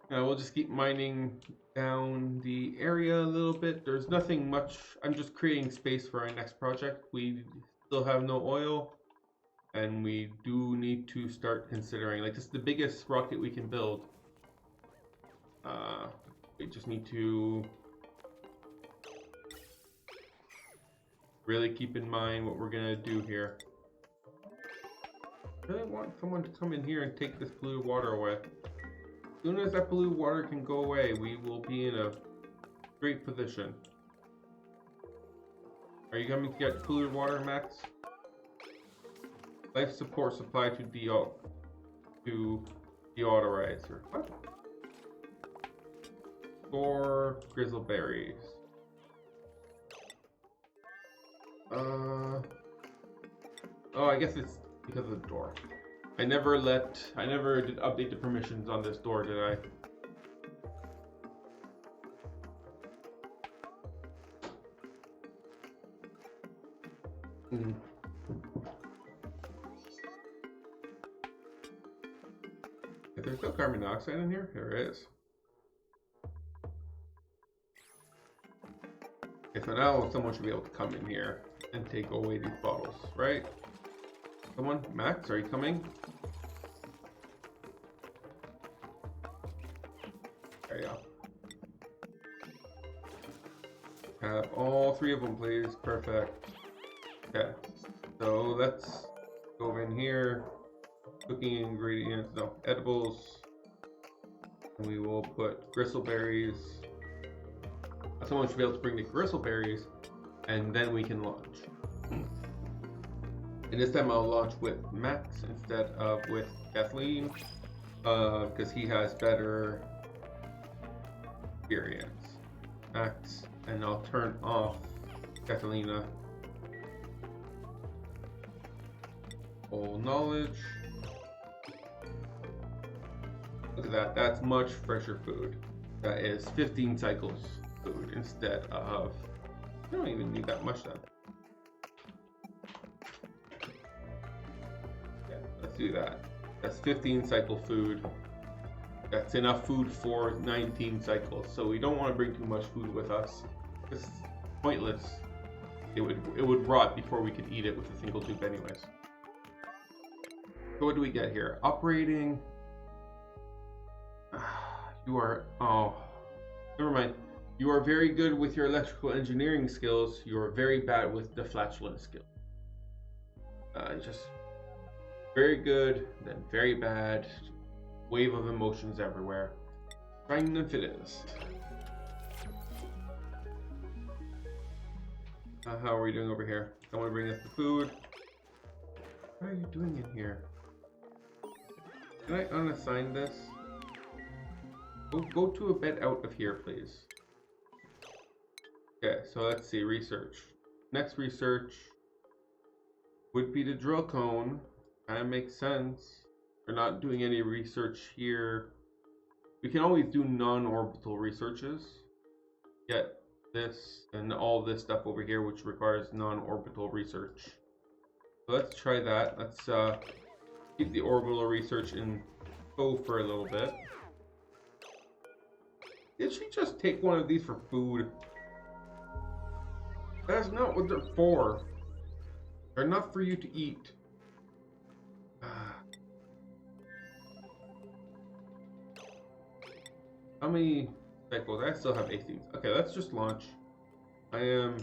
We'll just keep mining down the area a little bit. There's nothing much. I'm just creating space for our next project. We still have no oil, and we do need to start considering. Like, this is the biggest rocket we can build. We just need to really keep in mind what we're gonna do here. I really want someone to come in here and take this polluted water away. As soon as that polluted water can go away, we will be in a great position. Are you coming to get polluted water, Max? Life support supply to deodorizer. What? Or grizzleberries. Oh, I guess it's because of the door. I never did update the permissions on this door, did I? Is there still carbon dioxide in here? There is. Okay, so now someone should be able to come in here and take away these bottles, right? Someone? Max, are you coming? There you go. Have all 3 of them, please. Perfect. Okay, so let's go over in here. Cooking ingredients, no, edibles. And we will put gristleberries. Someone should be able to bring the gristleberries, and then we can launch. And this time I'll launch with Max instead of with Kathleen, because he has better experience. Max, and I'll turn off Catalina. Full knowledge. Look at that, that's much fresher food. That is 15 cycles food instead of, I don't even need that much then. Yeah, let's do that. That's 15 cycle food. That's enough food for 19 cycles. So we don't want to bring too much food with us. It's pointless. It would rot before we could eat it with a single dupe anyways. So what do we get here? Operating. You are, oh, never mind. You are very good with your electrical engineering skills. You are very bad with the flatulence skill. Just very good, then very bad. Wave of emotions everywhere. Trying the fittest. How are we doing over here? Someone bring us the food. What are you doing in here? Can I unassign this? Go to a bed out of here, please. Okay, so let's see, research. Next research would be the drill cone. Kind of makes sense. We're not doing any research here. We can always do non-orbital researches. Get this and all this stuff over here, which requires non-orbital research. So let's try that. Let's keep the orbital research in tow for a little bit. Did she just take one of these for food? That's not what they're for. They're not for you to eat. How many cycles? I still have 18. Okay, let's just launch. I am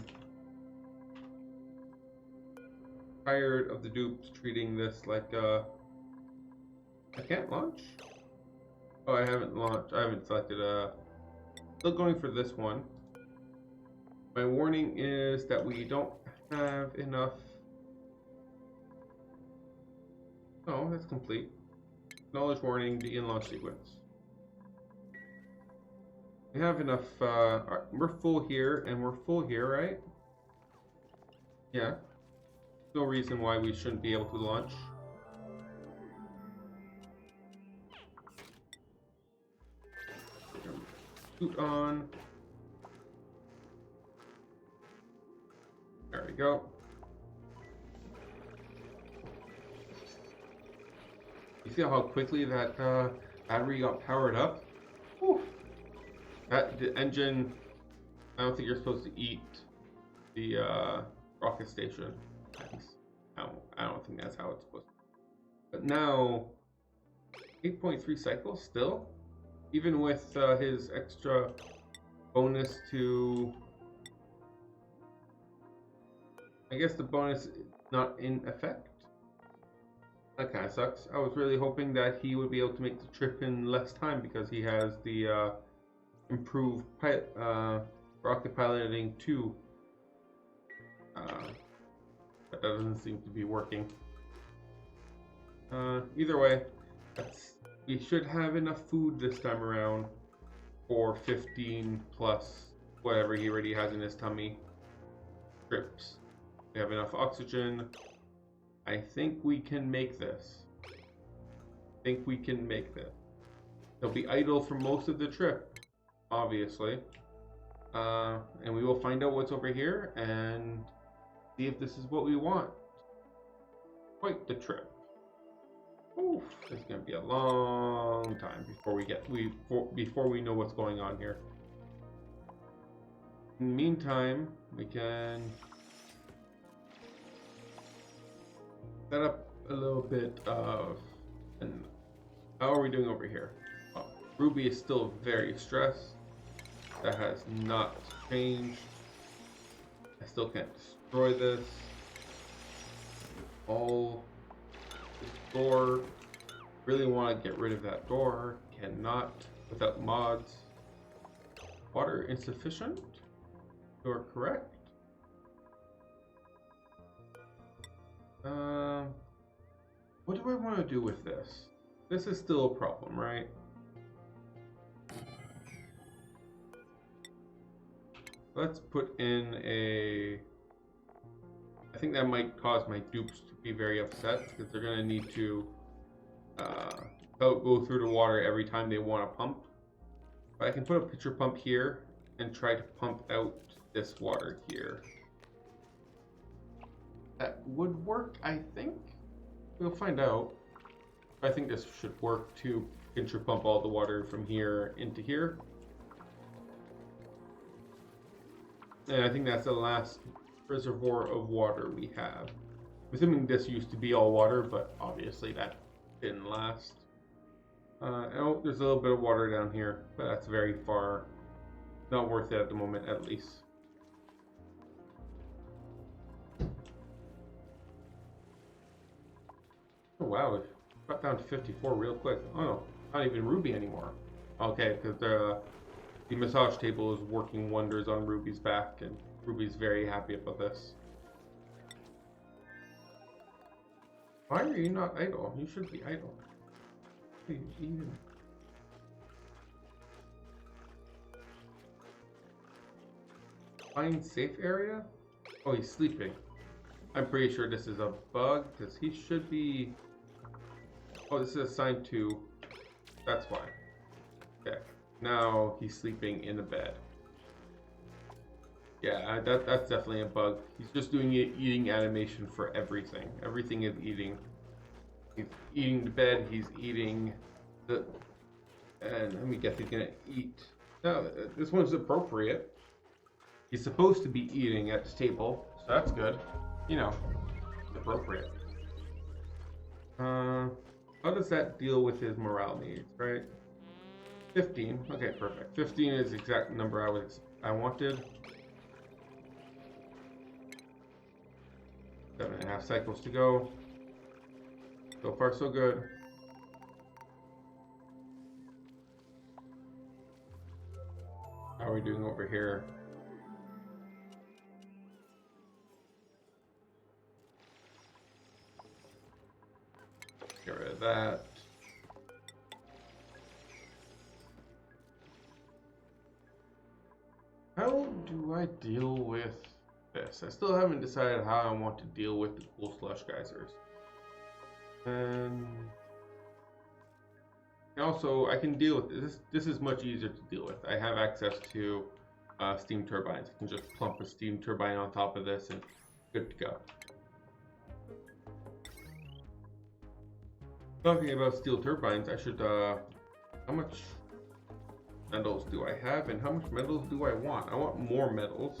tired of the dupes treating this like I can't launch? Oh, I haven't launched. I haven't selected still going for this one. My warning is that we don't have enough. Oh, that's complete. Knowledge warning, begin launch sequence. We have enough, we're full here, and we're full here, right? Yeah. No reason why we shouldn't be able to launch. Suit on. There we go. You see how quickly that battery got powered up? Whew. The engine, I don't think you're supposed to eat the rocket station. I don't think that's how it's supposed to be. But now, 8.3 cycles still? Even with his extra bonus to... I guess the bonus is not in effect? That kind of sucks. I was really hoping that he would be able to make the trip in less time because he has the improved rocket piloting 2. That doesn't seem to be working. Either way, we should have enough food this time around for 15 plus whatever he already has in his tummy trips. We have enough oxygen. I think we can make this. He'll be idle for most of the trip, obviously. And we will find out what's over here and see if this is what we want. Quite the trip. Oof, it's gonna be a long time before we know what's going on here. In the meantime, we can set up a little bit of, and how are we doing over here? Well, Ruby is still very stressed. That has not changed. I still can't destroy this. all this door. Really want to get rid of that door. Cannot without mods. Water insufficient? You are correct. What do I want to do with this? This is still a problem, right? Let's put in a... I think that might cause my dupes to be very upset because they're going to need to go through the water every time they want to pump. But I can put a pitcher pump here and try to pump out this water here. That would work, I think. We'll find out. I think this should work to pitcher pump all the water from here into here. And I think that's the last reservoir of water we have. I'm assuming this used to be all water, but obviously that didn't last. Oh, there's a little bit of water down here, but that's very far. Not worth it at the moment, at least. Oh wow, it got down to 54 real quick. Oh no, not even Ruby anymore. Okay, because the massage table is working wonders on Ruby's back, and Ruby's very happy about this. Why are you not idle? You should be idle. What are you eating? Find safe area? Oh, he's sleeping. I'm pretty sure this is a bug, because he should be... Oh, this is assigned to... That's why. Okay. Now he's sleeping in the bed. Yeah, that's definitely a bug. He's just doing eating animation for everything. Everything is eating. He's eating the bed, he's eating the... And let me guess, he's gonna eat... No, this one's appropriate. He's supposed to be eating at the table, so that's good. You know, it's appropriate. How does that deal with his morale needs, right? 15. Okay, perfect. 15 is the exact number I wanted. 7.5 cycles to go. So far, so good. How are we doing over here? Get rid of that. How do I deal with this? I still haven't decided how I want to deal with the cool slush geysers. And also, I can deal with this. This is much easier to deal with. I have access to steam turbines. I can just plump a steam turbine on top of this and good to go. Talking about steel turbines, I should, how much metals do I have and how much metals do I want? I want more metals.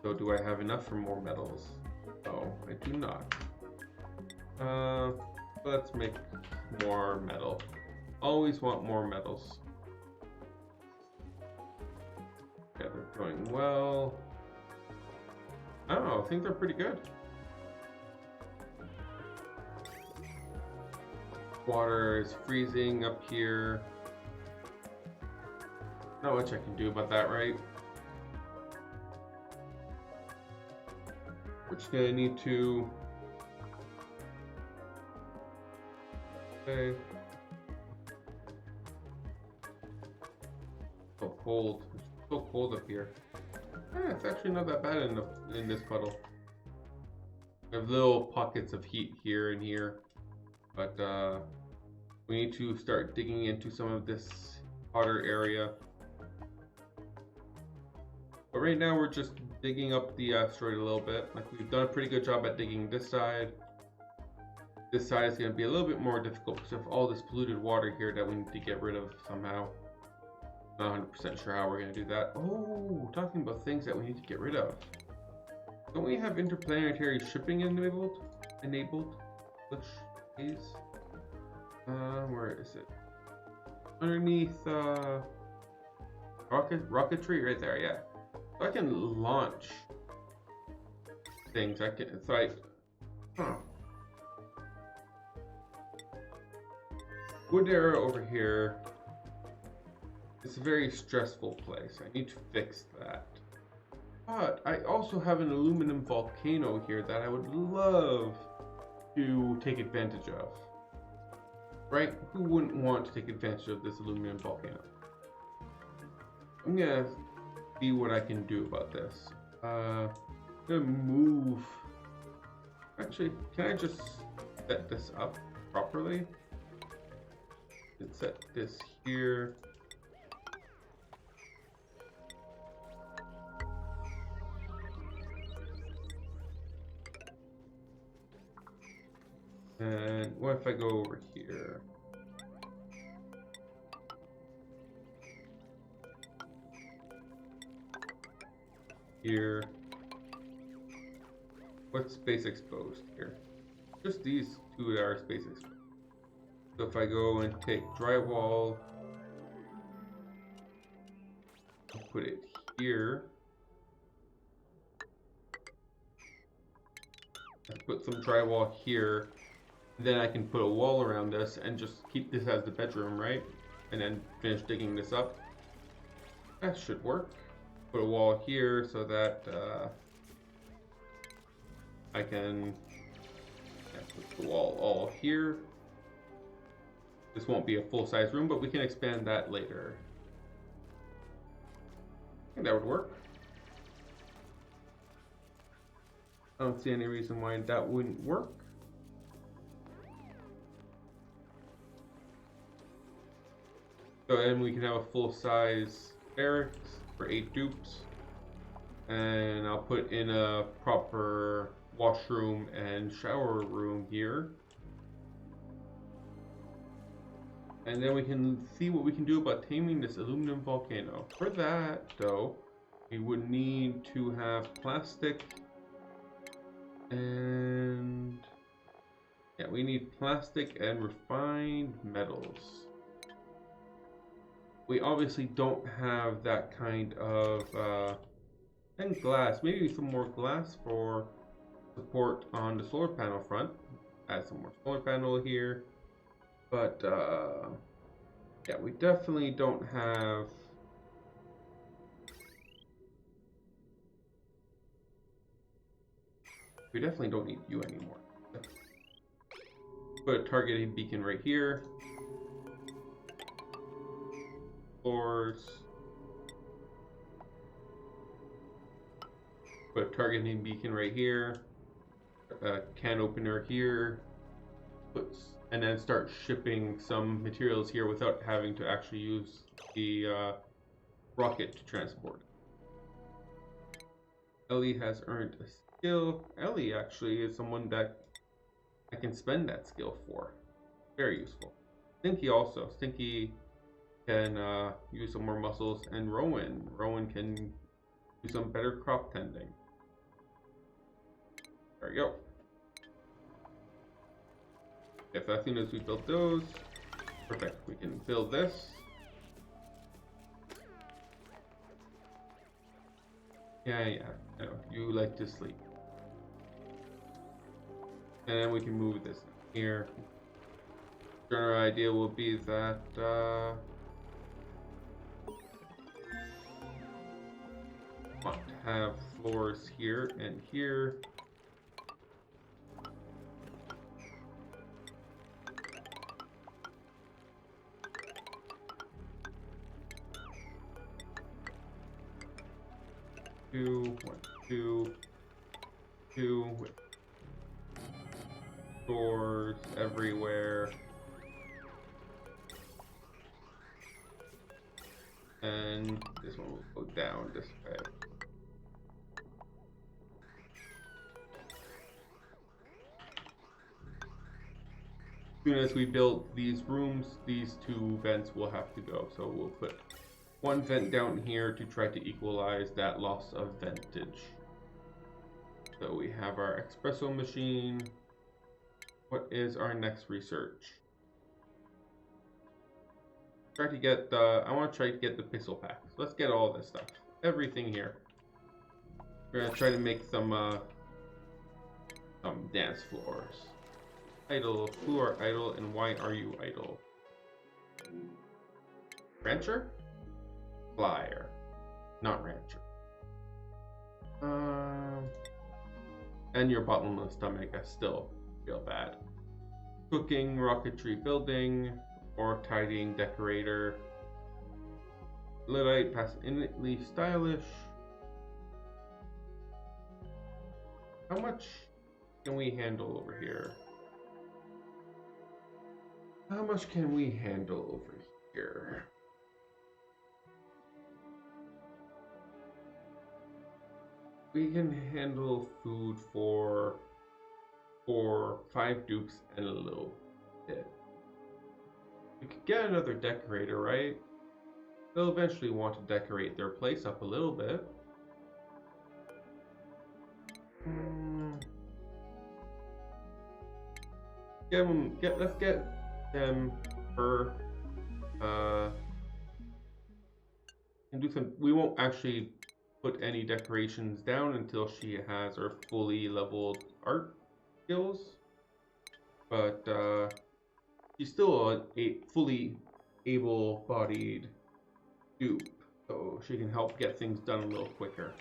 So do I have enough for more metals? No, I do not. Let's make more metal. Always want more metals. Yeah, they're going well. I don't know, I think they're pretty good. Water is freezing up here. Not much I can do about that, right? We're just gonna need to... Okay. So cold. It's so cold up here. It's actually not that bad in this puddle. We have little pockets of heat here and here. But we need to start digging into some of this hotter area. But right now we're just digging up the asteroid a little bit. Like, we've done a pretty good job at digging this side. This side is going to be a little bit more difficult because of all this polluted water here that we need to get rid of somehow. Not 100% sure how we're going to do that. Oh, talking about things that we need to get rid of. Don't we have interplanetary shipping enabled? Which is... where is it? Underneath rocketry right there, yeah. So I can launch things. Huh. Wood area over here. It's a very stressful place. I need to fix that. But I also have an aluminum volcano here that I would love to take advantage of. Right? Who wouldn't want to take advantage of this aluminum volcano? I'm gonna see what I can do about this. I'm gonna move. Actually, can I just set this up properly? Let's set this here. And what if I go over here? Here. What's space exposed here? Just these two are space exposed. So if I go and take drywall, put it here. I put some drywall here. Then I can put a wall around this and just keep this as the bedroom, right? And then finish digging this up. That should work. Put a wall here so that I can put the wall all here. This won't be a full-size room, but we can expand that later. I think that would work. I don't see any reason why that wouldn't work. So then we can have a full-size barracks for 8 dupes. And I'll put in a proper washroom and shower room here. And then we can see what we can do about taming this aluminum volcano. For that, though, we would need to have plastic and... yeah, we need plastic and refined metals. We obviously don't have that kind of... and glass. Maybe some more glass for support on the solar panel front. Add some more solar panel here. But, yeah, we definitely don't have... we definitely don't need you anymore. Put a targeting beacon right here. Floors. Put a targeting beacon right here. A can opener here. And then start shipping some materials here without having to actually use the rocket to transport it. Ellie has earned a skill. Ellie actually is someone that I can spend that skill for. Very useful. Stinky also. Stinky can use some more muscles. And Rowan. Rowan can do some better crop tending. There we go. If as soon as we build those, perfect. We can build this. Yeah, I know, you like to sleep. And then we can move this here. General idea will be that want to have floors here and here. Two with doors everywhere. And this one will go down this way. As soon as we build these rooms, these two vents will have to go. So we'll put one vent down here to try to equalize that loss of ventage. So we have our espresso machine. What is our next research? Try to get the, I want to try to get the pixel packs. Let's get all this stuff. Everything here. We're gonna try to make some dance floors. Idle. Who are idle and why are you idle? Rancher? Flyer. Not rancher. And your bottomless stomach, I still feel bad. Cooking, rocketry building, or tidying decorator. Luddite, past innately stylish. How much can we handle over here? How much can we handle over here? We can handle food for 5 dupes and a little bit. We could get another decorator, right? They'll eventually want to decorate their place up a little bit. Let's get them her and do some. We won't actually put any decorations down until she has her fully leveled art skills, but she's still a fully able-bodied dupe, so she can help get things done a little quicker.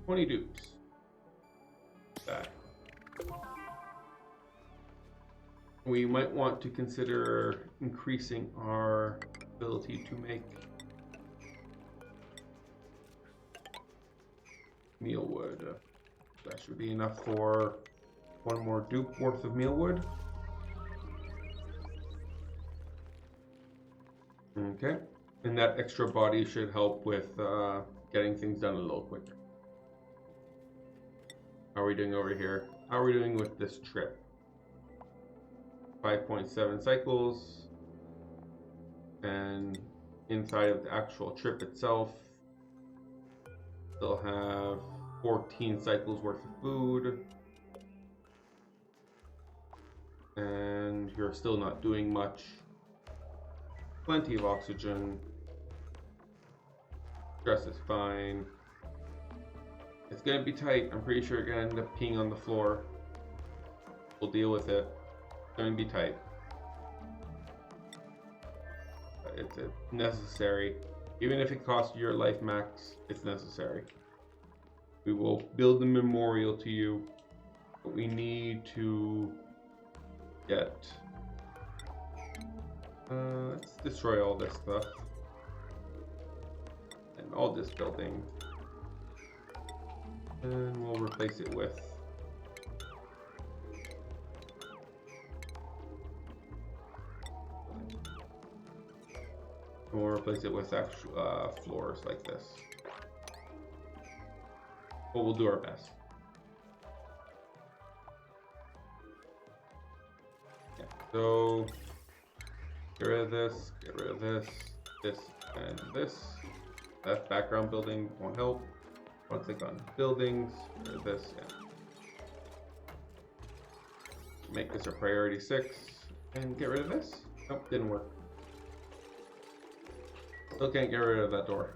20 dupes. Back. We might want to consider increasing our ability to make mealwood. That should be enough for 1 more dupe worth of mealwood. Okay, and that extra body should help with getting things done a little quicker. How are we doing over here? How are we doing with this trip? 5.7 cycles, and inside of the actual trip itself, still have 14 cycles worth of food, and you're still not doing much. Plenty of oxygen. Stress is fine. It's gonna be tight. I'm pretty sure you're gonna end up peeing on the floor. We'll deal with it. It's gonna be tight. But it's necessary. Even if it costs your life max, it's necessary. We will build a memorial to you, but we need to get... let's destroy all this stuff. And all this building. And we'll replace it with... we'll replace it with actual floors like this. But we'll do our best. Yeah, so get rid of this, this, and this. That background building won't help. I'll click on buildings, get rid of this, yeah. Make this a priority 6, and get rid of this. Nope, didn't work. Still can't get rid of that door.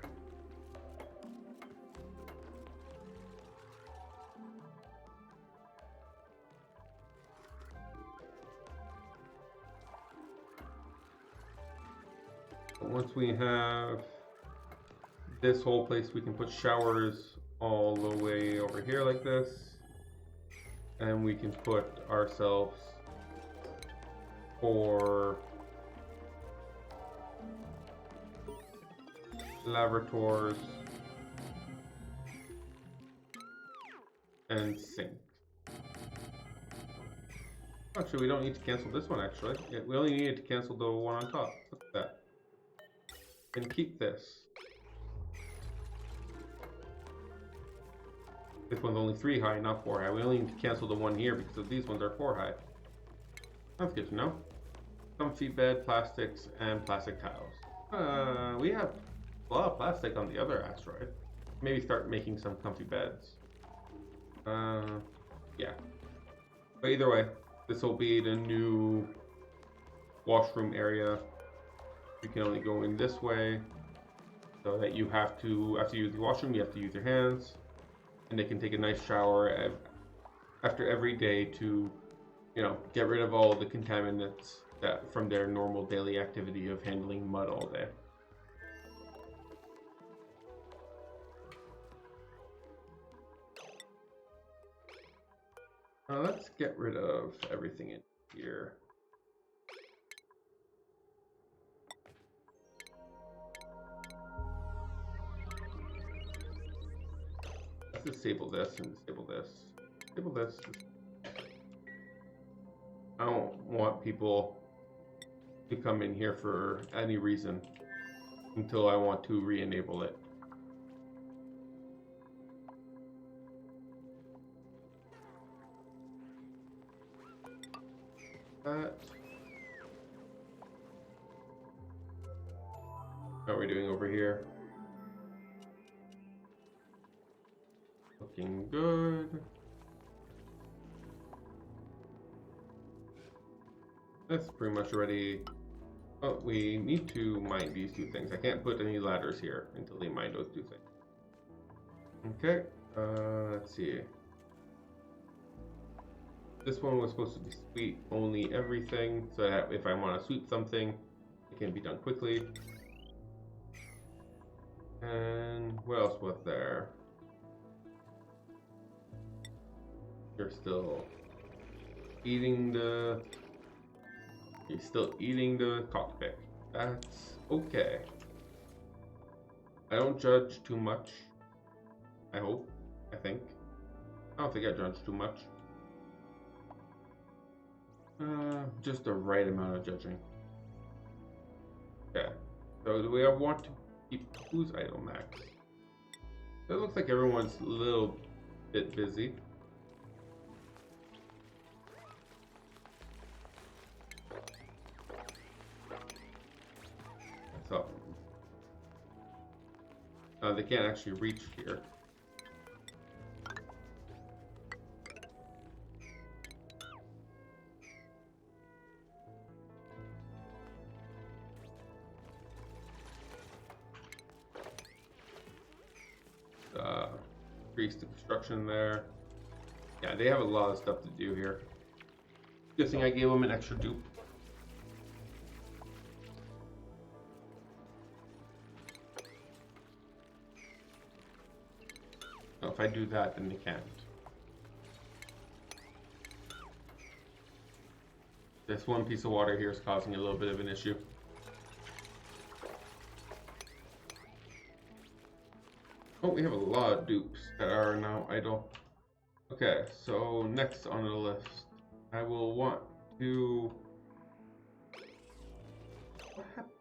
Once we have this whole place, we can put showers all the way over here like this, and we can put ourselves 4 laboratories and sink. Actually, we don't need to cancel this one, actually. Yeah, we only needed to cancel the one on top. Look at that. And keep this. This one's only 3 high, not 4 high. We only need to cancel the one here because these ones are 4 high. That's good to know. Comfy bed, plastics, and plastic tiles. We have a lot of plastic on the other asteroid. Maybe start making some comfy beds. Yeah. But either way, this will be the new washroom area. You can only go in this way, so that you have to, after you use the washroom, you have to use your hands, and they can take a nice shower after every day to, you know, get rid of all the contaminants that from their normal daily activity of handling mud all day. Let's get rid of everything in here. Let's disable this and disable this. Disable this. I don't want people to come in here for any reason until I want to re-enable it. How are we doing over here? Looking good. That's pretty much ready. Oh, we need to mine these two things. I can't put any ladders here until they mine those two things. Okay, let's see. This one was supposed to be sweep only everything, so that if I want to sweep something, it can be done quickly. And what else was there? You're still eating the... He's still eating the cockpit. That's okay. I don't judge too much. I hope. I think. I don't think I judge too much. Just the right amount of judging. Okay. So do we want to keep who's idle max? It looks like everyone's a little bit busy. So they can't actually reach here. Increase the construction there. Yeah, they have a lot of stuff to do here. Good thing I gave them an extra dupe. Oh, if I do that, then they can't. This one piece of water here is causing a little bit of an issue. Oh, we have a lot of dupes that are now idle. Okay, so next on the list, I will want to... What happened?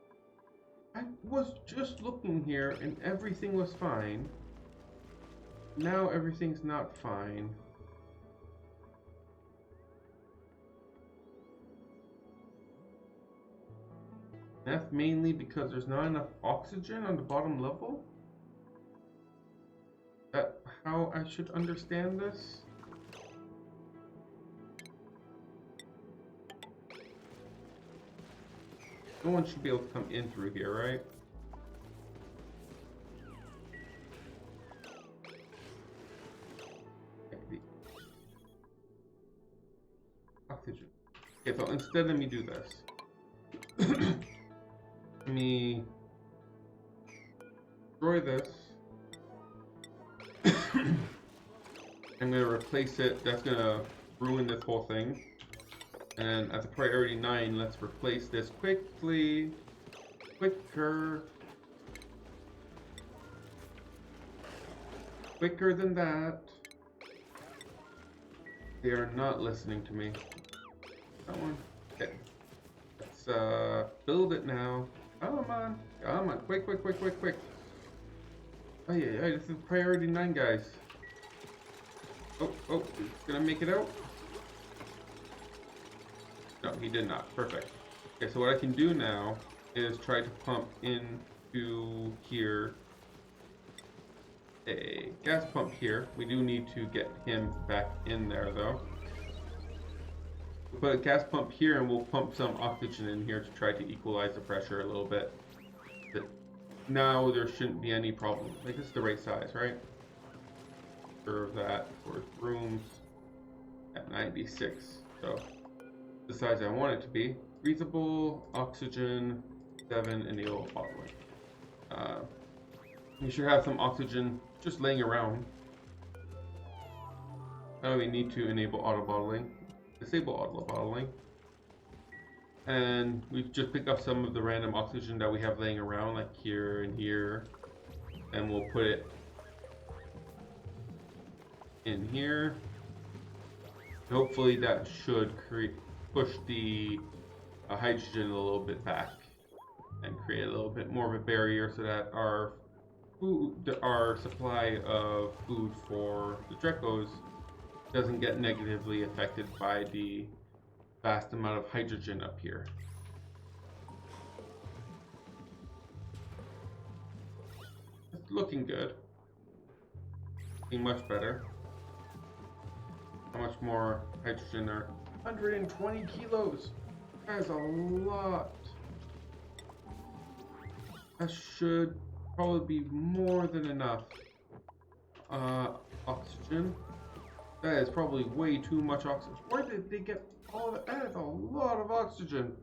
I was just looking here and everything was fine. Now everything's not fine. That's mainly because there's not enough oxygen on the bottom level? That how I should understand this? No one should be able to come in through here, right? Oxygen. Okay, so instead let me do this. Let me destroy this. I'm gonna replace it. That's gonna ruin this whole thing. And at the priority 9, let's replace this quickly. Quicker. Quicker than that. They are not listening to me. That one. Okay. Let's build it now. Come on. Come on. Quick, quick, quick, quick, quick. Oh yeah, this is priority 9, guys. Oh, it's gonna make it out. No, he did not. Perfect. Okay, so what I can do now is try to pump into here a gas pump here. We do need to get him back in there though. We'll put a gas pump here and we'll pump some oxygen in here to try to equalize the pressure a little bit. But now there shouldn't be any problem. Like, this is the right size, right? Serve that for rooms. 96. So the size I want it to be. Breathable, oxygen, 7 enable bottling. We should have some oxygen just laying around. Now we need to enable auto bottling, disable auto bottling, and we've just picked up some of the random oxygen that we have laying around, like here and here, and we'll put it in here. Hopefully that should push the hydrogen a little bit back and create a little bit more of a barrier so that our supply of food for the Dracos doesn't get negatively affected by the vast amount of hydrogen up here. It's looking good. Looking much better. How much more hydrogen are? 120 kilos! That is a lot. That should probably be more than enough. Oxygen. That is probably way too much oxygen. Where did they get all of it? That is a lot of oxygen.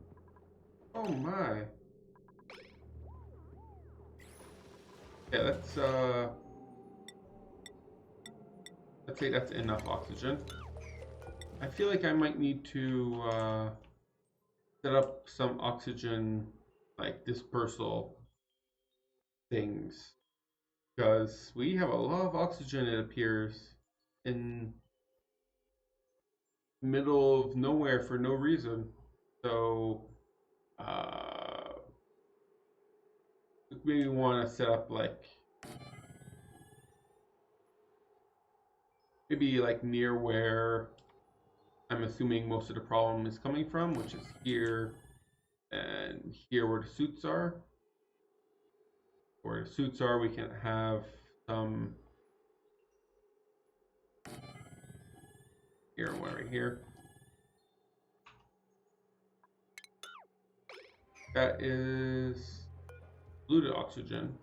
Oh my. Yeah, let's say that's enough oxygen. I feel like I might need to set up some oxygen, like dispersal things, because we have a lot of oxygen, it appears, in the middle of nowhere for no reason. So maybe we want to set up like maybe like near where I'm assuming most of the problem is coming from, which is here and here where the suits are. Where the suits are, we can have some here and one right here. That is diluted oxygen,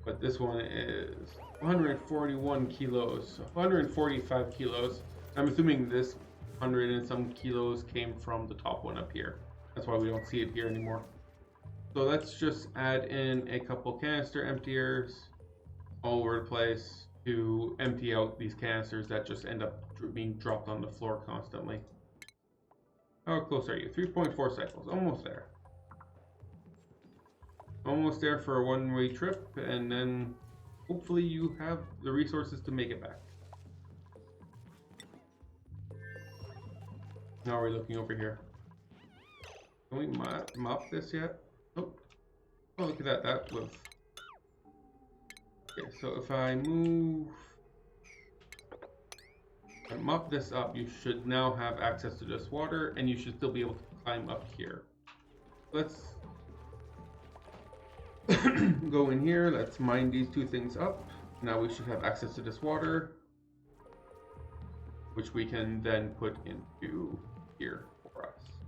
but this one is 141 kilos, 145 kilos. I'm assuming this 100 and some kilos came from the top one up here. That's why we don't see it here anymore. So let's just add in a couple canister emptiers all over the place to empty out these canisters that just end up being dropped on the floor constantly. How close are you? 3.4 cycles, almost there. Almost there for a one-way trip, and then hopefully you have the resources to make it back. Now we're looking over here. Can we mop this yet? Nope. Oh, look at that. That was... Okay, so if I move... and mop this up, you should now have access to this water, and you should still be able to climb up here. Let's go in here. Let's mine these two things up. Now we should have access to this water, which we can then put into here for us.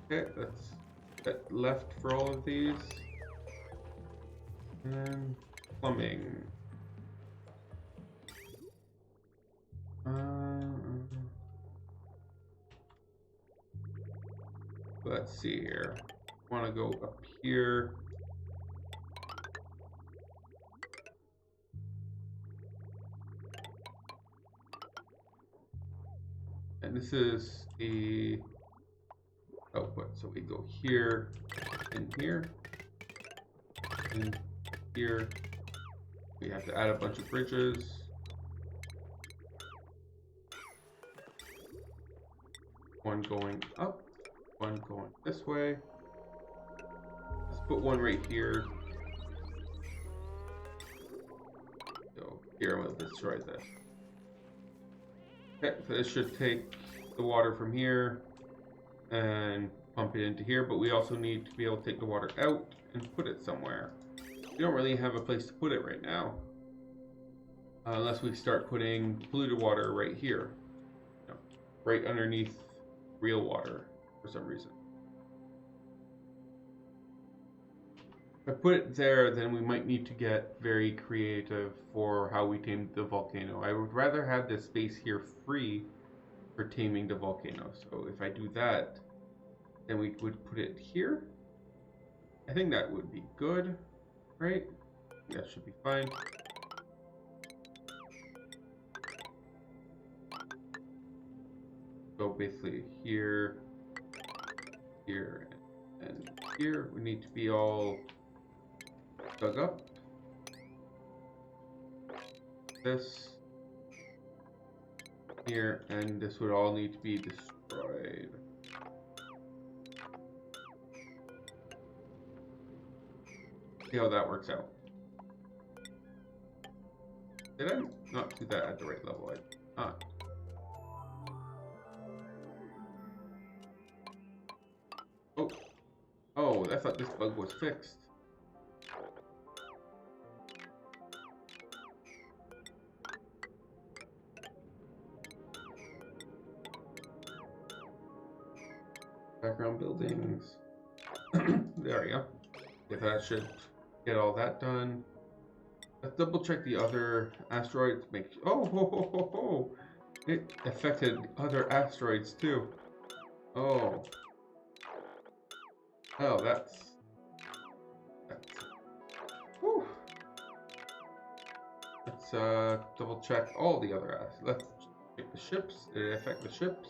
Okay, let's set left for all of these. And plumbing. Let's see here. Want to go up here. And this is the output. So we go here and here and here. We have to add a bunch of bridges. One going up, one going this way. Let's put one right here. So here we'll destroy this. Okay, so this should take the water from here and pump it into here, but we also need to be able to take the water out and put it somewhere. We don't really have a place to put it right now, unless we start putting polluted water right here, right underneath real water for some reason. If I put it there, then we might need to get very creative for how we tame the volcano. I would rather have this space here free for taming the volcano. So if I do that, then we would put it here. I think that would be good, right? That should be fine. So basically here, here, and here we need to be all dug up. This here, and this would all need to be destroyed. See how that works out. Did I not do that at the right level? I did not. Oh. Oh, I thought this bug was fixed. Background buildings. There we go. Okay, that should get all that done. Let's double check the other asteroids. Make oh, ho, ho, ho, ho. It affected other asteroids too. Oh. Oh, that's whew. Let's double check all the other asteroids. Let's check the ships. Did it affect the ships?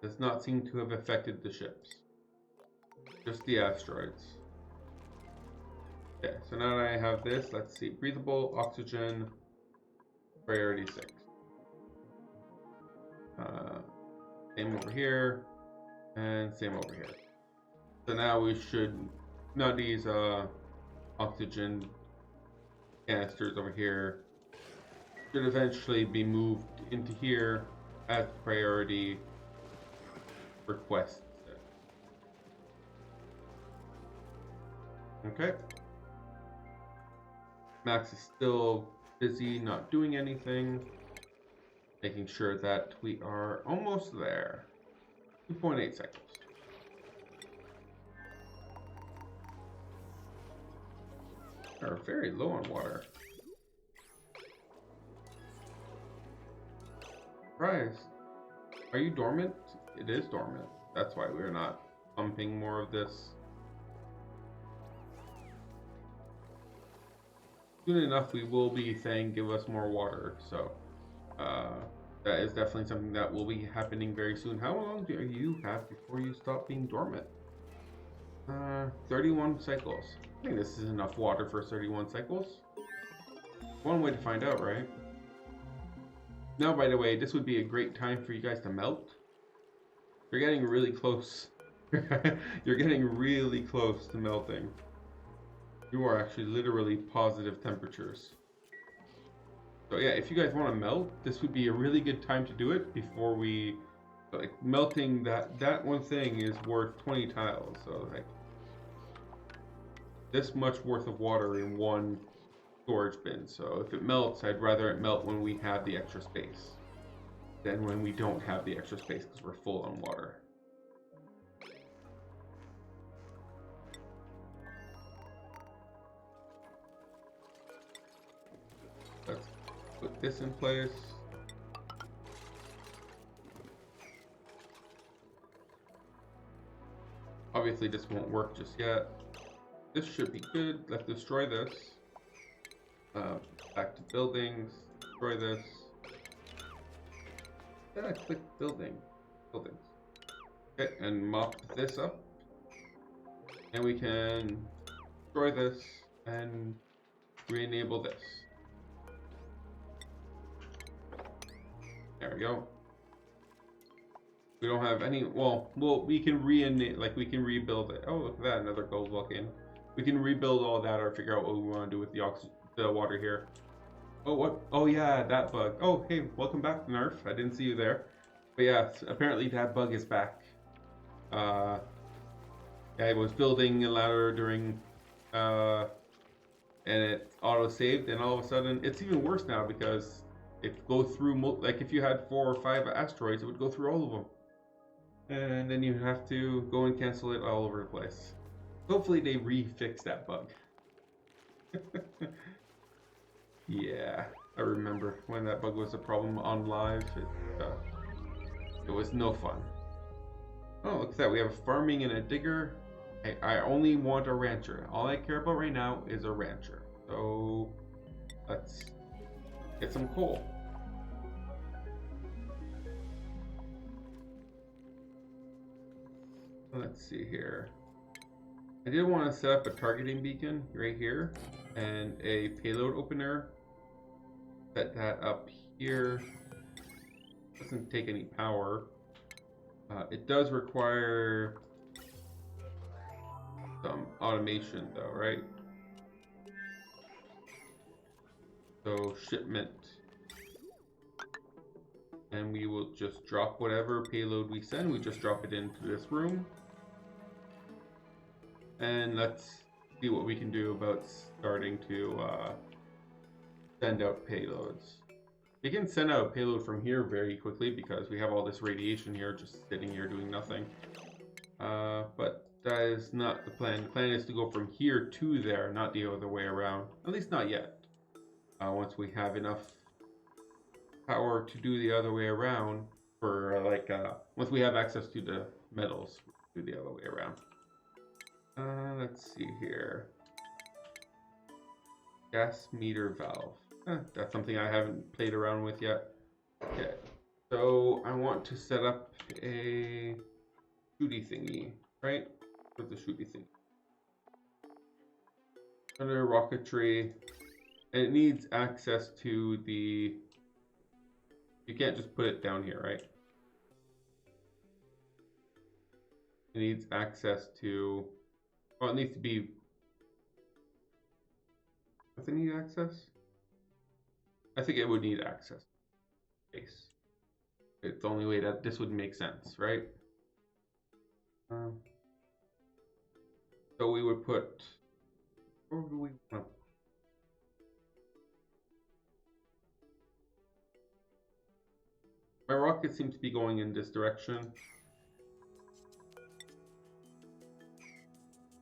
Does not seem to have affected the ships. Just the asteroids. Okay, so now that I have this, let's see. Breathable, oxygen, priority 6. Same over here, and same over here. So now we should, now these oxygen canisters over here should eventually be moved into here as priority requests. Okay. Max is still busy not doing anything, making sure that we are almost there. 2.8 seconds. We are very low on water. Surprise. Are you dormant? It is dormant. That's why we're not pumping more of this. Soon enough, we will be saying, give us more water. So that is definitely something that will be happening very soon. How long do you have before you stop being dormant? 31 cycles. I think this is enough water for 31 cycles. One way to find out, right? Now, by the way, this would be a great time for you guys to melt. You're getting really close. You're getting really close to melting. You are actually literally positive temperatures. So yeah, if you guys want to melt, this would be a really good time to do it before we, like, melting that one thing is worth 20 tiles. So like this much worth of water in one storage bin. So if it melts, I'd rather it melt when we have the extra space than when we don't have the extra space because we're full on water. Let's put this in place. Obviously this won't work just yet. This should be good. Let's destroy this. Back to buildings. Destroy this. Yeah, click buildings. Okay, and mop this up. And we can destroy this and re-enable this. There we go. We don't have any, well, we can we can rebuild it. Oh, look at that, another gold volcano. We can rebuild all that or figure out what we want to do with the water here. Oh, what? Oh, yeah, that bug. Oh, hey, welcome back, Nerf. I didn't see you there. But yeah, apparently that bug is back. Yeah, I was building a ladder during, and it auto-saved, and all of a sudden, it's even worse now because it goes through, like if you had 4 or 5 asteroids, it would go through all of them. And then you have to go and cancel it all over the place. Hopefully they refix that bug. Yeah, I remember when that bug was a problem on live. It was no fun. Oh, look at that. We have farming and a digger. I only want a rancher. All I care about right now is a rancher. So let's get some coal. Let's see here. I did want to set up a targeting beacon right here and a payload opener. Set that up here. Doesn't take any power. It does require some automation though, right? So shipment. And we will just drop whatever payload we send. We just drop it into this room. And let's see what we can do about starting to send out payloads. We can send out a payload from here very quickly because we have all this radiation here just sitting here doing nothing. But that is not the plan. The plan is to go from here to there, not the other way around. At least not yet. Once we have enough power to do the other way around, for once we have access to the metals, do the other way around. Let's see here. Gas meter valve. That's something I haven't played around with yet. Okay, so I want to set up a shooty thingy, right? Where's the shooty thing? Under rocketry, and it needs access to the. You can't just put it down here, right? It needs access to. Well, it needs to be. Does it need access? I think it would need access. Space. It's the only way that this would make sense, right? So we would put. Where do we want? My rocket seems to be going in this direction.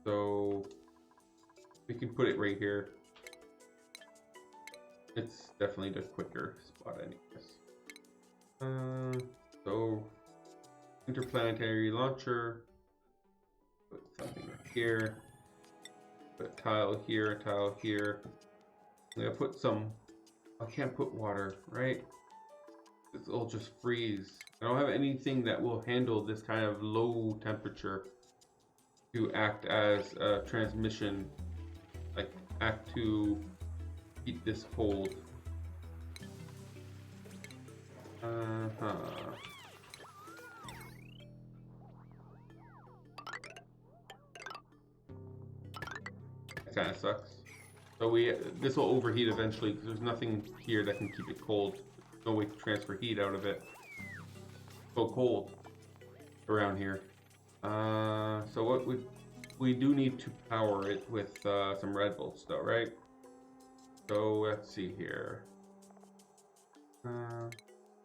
So we can put it right here. It's definitely the quicker spot, anyways. So interplanetary launcher. Put something right here. Put a tile here, a tile here. I'm gonna put some. I can't put water, right? It'll just freeze. I don't have anything that will handle this kind of low temperature to act as a transmission, like act to keep this cold. That kind of sucks. So this will overheat eventually because there's nothing here that can keep it cold. No way to transfer heat out of it. So cold around here. So what we do need to power it with some red bolts though, right? So let's see here.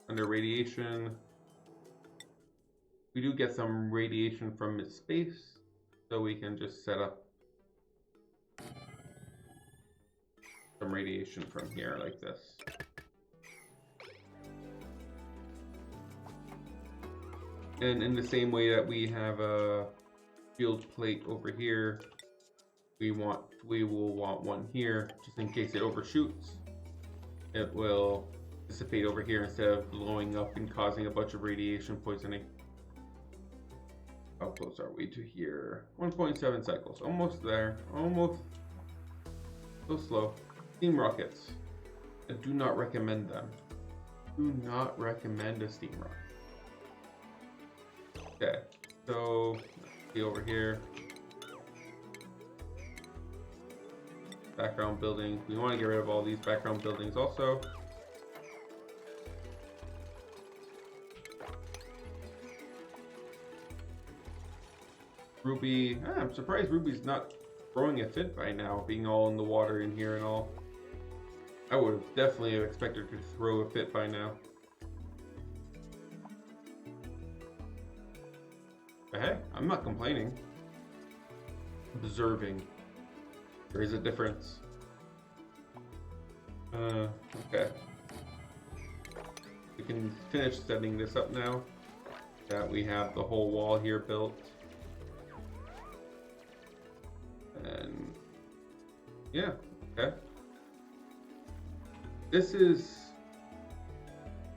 Under radiation, we do get some radiation from its space, so we can just set up some radiation from here like this. And in the same way that we have a field plate over here, we will want one here just in case it overshoots. It will dissipate over here instead of blowing up and causing a bunch of radiation poisoning. How close are we to here? 1.7 cycles. Almost there. Almost. So slow. Steam rockets. I do not recommend them. Do not recommend a steam rocket. Okay, so let's see over here. Background building. We want to get rid of all these background buildings also. Ruby. I'm surprised Ruby's not throwing a fit by now, being all in the water in here and all. I would have definitely expected her to throw a fit by now. But hey, I'm not complaining. observing. There is a difference. Okay. We can finish setting this up now that we have the whole wall here built. And yeah, okay. This is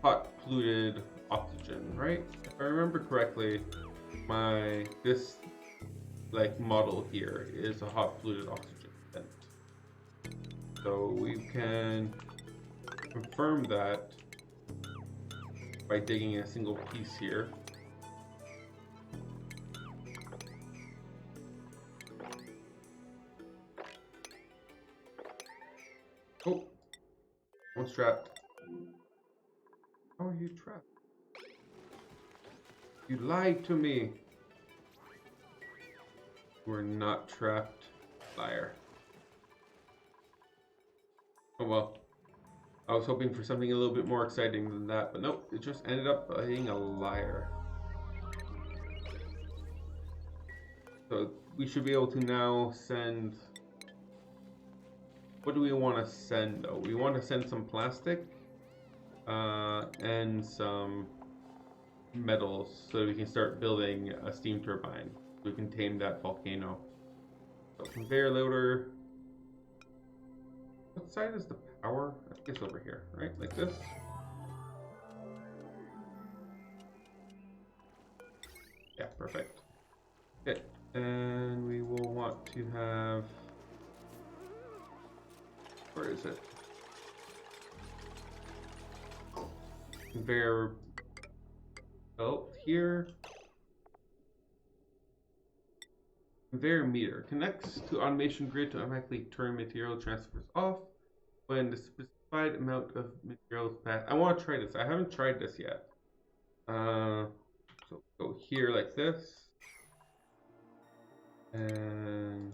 hot polluted oxygen, right? If I remember correctly, this like model here is a hot polluted oxygen vent. So we can confirm that by digging a single piece here. Oh, one's trapped. How are you trapped? You lied to me. We're not trapped, liar. Oh well. I was hoping for something a little bit more exciting than that, but nope, it just ended up being a liar. So we should be able to now send... What do we want to send though? We want to send some plastic and some metals so we can start building a steam turbine. So we can tame that volcano. So conveyor loader. What side is the power? I think it's over here, right? Like this. Yeah, perfect. Okay, and we will want to have... Where is it? Conveyor belt here. Conveyor meter connects to automation grid to automatically turn material transfers off when the specified amount of materials passed. I want to try this. I haven't tried this yet. So go here like this, and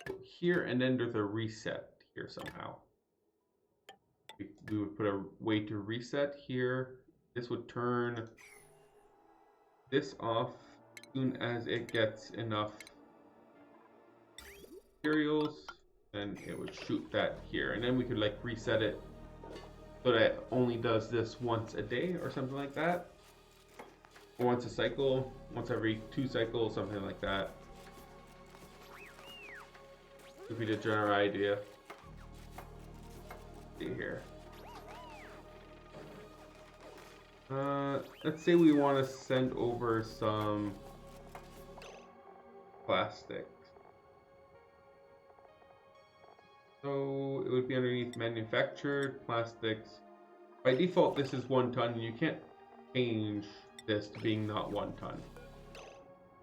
go here, and then there's a reset here somehow. We would put a way to reset here. This would turn this off as soon as it gets enough materials, and it would shoot that here, and then we could like reset it so that it only does this once a day or something like that, or once a cycle, once every 2 cycles, something like that. Would be the general idea. See here. Let's say we want to send over some plastics. So it would be underneath manufactured plastics. By default, this is 1 ton. You can't change this to being not 1 ton.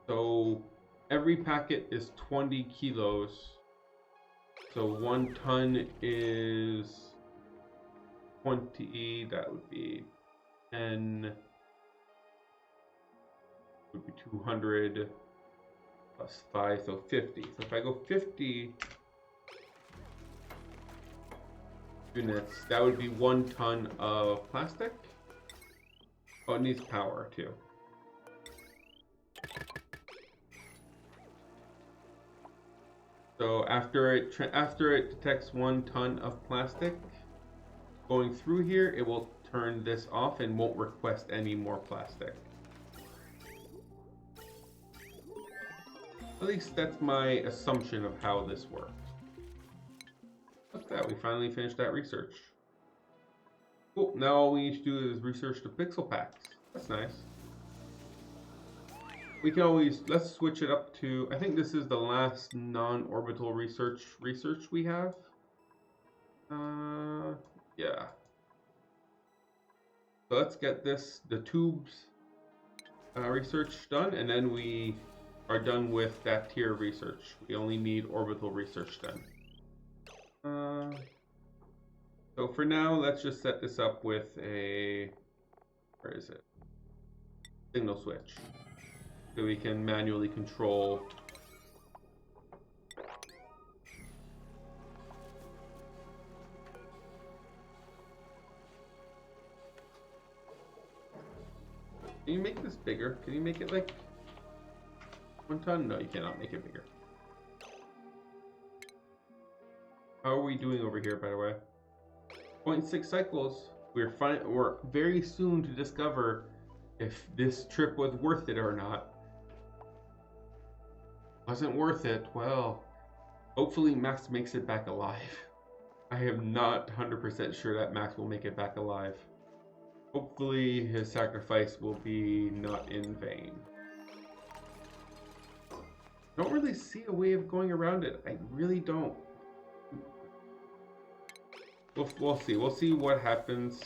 So every packet is 20 kilos. So 1 ton is 20. That would be 10. Would be 200 plus 5, so 50. So if I go 50 units, that would be 1 ton of plastic. Oh, it needs power too. So after it detects 1 ton of plastic going through here, it will turn this off and won't request any more plastic. At least that's my assumption of how this works. Look at that, we finally finished that research. Cool, now all we need to do is research the pixel packs. That's nice. We can always, let's switch it up to, I think this is the last non-orbital research we have. Yeah. So let's get the tubes research done, and then we are done with that tier research. We only need orbital research done. So for now, let's just set this up with a, where is it? Signal switch. So we can manually control Can you make this bigger? Can you make it like 1 ton? No, you cannot make it bigger. How are we doing over here, by the way? 0.6 cycles. We're very soon to discover if this trip was worth it or not. Wasn't worth it. Well, hopefully Max makes it back alive. I am not 100% sure that Max will make it back alive. Hopefully his sacrifice will be not in vain. Don't really see a way of going around it. I really don't. We'll see. We'll see what happens.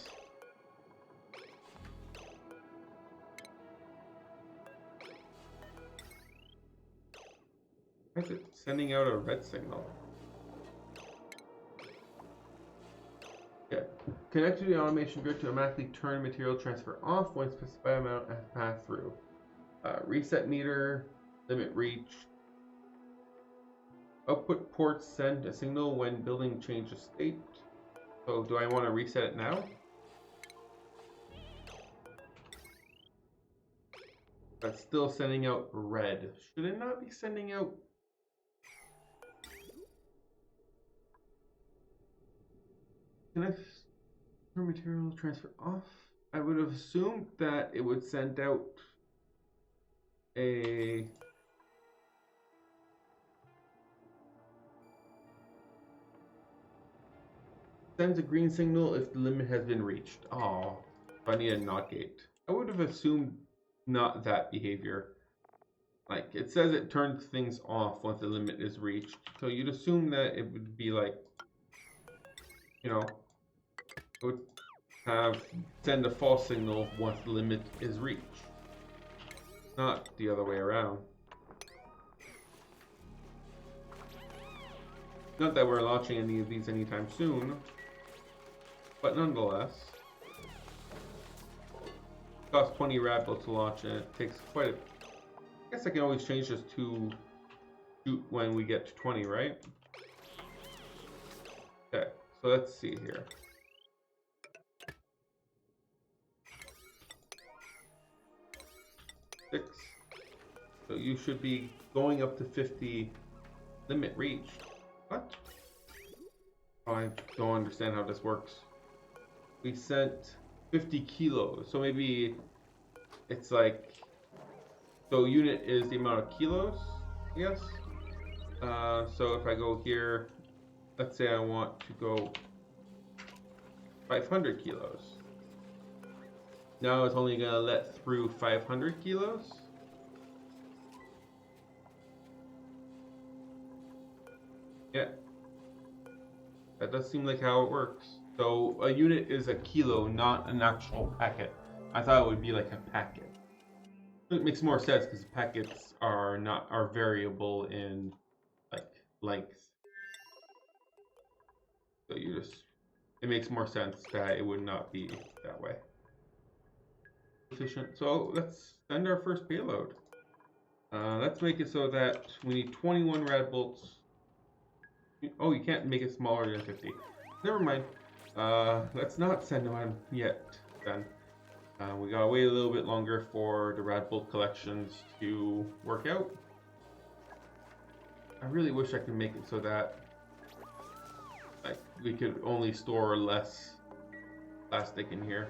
Why is it sending out a red signal? Yeah. Connect to the automation grid to automatically turn material transfer off when specified amount has passed through. Reset meter, limit reach. Output ports send a signal when building changes state. So do I want to reset it now? That's still sending out red. Should it not be sending out? Connect for material transfer off. I would have assumed that it would send out a sends a green signal if the limit has been reached. Oh, I need a NOT gate. I would have assumed not that behavior. Like, it says it turns things off once the limit is reached. So you'd assume that it would be like, you know, it would send a false signal once the limit is reached. Not the other way around. Not that we're launching any of these anytime soon. But nonetheless, it costs 20 Radbull to launch, and it takes quite a... I guess I can always change this to shoot when we get to 20, right? Okay, so let's see here. Six. So you should be going up to 50 limit reached. What? Oh, I don't understand how this works. We sent 50 kilos, so maybe it's like, so unit is the amount of kilos, I guess. So if I go here, let's say I want to go 500 kilos. Now it's only gonna let through 500 kilos. Yeah, that does seem like how it works. So a unit is a kilo, not an actual packet. I thought it would be like a packet. It makes more sense because packets are variable in like length. So it makes more sense that it would not be that way. Efficient. So let's send our first payload. Let's make it so that we need 21 rad bolts. Oh, you can't make it smaller than 50. Never mind. Let's not send one yet then. We gotta wait a little bit longer for the rad bolt collections to work out. I really wish I could make it so that like we could only store less plastic in here.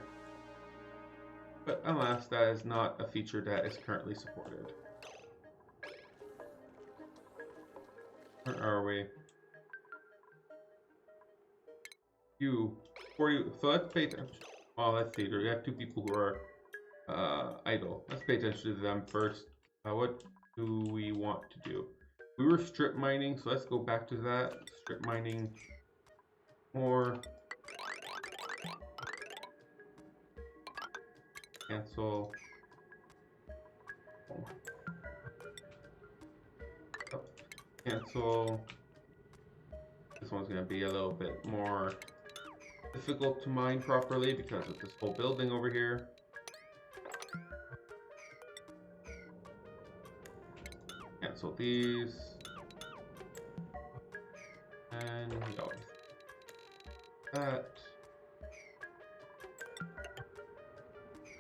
But alas, that is not a feature that is currently supported. Where are we? 40. So let's pay attention. Oh, let's see. We have 2 people who are idle. Let's pay attention to them first. What do we want to do? We were strip mining, so let's go back to that. Strip mining more. Cancel. Oh. Cancel. This one's going to be a little bit more difficult to mine properly because of this whole building over here. Cancel these. And go. That.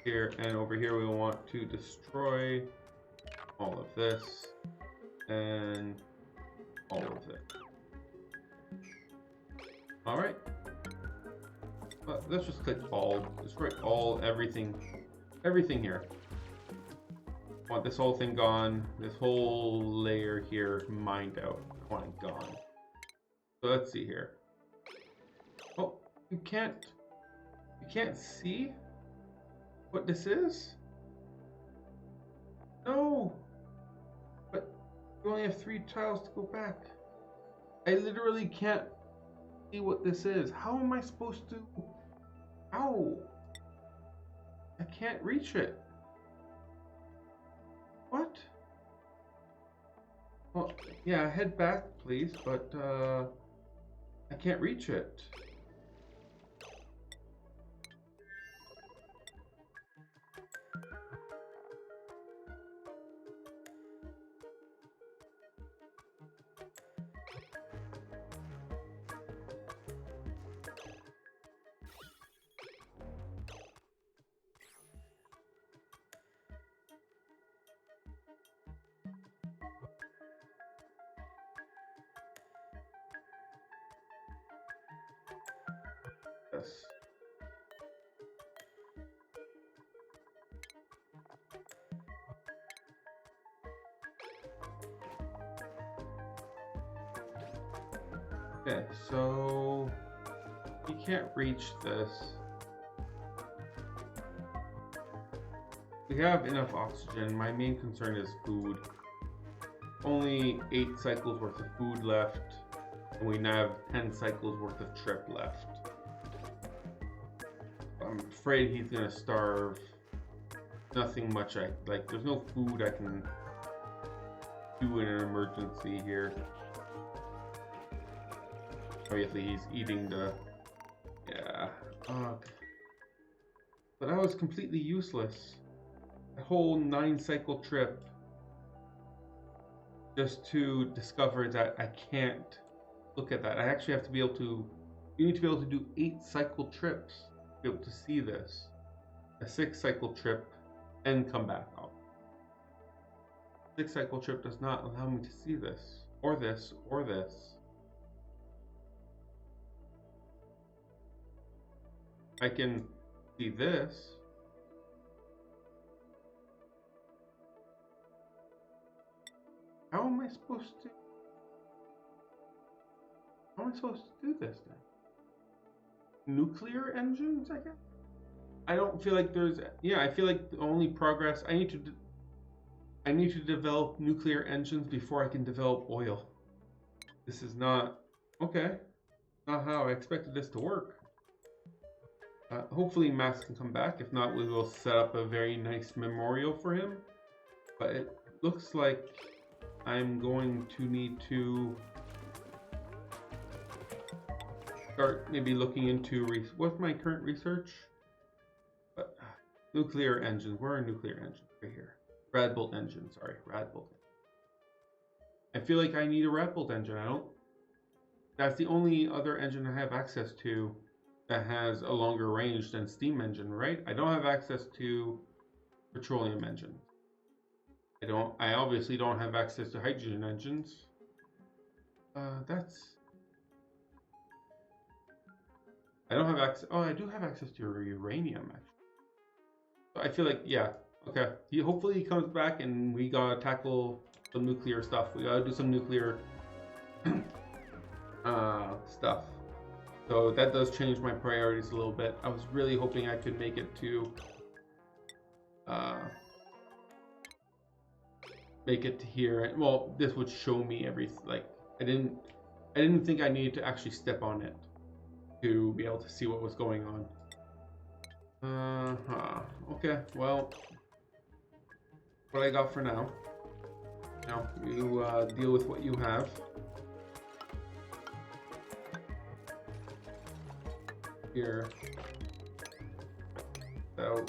Here and over here we want to destroy all of this. and all of it. All right. Let's just click all. Let's write all, everything here. Want this whole thing gone. This whole layer here mined out. I want it gone. So let's see here. Oh, you can't see what this is? No. But you only have 3 tiles to go back. I literally can't see what this is. How am I supposed to? Ow! I can't reach it. What? Well, yeah, head back, please, but I can't reach it. Yes. Okay, so you can't reach this. We have enough oxygen. My main concern is food. Only 8 cycles worth of food left, and we now have 10 cycles worth of trip left. I'm afraid he's gonna starve. Nothing much there's no food I can do in an emergency here. Obviously he's eating the, yeah. But that was completely useless. A whole 9 cycle trip just to discover that I can't look at that. I actually have to be able to, you need to be able to do 8 cycle trips to be able to see this. A 6 cycle trip and come back out. 6 cycle trip does not allow me to see this, or this, or this. I can see this. How am I supposed to? How am I supposed to do this then? Nuclear engines, I guess? I don't feel like there's, yeah, I feel like the only progress, I need to develop nuclear engines before I can develop oil. This is not, okay, not how I expected this to work. Hopefully Max can come back. If not, we will set up a very nice memorial for him. But it looks like I'm going to need to start maybe looking into what's my current research? But nuclear engines. Where are nuclear engines? Right here. Radbolt engine. Sorry, Radbolt. I feel like I need a Radbolt engine. I don't. That's the only other engine I have access to that has a longer range than steam engine, right? I don't have access to petroleum engines. I obviously don't have access to hydrogen engines. I don't have access. Oh, I do have access to uranium, actually. So I feel like, yeah, okay. Hopefully he comes back and we gotta tackle some nuclear stuff. We gotta do some nuclear stuff. So that does change my priorities a little bit. I was really hoping I could make it to here. And, well, this would show me everything. Like I didn't think I needed to actually step on it to be able to see what was going on. Okay, well, what I got for now. Now you deal with what you have. Here. So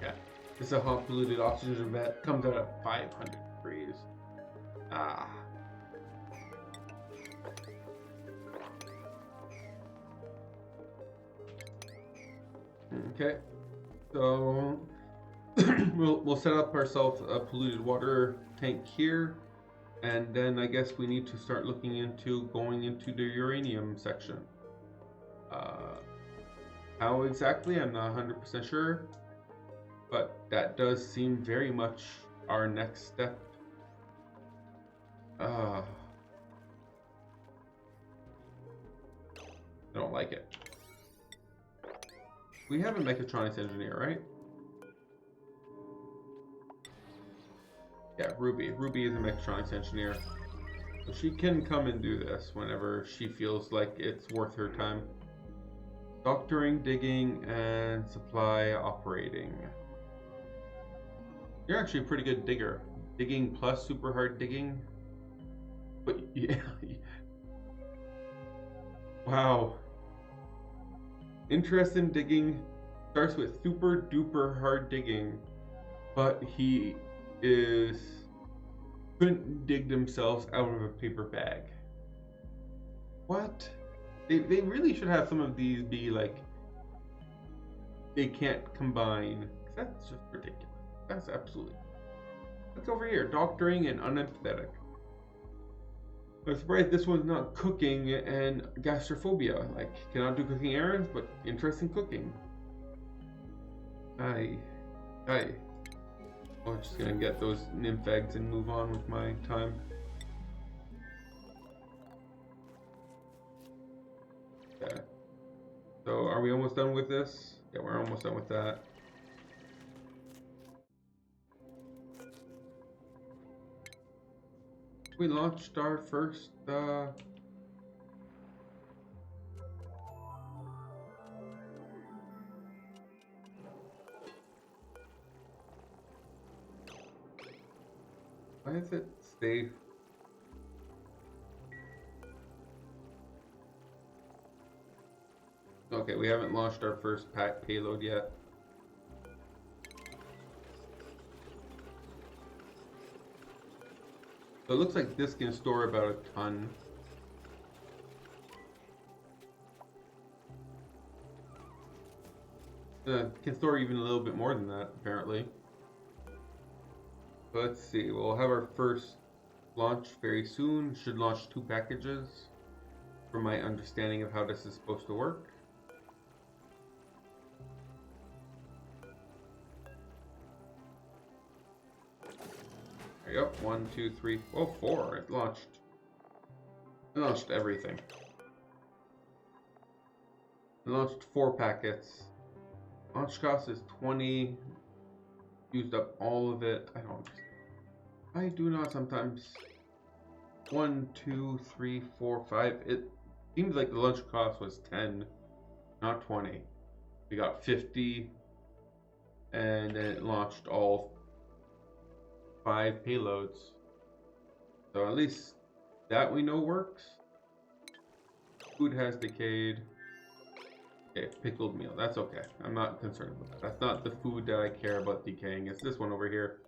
yeah, it's a hot polluted oxygen event. Comes out at 500 degrees. Okay, so we'll set up ourselves a polluted water tank here, and then I guess we need to start looking into going into the uranium section. How exactly, I'm not 100% sure, but that does seem very much our next step. I don't like it. We have a mechatronics engineer, right? Yeah, Ruby. Ruby is a mechatronics engineer. So she can come and do this whenever she feels like it's worth her time. Doctoring, digging, and supply operating. You're actually a pretty good digger. Digging plus super hard digging. But yeah. Wow. Interest in digging starts with super duper hard digging, but he couldn't dig themselves out of a paper bag. What? They really should have some of these be like, they can't combine. That's just ridiculous. That's absolutely. That's over here, doctoring and unempathetic. I'm surprised this one's not cooking and gastrophobia. Like, cannot do cooking errands, but interest in cooking. I'm just gonna get those nymph eggs and move on with my time. Okay. So, are we almost done with this? Yeah, we're almost done with that. We launched our first, why is it safe? Okay, we haven't launched our first payload yet. So it looks like this can store about a ton. Can store even a little bit more than that, apparently. So let's see, we'll have our first launch very soon. Should launch 2 packages, from my understanding of how this is supposed to work. There you go. 1, 2, 3, oh, 4. It launched. It launched everything. It launched 4 packets. Launch cost is 20. Used up all of it. I do not sometimes. 1, 2, 3, 4, 5. It seems like the launch cost was 10, not 20. We got 50, and then it launched all 5 payloads. So at least that we know works. Food has decayed. Okay, pickled meal. That's okay. I'm not concerned about that. That's not the food that I care about decaying. It's this one over here.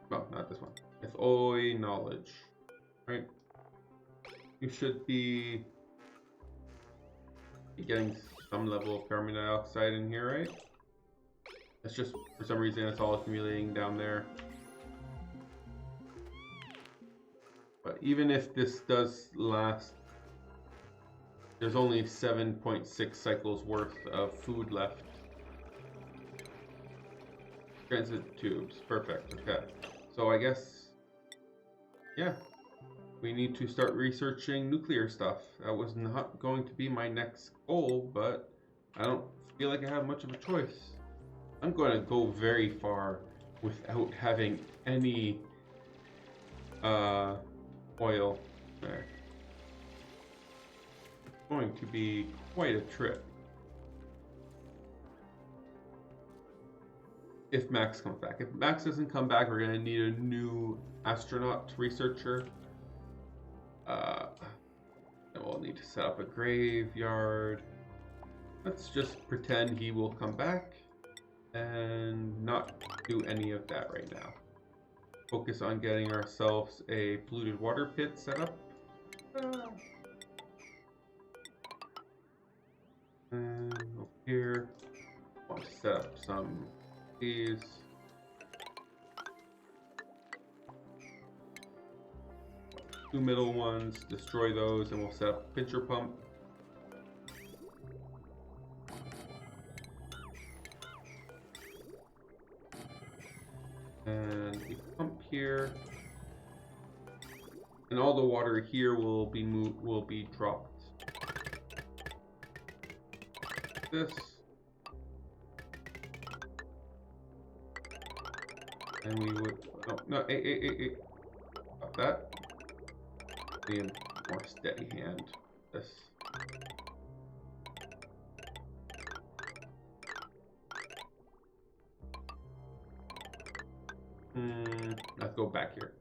No, not this one. It's oi knowledge. Right? You should be getting some level of carbon dioxide in here, right? It's just, for some reason, it's all accumulating down there. But even if this does last, there's only 7.6 cycles worth of food left. Transit tubes, perfect, okay. So I guess, yeah, we need to start researching nuclear stuff. That was not going to be my next goal, but I don't feel like I have much of a choice. I'm going to go very far without having any oil there. It's going to be quite a trip. If Max comes back. If Max doesn't come back, we're going to need a new astronaut researcher. And we'll need to set up a graveyard. Let's just pretend he will come back and not do any of that right now. Focus on getting ourselves a polluted water pit set up. And over here, I want to set up some these. Two middle ones, destroy those, and we'll set up a pincher pump. And we pump here. And all the water here will be dropped. This. And we would no, stop that. Be a more steady hand. This. Let's go back here.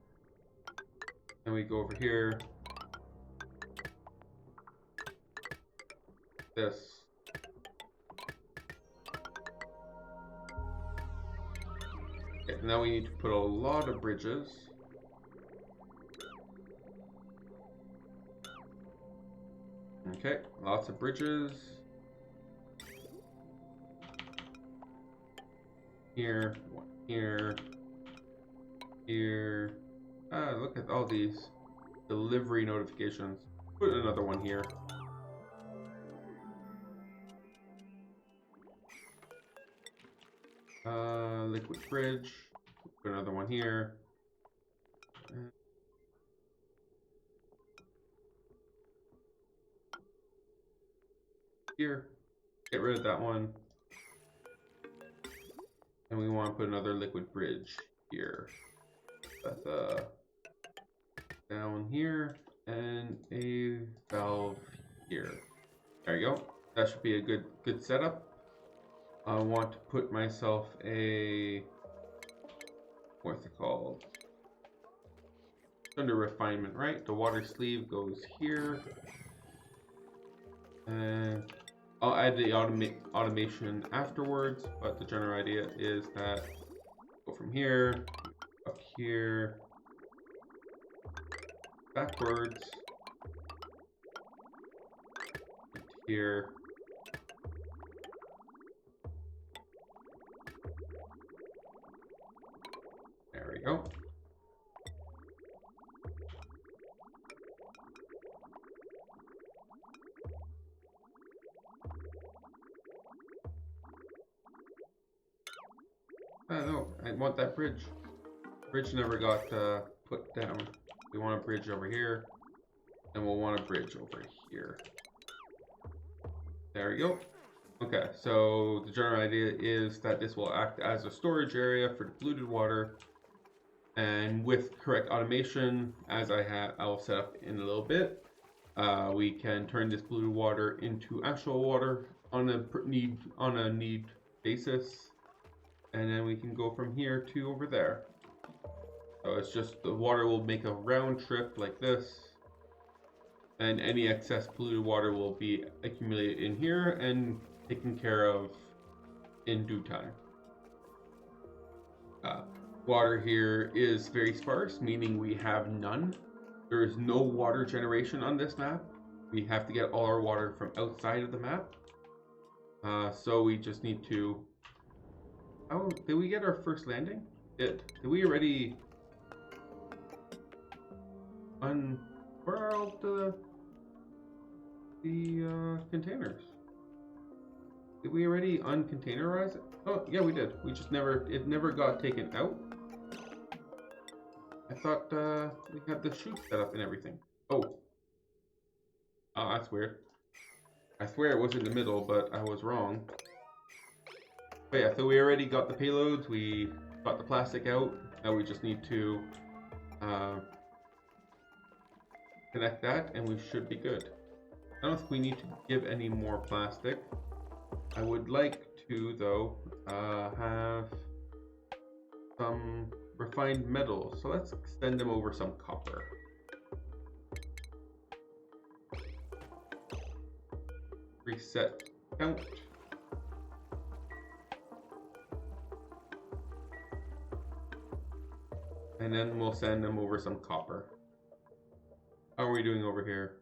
And we go over here. This. Okay, now we need to put a lot of bridges. Okay, lots of bridges. Here, one here, here. Ah, look at all these delivery notifications. Put another one here. Liquid bridge. Put another one here. Here. Get rid of that one. And we want to put another liquid bridge here. That's down here and a valve here. There you go. That should be a good setup. I want to put myself a, what's it called? Under refinement, right? The water sleeve goes here. And I'll add the automation afterwards, but the general idea is that go from here, up here, backwards, here, there we go. No, I want that bridge. Bridge never got put down. We want a bridge over here, and we'll want a bridge over here. There we go. Okay, so the general idea is that this will act as a storage area for the polluted water, and with correct automation, as I'll set up in a little bit, we can turn this polluted water into actual water on a need basis. And then we can go from here to over there. So it's just the water will make a round trip like this. And any excess polluted water will be accumulated in here and taken care of in due time. Water here is very sparse, meaning we have none. There is no water generation on this map. We have to get all our water from outside of the map. So we just need to... Oh, did we get our first landing? Did we already... Where are all the containers? Did we already uncontainerize it? Oh, yeah, we did. We just it never got taken out. I thought we had the chute set up and everything. Oh. Oh, that's weird. I swear it was in the middle, but I was wrong. But yeah, so we already got the payloads, we got the plastic out, now we just need to connect that and we should be good. I don't think we need to give any more plastic. I would like to, though, have some refined metals, so let's extend them over some copper. Reset count. And then we'll send them over some copper. How are we doing over here?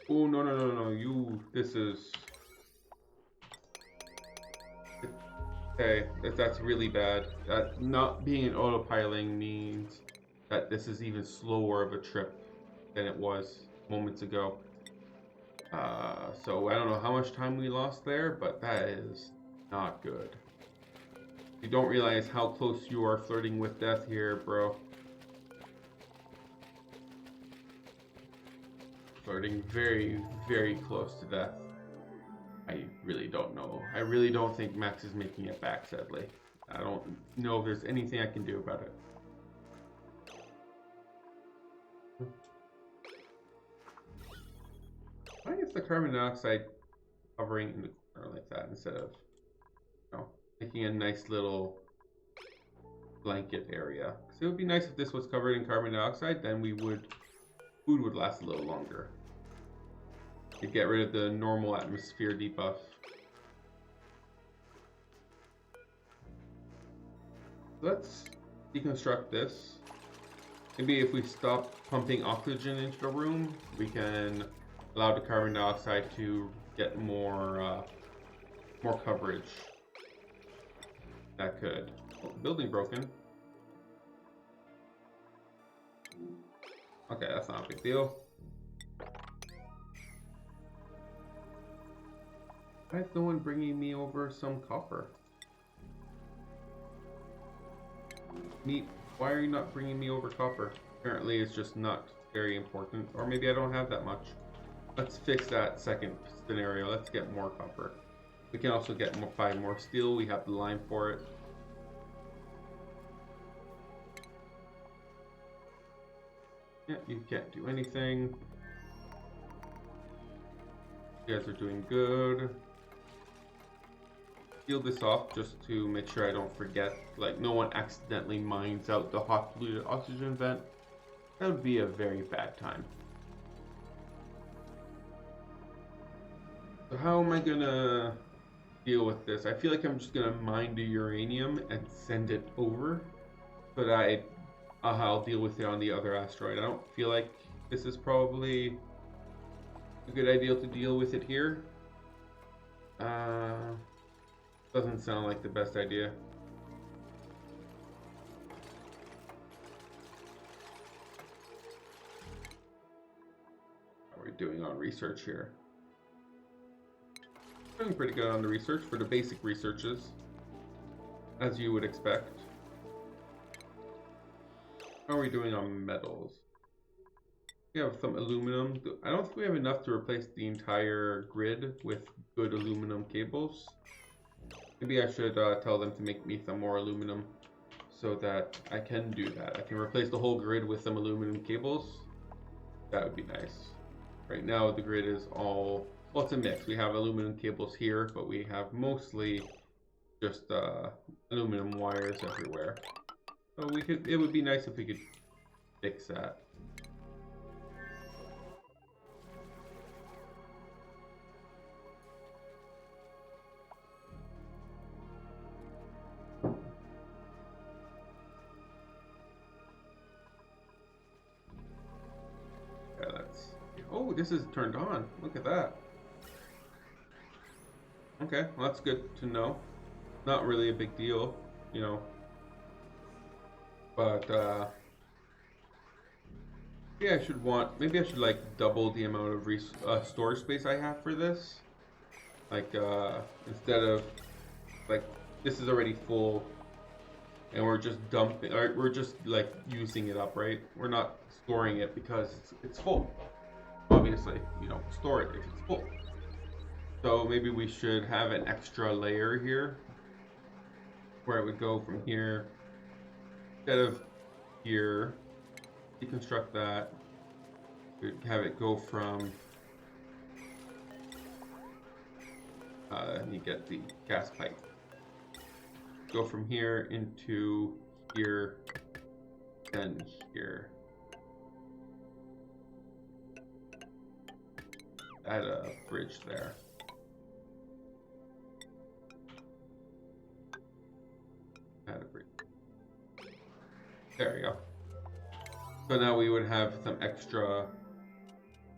Oh, no, this is... Okay, that's really bad. That not being an autopiloting means that this is even slower of a trip than it was moments ago. So I don't know how much time we lost there, but that is not good. You don't realize how close you are flirting with death here, bro. Flirting very, very close to death. I really don't know. I really don't think Max is making it back, sadly. I don't know if there's anything I can do about it. Why is the carbon dioxide hovering in the corner like that instead of, you know, making a nice little blanket area? Because it would be nice if this was covered in carbon dioxide, then food would last a little longer. You'd get rid of the normal atmosphere debuff. Let's deconstruct this. Maybe if we stop pumping oxygen into the room, we can allow the carbon dioxide to get more coverage. That could. Oh, building broken. Okay, that's not a big deal. Why is no one bringing me over some copper? Neat. Why are you not bringing me over copper? Apparently it's just not very important. Or maybe I don't have that much. Let's fix that second scenario. Let's get more copper. We can also buy more steel. We have the line for it. Yeah, you can't do anything. You guys are doing good. Seal this off just to make sure I don't forget. Like, no one accidentally mines out the hot polluted oxygen vent. That would be a very bad time. So how am I gonna deal with this? I feel like I'm just gonna mine the uranium and send it over. But I'll deal with it on the other asteroid. I don't feel like this is probably a good idea to deal with it here. Doesn't sound like the best idea. How are we doing on research here? Doing pretty good on the research for the basic researches, as you would expect. How are we doing on metals? We have some aluminum. I don't think we have enough to replace the entire grid with good aluminum cables. Maybe I should tell them to make me some more aluminum so that I can do that. I can replace the whole grid with some aluminum cables. That would be nice. Right now the grid is all, well, it's a mix. We have aluminum cables here, but we have mostly just aluminum wires everywhere. So it would be nice if we could fix that. Oh, this is turned on. Look at that. Okay, well, that's good to know. Not really a big deal, you know. But, yeah, maybe I should, like, double the amount of storage space I have for this. Like, instead of, like, this is already full, and we're just dumping, or we're just, like, using it up, right? We're not storing it because it's full. Obviously, you don't store it if it's full. So maybe we should have an extra layer here where it would go from here instead of here. Deconstruct that. We'd have it go from let me get the gas pipe. Go from here into here, then here. Add a bridge there. Add a bridge. There we go. So now we would have some extra,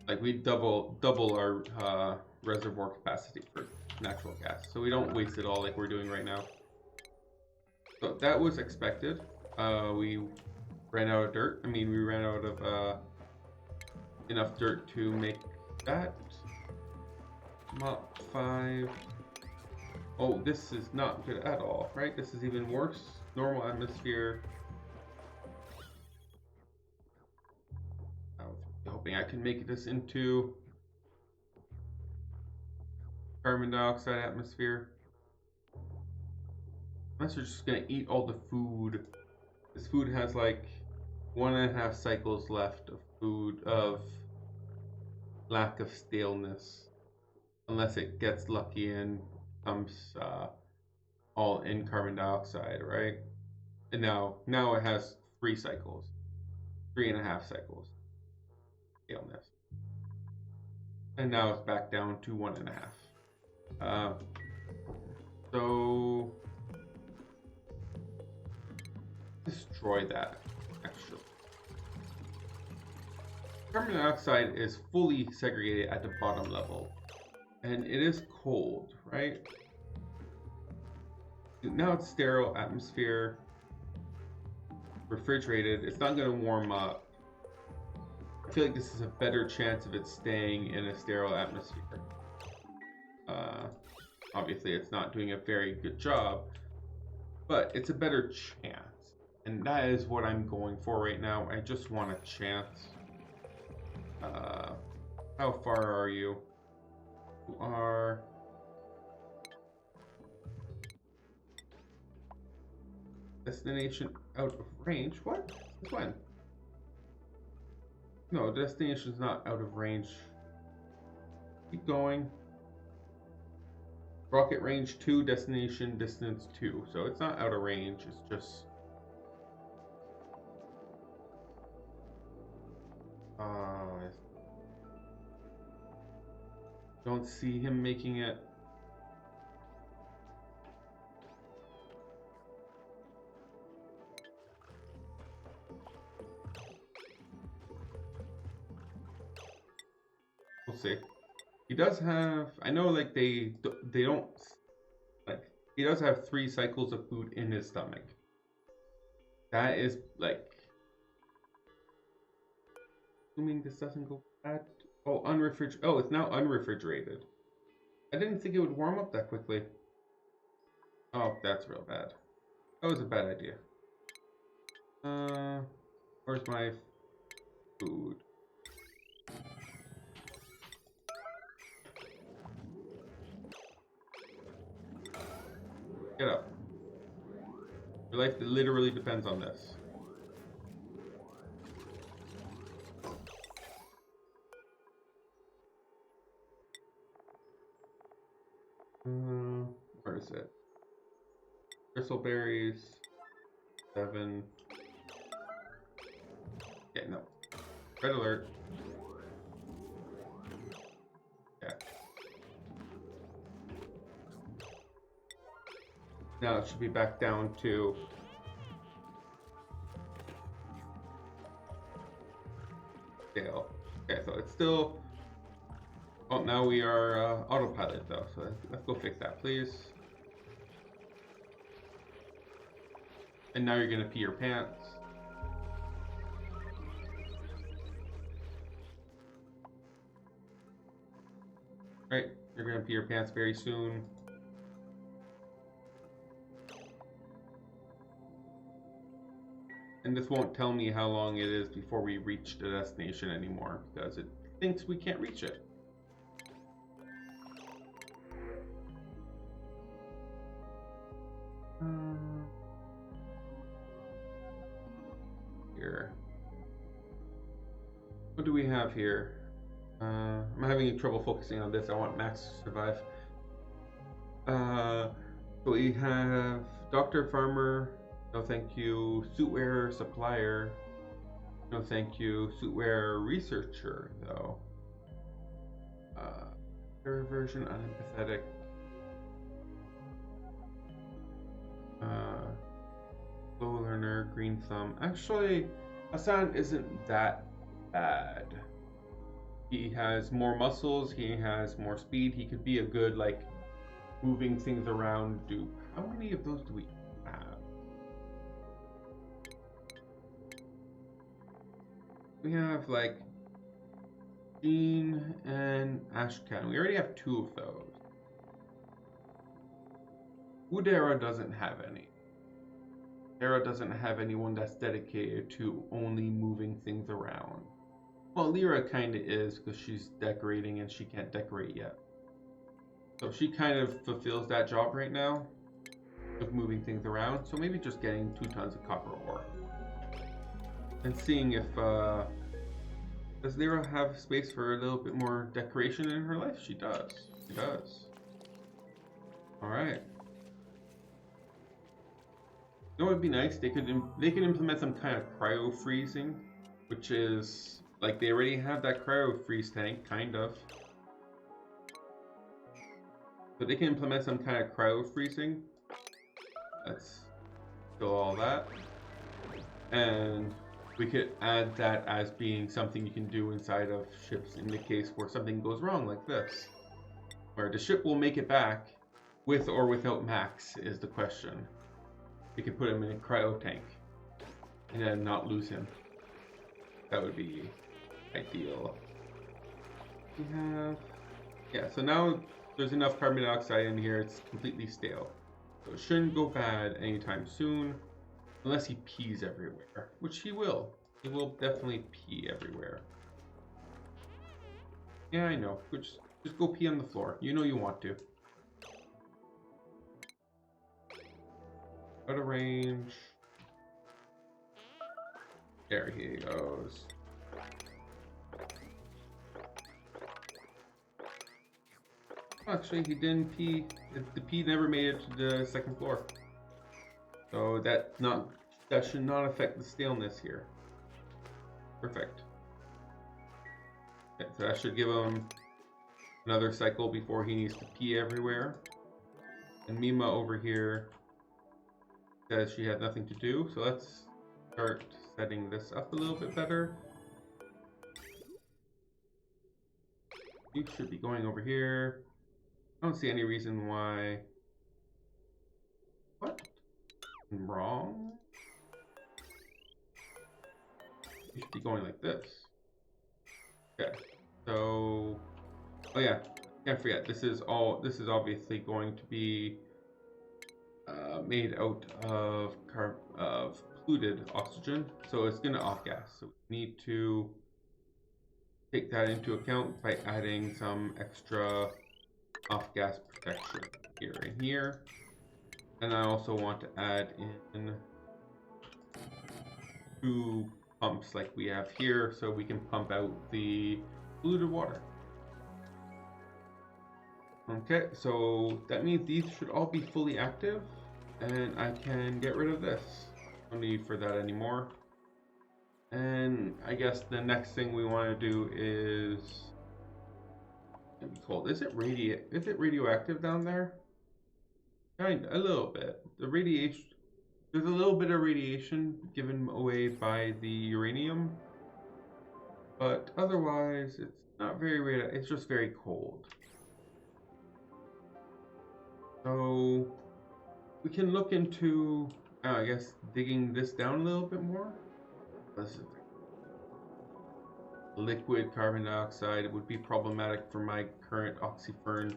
like we double our reservoir capacity for natural gas. So we don't waste it all like we're doing right now. So that was expected. We ran out of dirt. I mean, we ran out of enough dirt to make that. Mop 5. Oh, this is not good at all, right? This is even worse. Normal atmosphere. I was hoping I can make this into carbon dioxide atmosphere. Unless we're just gonna eat all the food. This food has like 1.5 cycles left of food, of lack of staleness. Unless it gets lucky and becomes all in carbon dioxide, right? And now it has 3 cycles, 3.5 cycles staleness, and now it's back down to 1.5. So destroy that. Actually, carbon dioxide is fully segregated at the bottom level, and it is cold, right? Now it's sterile atmosphere, refrigerated. It's not going to warm up. I feel like this is a better chance of it staying in a sterile atmosphere. Obviously, it's not doing a very good job, but it's a better chance. And that is what I'm going for right now. I just want a chance. How far are you? You are... Destination out of range? What? Since when? No, destination's not out of range. Keep going. Rocket range 2, destination distance 2. So it's not out of range, it's just... don't see him making it. We'll see. He does have, I know like they don't, like, he does have 3 cycles of food in his stomach. That is like, assuming this doesn't go bad. Oh, oh, it's now unrefrigerated. I didn't think it would warm up that quickly. Oh, that's real bad. That was a bad idea. Where's my food? Get up. Your life literally depends on this. Where is it? Bristleberries. 7. Yeah, no. Red alert. Yeah. Now it should be back down to scale. Okay, so it's still... Oh, now we are autopilot though, so let's go fix that, please. And now you're gonna pee your pants. Right, you're gonna pee your pants very soon. And this won't tell me how long it is before we reach the destination anymore, because it thinks we can't reach it. Here. What do we have here? I'm having trouble focusing on this. I want Max to survive. So we have Dr. Farmer, no thank you. Suitwear Supplier, no thank you. Suitwear Researcher, though. Version Unempathetic. Slow Learner, Green Thumb. Actually, Hassan isn't that bad. He has more muscles, he has more speed, he could be a good, like, moving things around dupe. How many of those do we have? We have like Jean and Ashcan. We already have 2 of those. Udera doesn't have any. Udera doesn't have anyone that's dedicated to only moving things around. Well, Lyra kind of is because she's decorating and she can't decorate yet. So she kind of fulfills that job right now of moving things around. So maybe just getting 2 tons of copper ore. And seeing if, does Lyra have space for a little bit more decoration in her life? She does. She does. Alright. You know what would be nice? They could implement some kind of cryo freezing, which is like they already have that cryo freeze tank, kind of. But they can implement some kind of cryo freezing. That's still all that. And we could add that as being something you can do inside of ships in the case where something goes wrong like this. Where the ship will make it back with or without Max is the question. We could put him in a cryo tank and then not lose him. That would be ideal. We have... Yeah, so now there's enough carbon dioxide in here, it's completely stale. So it shouldn't go bad anytime soon. Unless he pees everywhere, which he will. He will definitely pee everywhere. Yeah, I know. Just go pee on the floor. You know you want to. Out of range. There he goes. Actually, he didn't pee. The pee never made it to the 2nd floor. So that should not affect the staleness here. Perfect. Okay, so that should give him another cycle before he needs to pee everywhere. And Mima over here says she had nothing to do, so let's start setting this up a little bit better. You should be going over here. I don't see any reason why. What? I'm wrong? You should be going like this. Okay. So, oh yeah, can't forget. This is obviously going to be made out of polluted oxygen, so it's going to off gas. So we need to take that into account by adding some extra off gas protection here and here. And I also want to add in 2 pumps like we have here so we can pump out the polluted water. Okay, so that means these should all be fully active and I can get rid of this. No need for that anymore. And I guess the next thing we want to do is cold. Is it radioactive down there? Kind of, a little bit. The radiation, there's a little bit of radiation given away by the uranium, but otherwise it's not very radioactive. It's just very cold. So we can look into, I guess, digging this down a little bit more. This is liquid carbon dioxide. It would be problematic for my current oxyfern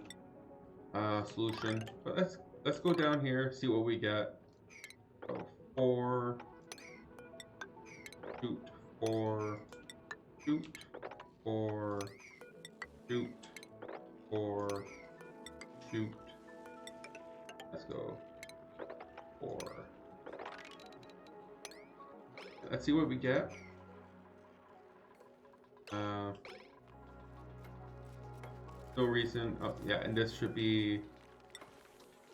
solution, but let's go down here, see what we get. So 4, shoot, 4, shoot, 4, shoot, 4, shoot. Let's go 4. Let's see what we get. No reason. Oh yeah, and this should be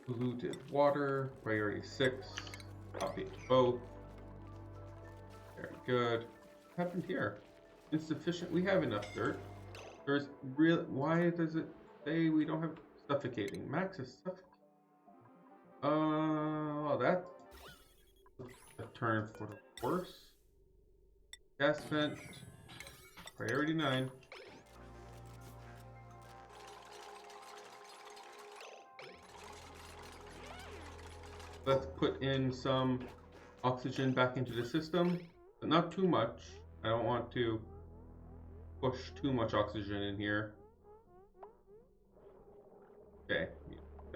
polluted water, priority 6. Copy it to both. Very good. What happened here? Insufficient. We have enough dirt. There's real. Why does it say we don't have suffocating? Max is suffocating. Well, that's a turn for the worse. Gas vent. Priority 9. Let's put in some oxygen back into the system, but not too much. I don't want to push too much oxygen in here. Okay,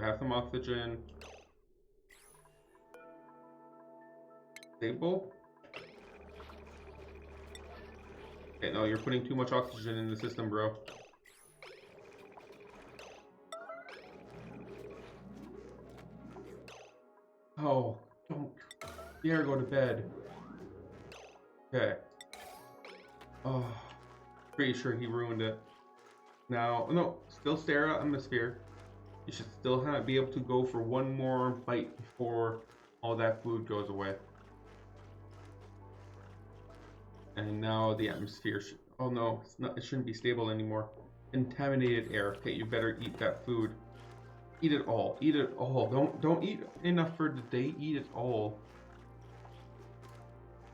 have some oxygen. Stable. Okay, no, you're putting too much oxygen in the system, bro. Oh, don't dare go to bed. Okay. Oh, pretty sure he ruined it. Now, no, still stare at atmosphere. You should still be able to go for one more bite before all that food goes away. And now the atmosphere should, oh no, it's not, it shouldn't be stable anymore. Contaminated air. Okay, you better eat that food. Eat it all. Eat it all. Don't eat enough for the day. Eat it all.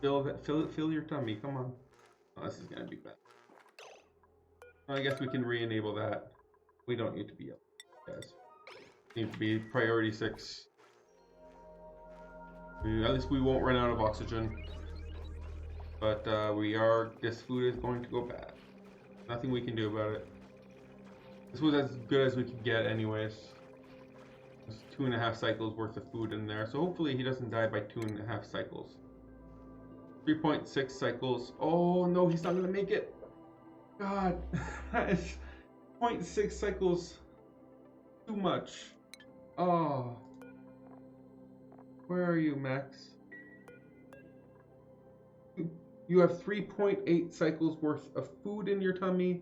Fill your tummy. Come on. Oh, this is gonna be bad. I guess we can re-enable that. We don't need to be up, guys. Need to be priority 6. At least we won't run out of oxygen. But this food is going to go bad. Nothing we can do about it. This was as good as we could get anyways. There's 2.5 cycles worth of food in there. So hopefully he doesn't die by 2.5 cycles. 3.6 cycles. Oh no, he's not gonna make it. God, that is 0.6 cycles. Too much. Oh. Where are you, Max? You have 3.8 cycles worth of food in your tummy.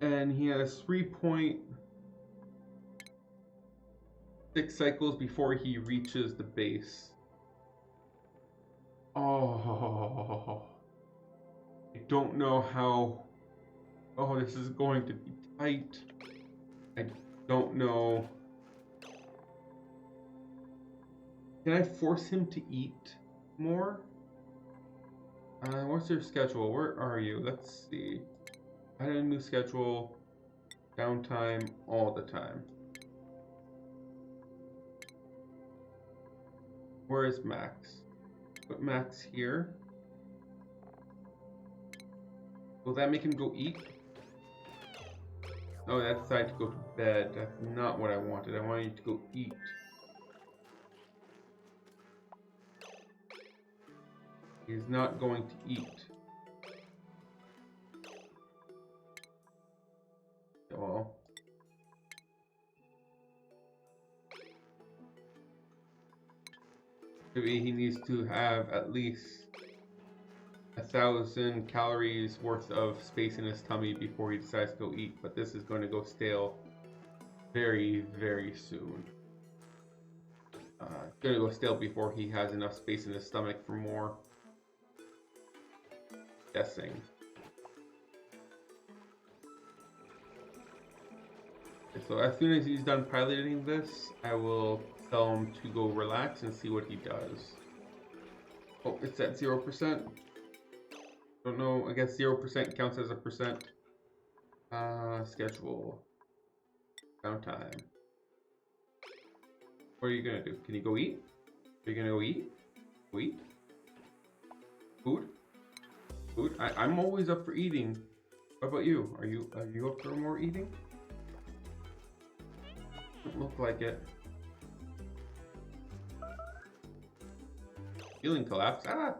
And he has 3.6 cycles before he reaches the base. Oh. I don't know how... Oh, this is going to be tight. I don't know. Can I force him to eat more? What's your schedule? Where are you? Let's see. Add a new schedule. Downtime all the time. Where is Max? Put Max here. Will that make him go eat? Oh, that decided to go to bed. That's not what I wanted. I wanted you to go eat. He's not going to eat. Well. Maybe he needs to have at least 1,000 calories worth of space in his tummy before he decides to go eat, but this is going to go stale very, very soon. It's going to go stale before he has enough space in his stomach for more. Guessing. Okay, so as soon as he's done piloting this, I will tell him to go relax and see what he does. Oh, it's at 0%. Don't know, I guess 0% counts as a percent. Schedule. Downtime. What are you gonna do? Can you go eat? Are you gonna go eat? Go eat? Food? Food? I'm always up for eating. What about you? Are you up for more eating? Doesn't look like it. Ceiling collapse. Ah!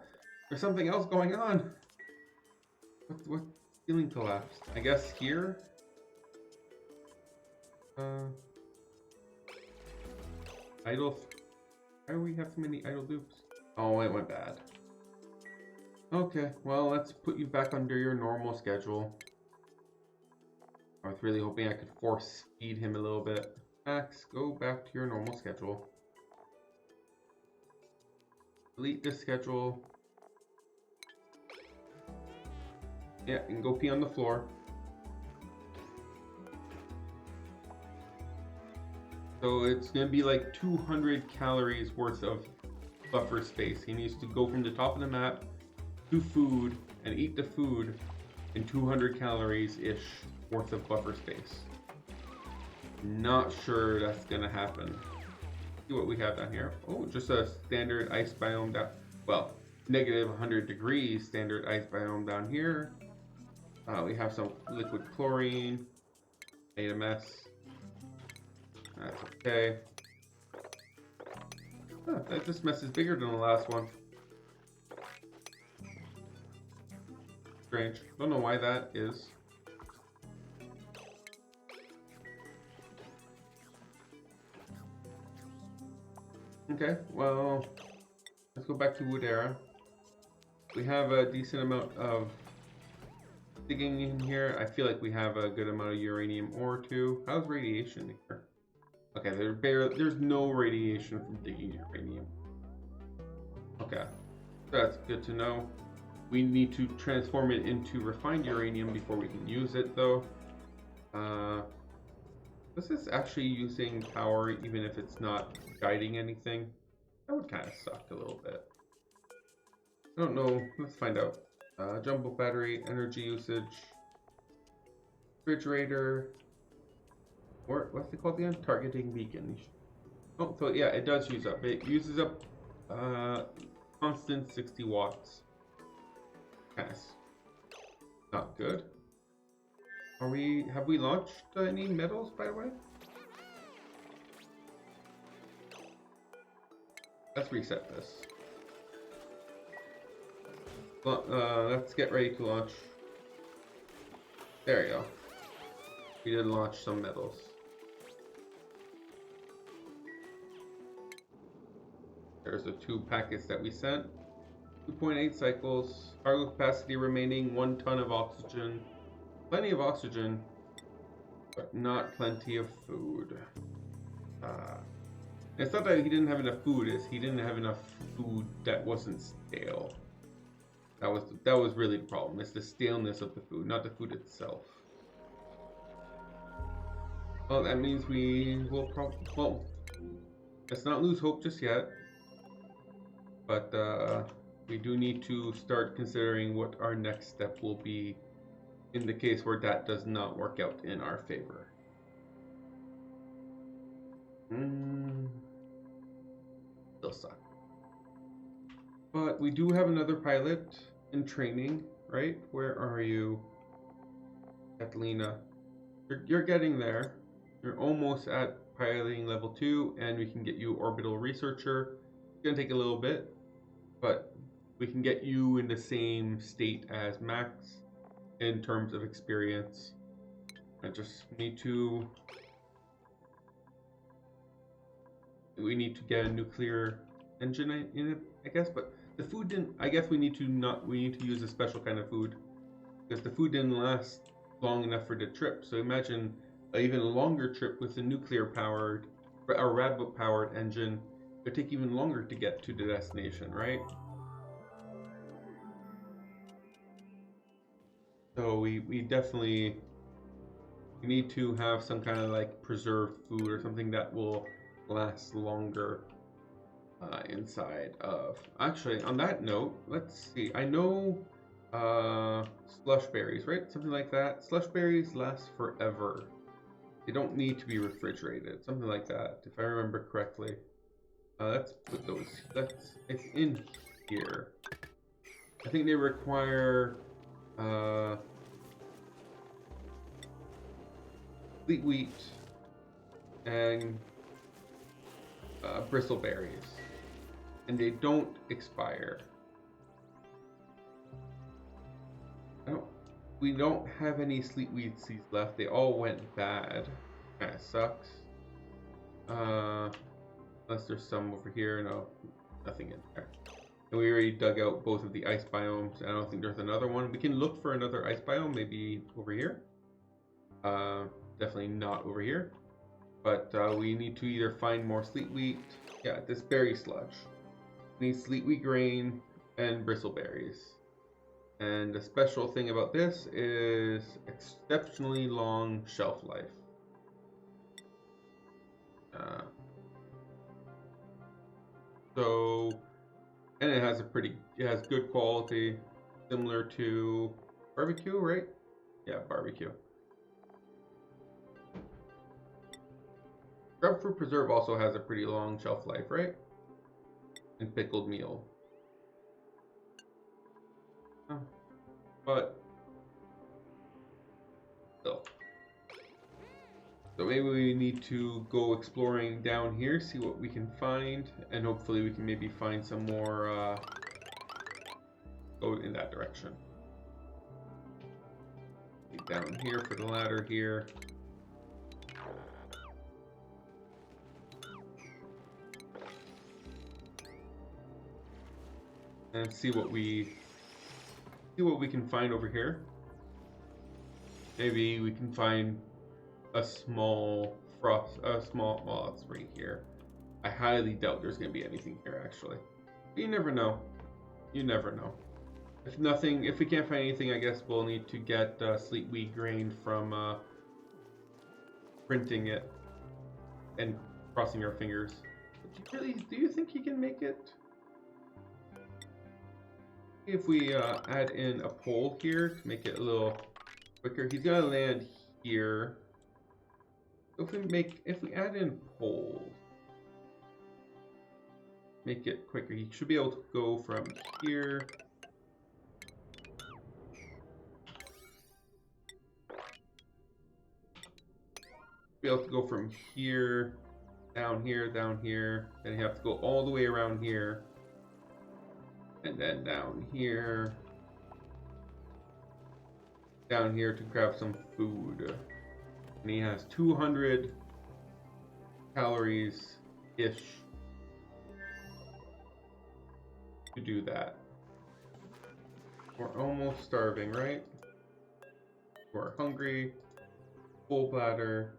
There's something else going on. What ceiling collapsed? I guess here? Idle. Why do we have so many idle dupes? Oh, it went bad. Okay, well, let's put you back under your normal schedule. I was really hoping I could force feed him a little bit. Max, go back to your normal schedule. Delete this schedule. Yeah, and go pee on the floor. So it's gonna be like 200 calories worth of buffer space. He needs to go from the top of the map to food and eat the food in 200 calories-ish worth of buffer space. Not sure that's gonna happen. See what we have down here. Oh, just a standard ice biome down. Well, negative 100 degrees standard ice biome down here. We have some liquid chlorine. Made a mess. That's okay. Huh, this mess is bigger than the last one. Strange. Don't know why that is. Okay, well, let's go back to Wood Era. We have a decent amount of digging in here. I feel like we have a good amount of uranium ore too. How's radiation here? Okay, there's no radiation from digging uranium. Okay, that's good to know. We need to transform it into refined uranium before we can use it though. This is actually using power even if it's not guiding anything. That would kind of suck a little bit. I don't know. Let's find out. Jumbo battery, energy usage, refrigerator, or what's it called again? Targeting beacon. Oh, so yeah, it does use up. It uses up constant 60 watts. Yes. Not good. Have we launched any metals, by the way? Let's reset this. Let's get ready to launch. There you go. We did launch some metals. There's the 2 packets that we sent. 2.8 cycles. Cargo capacity remaining 1 ton of oxygen. Plenty of oxygen, but not plenty of food. It's not that he didn't have enough food, it's he didn't have enough food that wasn't stale. That was really the problem. It's the staleness of the food, not the food itself. Well, that means we will well, let's not lose hope just yet. But we do need to start considering what our next step will be in the case where that does not work out in our favor. Still suck. But we do have another pilot in training, right? Where are you, Catalina? You're getting there. You're almost at piloting level 2, and we can get you orbital researcher. It's gonna take a little bit, but we can get you in the same state as Max in terms of experience. I just need to... We need to get a nuclear engine in it, I guess, but the food didn't... I guess we need to use a special kind of food, because the food didn't last long enough for the trip. So imagine an even longer trip with a nuclear powered, or a radboat powered engine. It would take even longer to get to the destination, right? So we definitely need to have some kind of like preserved food or something that will last longer inside of. Actually, on that note, let's see. I know slush berries, right? Something like that. Slush berries last forever. They don't need to be refrigerated. Something like that, if I remember correctly. Let's put those. It's in here. I think they require fleet wheat and bristleberries, and they don't expire. We don't have any sleet weed seeds left. They all went bad. Kind of sucks. Unless there's some over here. No, nothing in there. And we already dug out both of the ice biomes. I don't think there's another one. We can look for another ice biome, maybe over here. Definitely not over here. But we need to either find more sleet wheat. Yeah, this berry sludge. We need sleet wheat grain and bristleberries. And the special thing about this is exceptionally long shelf life. And it has good quality, similar to barbecue, right? Yeah, barbecue. Grub fruit preserve also has a pretty long shelf life, right? And pickled meal. But still. So maybe we need to go exploring down here, see what we can find, and hopefully we can maybe find some more, go in that direction. Down here for the ladder here. And see what we can find over here. Maybe we can find a small well, it's right here. I highly doubt there's gonna be anything here actually. But you never know. You never know. If we can't find anything, I guess we'll need to get sleepweed grain from printing it and crossing our fingers. But do you think he can make it? If we add in a pole here to make it a little quicker, he's gonna land here. If we add in poles, make it quicker. He should be able to go from here. Be able to go from here, down here, down here. Then you have to go all the way around here. And then down here to grab some food. And he has 200 calories-ish to do that. We're almost starving, right? We're hungry. Full bladder.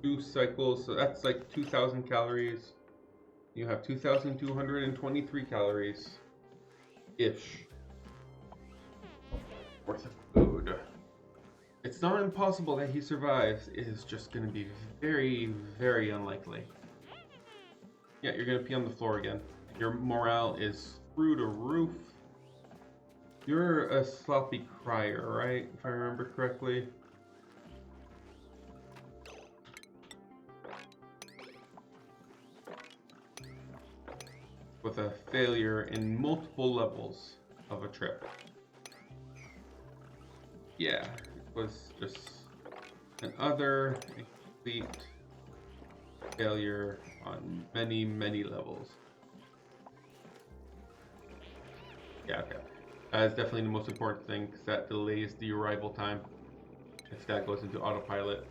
2 cycles, so that's like 2,000 calories. You have 2,223 calories-ish worth of food. It's not impossible that he survives. It is just going to be very, very unlikely. Yeah, you're going to pee on the floor again. Your morale is through the roof. You're a sloppy crier, right? If I remember correctly. With a failure in multiple levels of a trip. Yeah, it was just another complete failure on many, many levels. Yeah, okay. That is definitely the most important thing, because that delays the arrival time. If that goes into autopilot.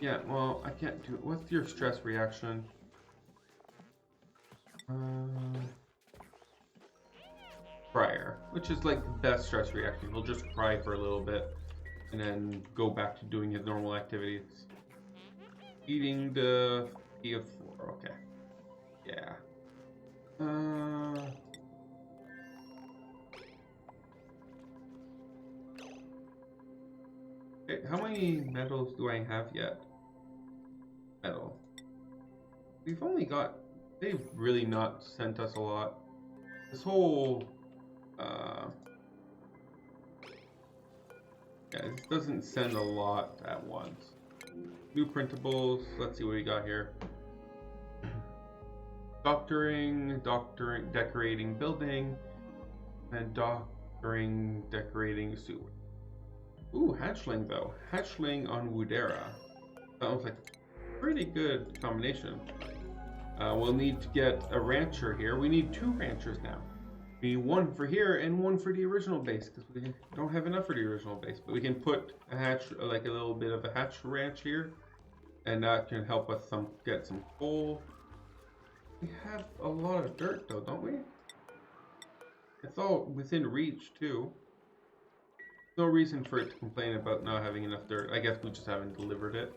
Yeah, well, I can't do it. What's your stress reaction? Crier, which is like the best stress reaction. He'll just cry for a little bit and then go back to doing his normal activities. Eating the P4, okay. Yeah. Okay, how many medals do I have yet? Medal. We've only got... They've really not sent us a lot. This whole... yeah, this doesn't send a lot at once. New printables. Let's see what we got here. Doctoring, decorating building, and doctoring, decorating sewer. Ooh, hatchling though. Hatchling on Woodera. Sounds like a pretty good combination. We'll need to get a rancher here. We need 2 ranchers now. We need 1 for here and 1 for the original base, because we don't have enough for the original base. But we can put a hatch, like a little bit of a hatch ranch here, and that can help us get some coal. We have a lot of dirt though, don't we? It's all within reach too. No reason for it to complain about not having enough dirt. I guess we just haven't delivered it.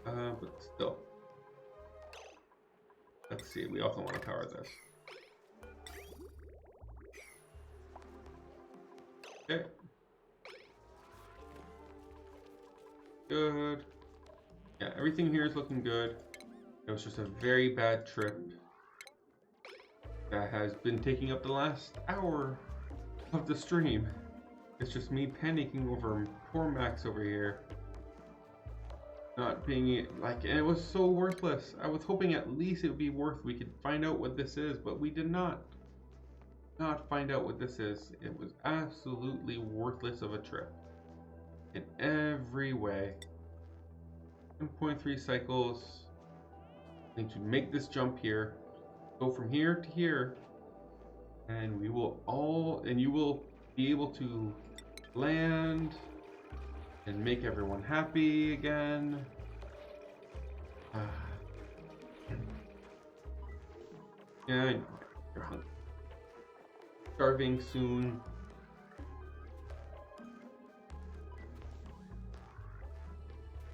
But still. Let's see, we also want to power this. Okay. Good. Yeah, everything here is looking good. It was just a very bad trip that has been taking up the last hour of the stream. It's just me panicking over poor Max over here. not being like, and it was so worthless. I was hoping at least it would be worth. We could find out what this is, but we did not find out what this is. It was absolutely worthless of a trip in every way. 1.3 cycles. I need to make this jump here, go from here to here, and you will be able to land and make everyone happy again. Yeah, I know. You're hungry. Starving soon.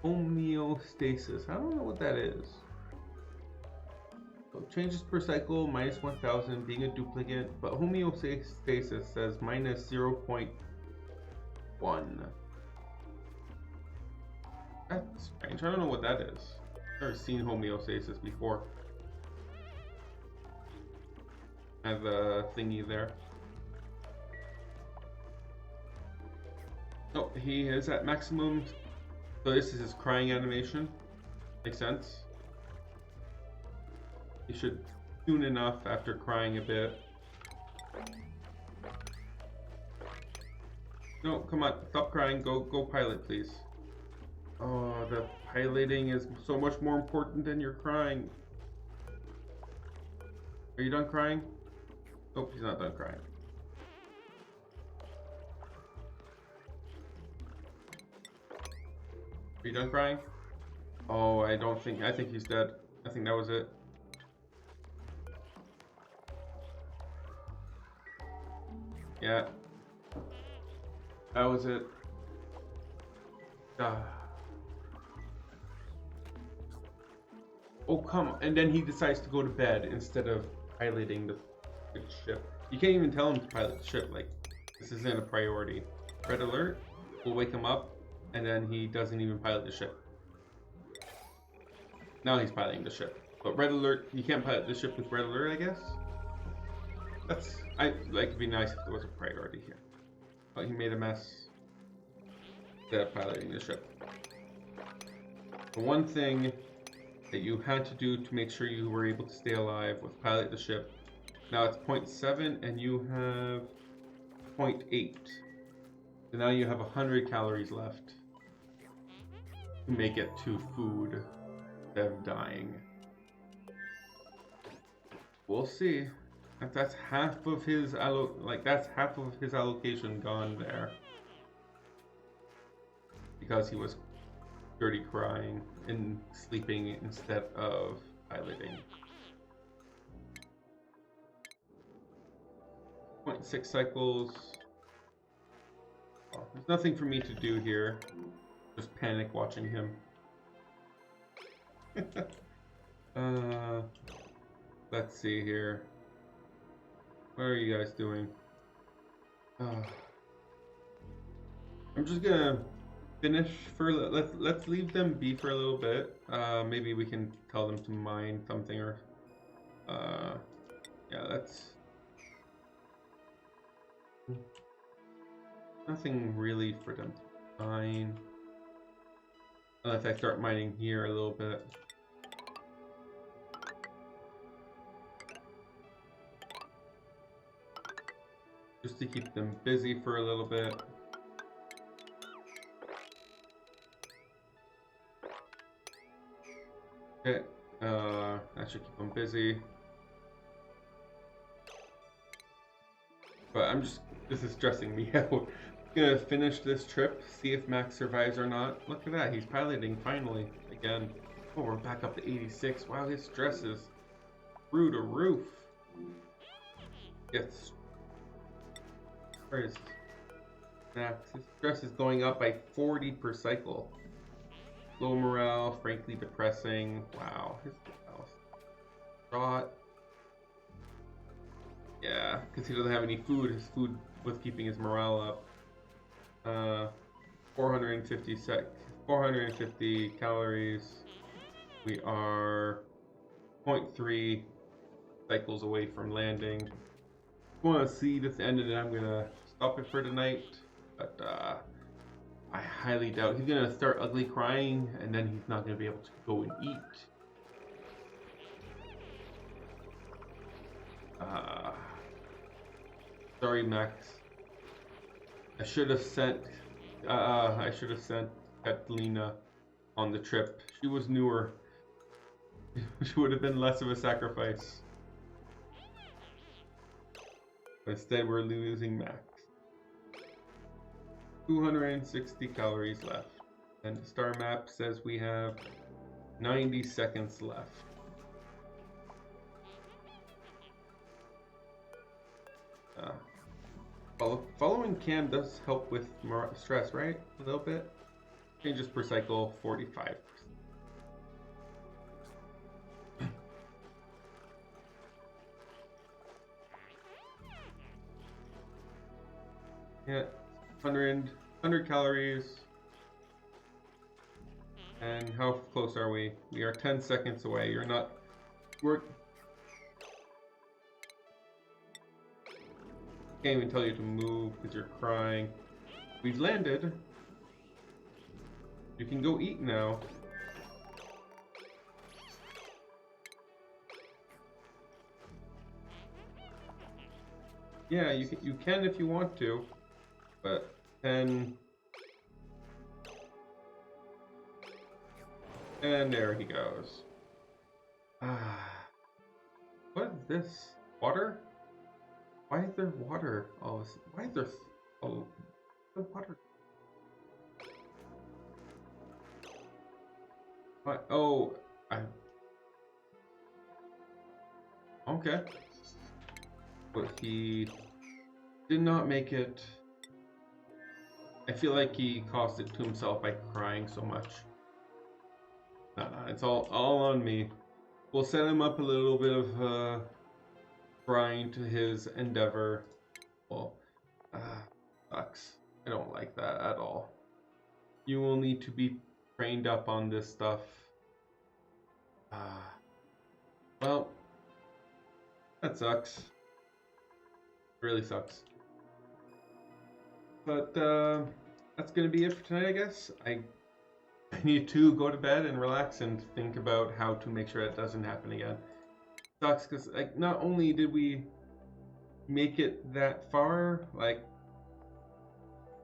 Homeostasis. I don't know what that is. So changes per cycle, minus 1000, being a duplicate, but homeostasis says minus 0.1. That's strange. I don't know what that is. I've never seen homeostasis before. I have a thingy there. Oh, he is at maximum. So this is his crying animation. Makes sense. He should tune enough after crying a bit. No, come on, stop crying. Go pilot, please. Oh, the piloting is so much more important than your crying. Are you done crying? Nope, he's not done crying. Are you done crying? Oh, I think he's dead. I think that was it. Yeah. That was it. Oh, come on. And then he decides to go to bed instead of piloting the ship. You can't even tell him to pilot the ship. Like, this isn't a priority. Red alert will wake him up, and then he doesn't even pilot the ship. Now he's piloting the ship. But red alert, you can't pilot the ship with red alert, I guess? It'd be nice if there was a priority here. But he made a mess instead of piloting the ship. The one thing that you had to do to make sure you were able to stay alive was pilot the ship. Now it's 0.7 and you have 0.8. So now you have 100 calories left to make it to food instead of dying. We'll see. That's half of his allocation gone there. Because he was dirty crying and sleeping instead of piloting. 0.6 cycles. Oh, there's nothing for me to do here. Just panic watching him. Let's see here. What are you guys doing? I'm just gonna finish for let's leave them be for a little bit. Maybe we can tell them to mine something or yeah, that's nothing really for them to mine unless I start mining here a little bit. Just to keep them busy for a little bit. Okay, that should keep them busy. But this is stressing me out. I'm gonna finish this trip, see if Max survives or not. Look at that, he's piloting finally, again. Oh, we're back up to 86. Wow, his stress is through the roof. Yes. Where is Max? His stress is going up by 40 per cycle. Low morale, frankly depressing. Wow, his morale shot. Yeah, because he doesn't have any food. His food was keeping his morale up. 450 calories. We are 0.3 cycles away from landing. If you want to see this ended, I'm gonna stop it for tonight. But I highly doubt he's gonna start ugly crying, and then he's not gonna be able to go and eat. Sorry, Max. I should have sent Catalina on the trip. She was newer. She would have been less of a sacrifice. But instead, we're losing Max. 260 calories left. And the star map says we have 90 seconds left. Following Cam does help with more stress, right? A little bit. Changes per cycle, 45%. Yeah, 100 calories. And how close are we? We are 10 seconds away. We're... Can't even tell you to move because you're crying. We've landed. You can go eat now. Yeah, you can if you want to, but then... And there he goes. What is this? Water? Why is there water? Why is there... Oh, the water... What? Oh, okay. But he did not make it. I feel like he caused it to himself by crying so much. It's all on me. We'll set him up a little bit of grind to his endeavor. Well, sucks. I don't like that at all. You will need to be trained up on this stuff. Well, that sucks. It really sucks. But that's gonna be it for tonight, I guess. I need to go to bed and relax and think about how to make sure it doesn't happen again. Sucks because like not only did we make it that far, like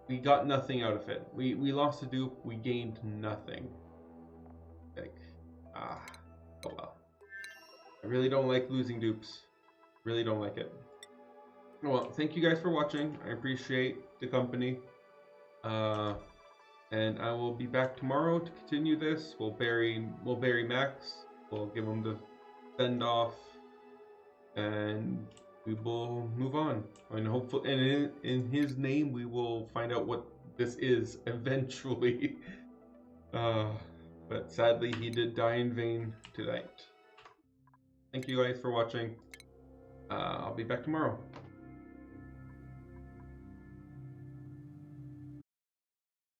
we got nothing out of it. We lost a dupe, we gained nothing. Like oh well. I really don't like losing dupes. Really don't like it. Well, thank you guys for watching. I appreciate the company. And I will be back tomorrow to continue this. We'll bury Max. We'll give him the send off, and we will move on. And hopefully, and in his name, we will find out what this is eventually. But sadly, he did die in vain tonight. Thank you guys for watching. I'll be back tomorrow.